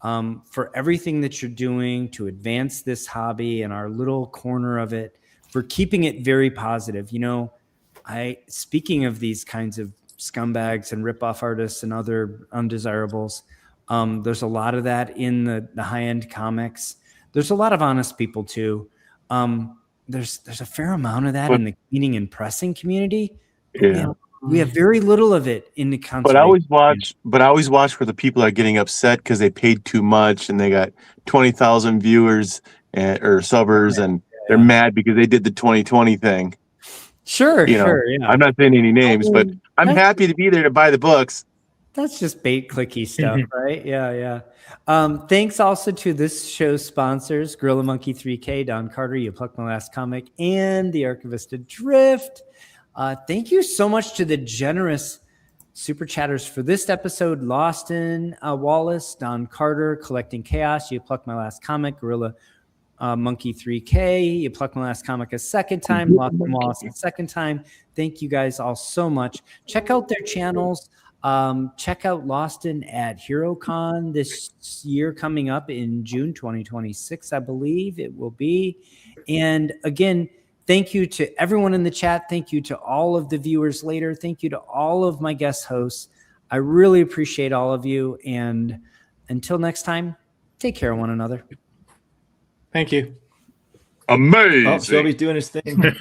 for everything that you're doing to advance this hobby and our little corner of it, for keeping it very positive. Speaking of these kinds of scumbags and ripoff artists and other undesirables, there's a lot of that in the high-end comics. There's a lot of honest people too. There's a fair amount of that in the cleaning and pressing community. Yeah. We have very little of it in the country. But I always watch for the people that are getting upset because they paid too much and they got 20,000 viewers or subbers, and they're mad because they did the 2020 thing. Sure. Yeah. I'm not saying any names, but I'm happy to be there to buy the books. That's just bait clicky stuff, right? Yeah. Thanks also to this show's sponsors, Gorilla Monkey 3K, Don Carter, You Plucked My Last Comic, and the Archivist Adrift. Thank you so much to the generous super chatters for this episode: Lawston Wallace, Don Carter, Collecting Chaos, You Plucked My Last Comic, Gorilla Monkey 3K, You Plucked My Last Comic a second time, Lawston Wallace a second time. Thank you guys all so much. Check out their channels. Check out Lawston at HeroCon this year coming up in June 2026, I believe it will be. And again, thank you to everyone in the chat. Thank you to all of the viewers later. Thank you to all of my guest hosts. I really appreciate all of you. And until next time, take care of one another. Thank you. Amazing. Oh, Shelby's doing his thing.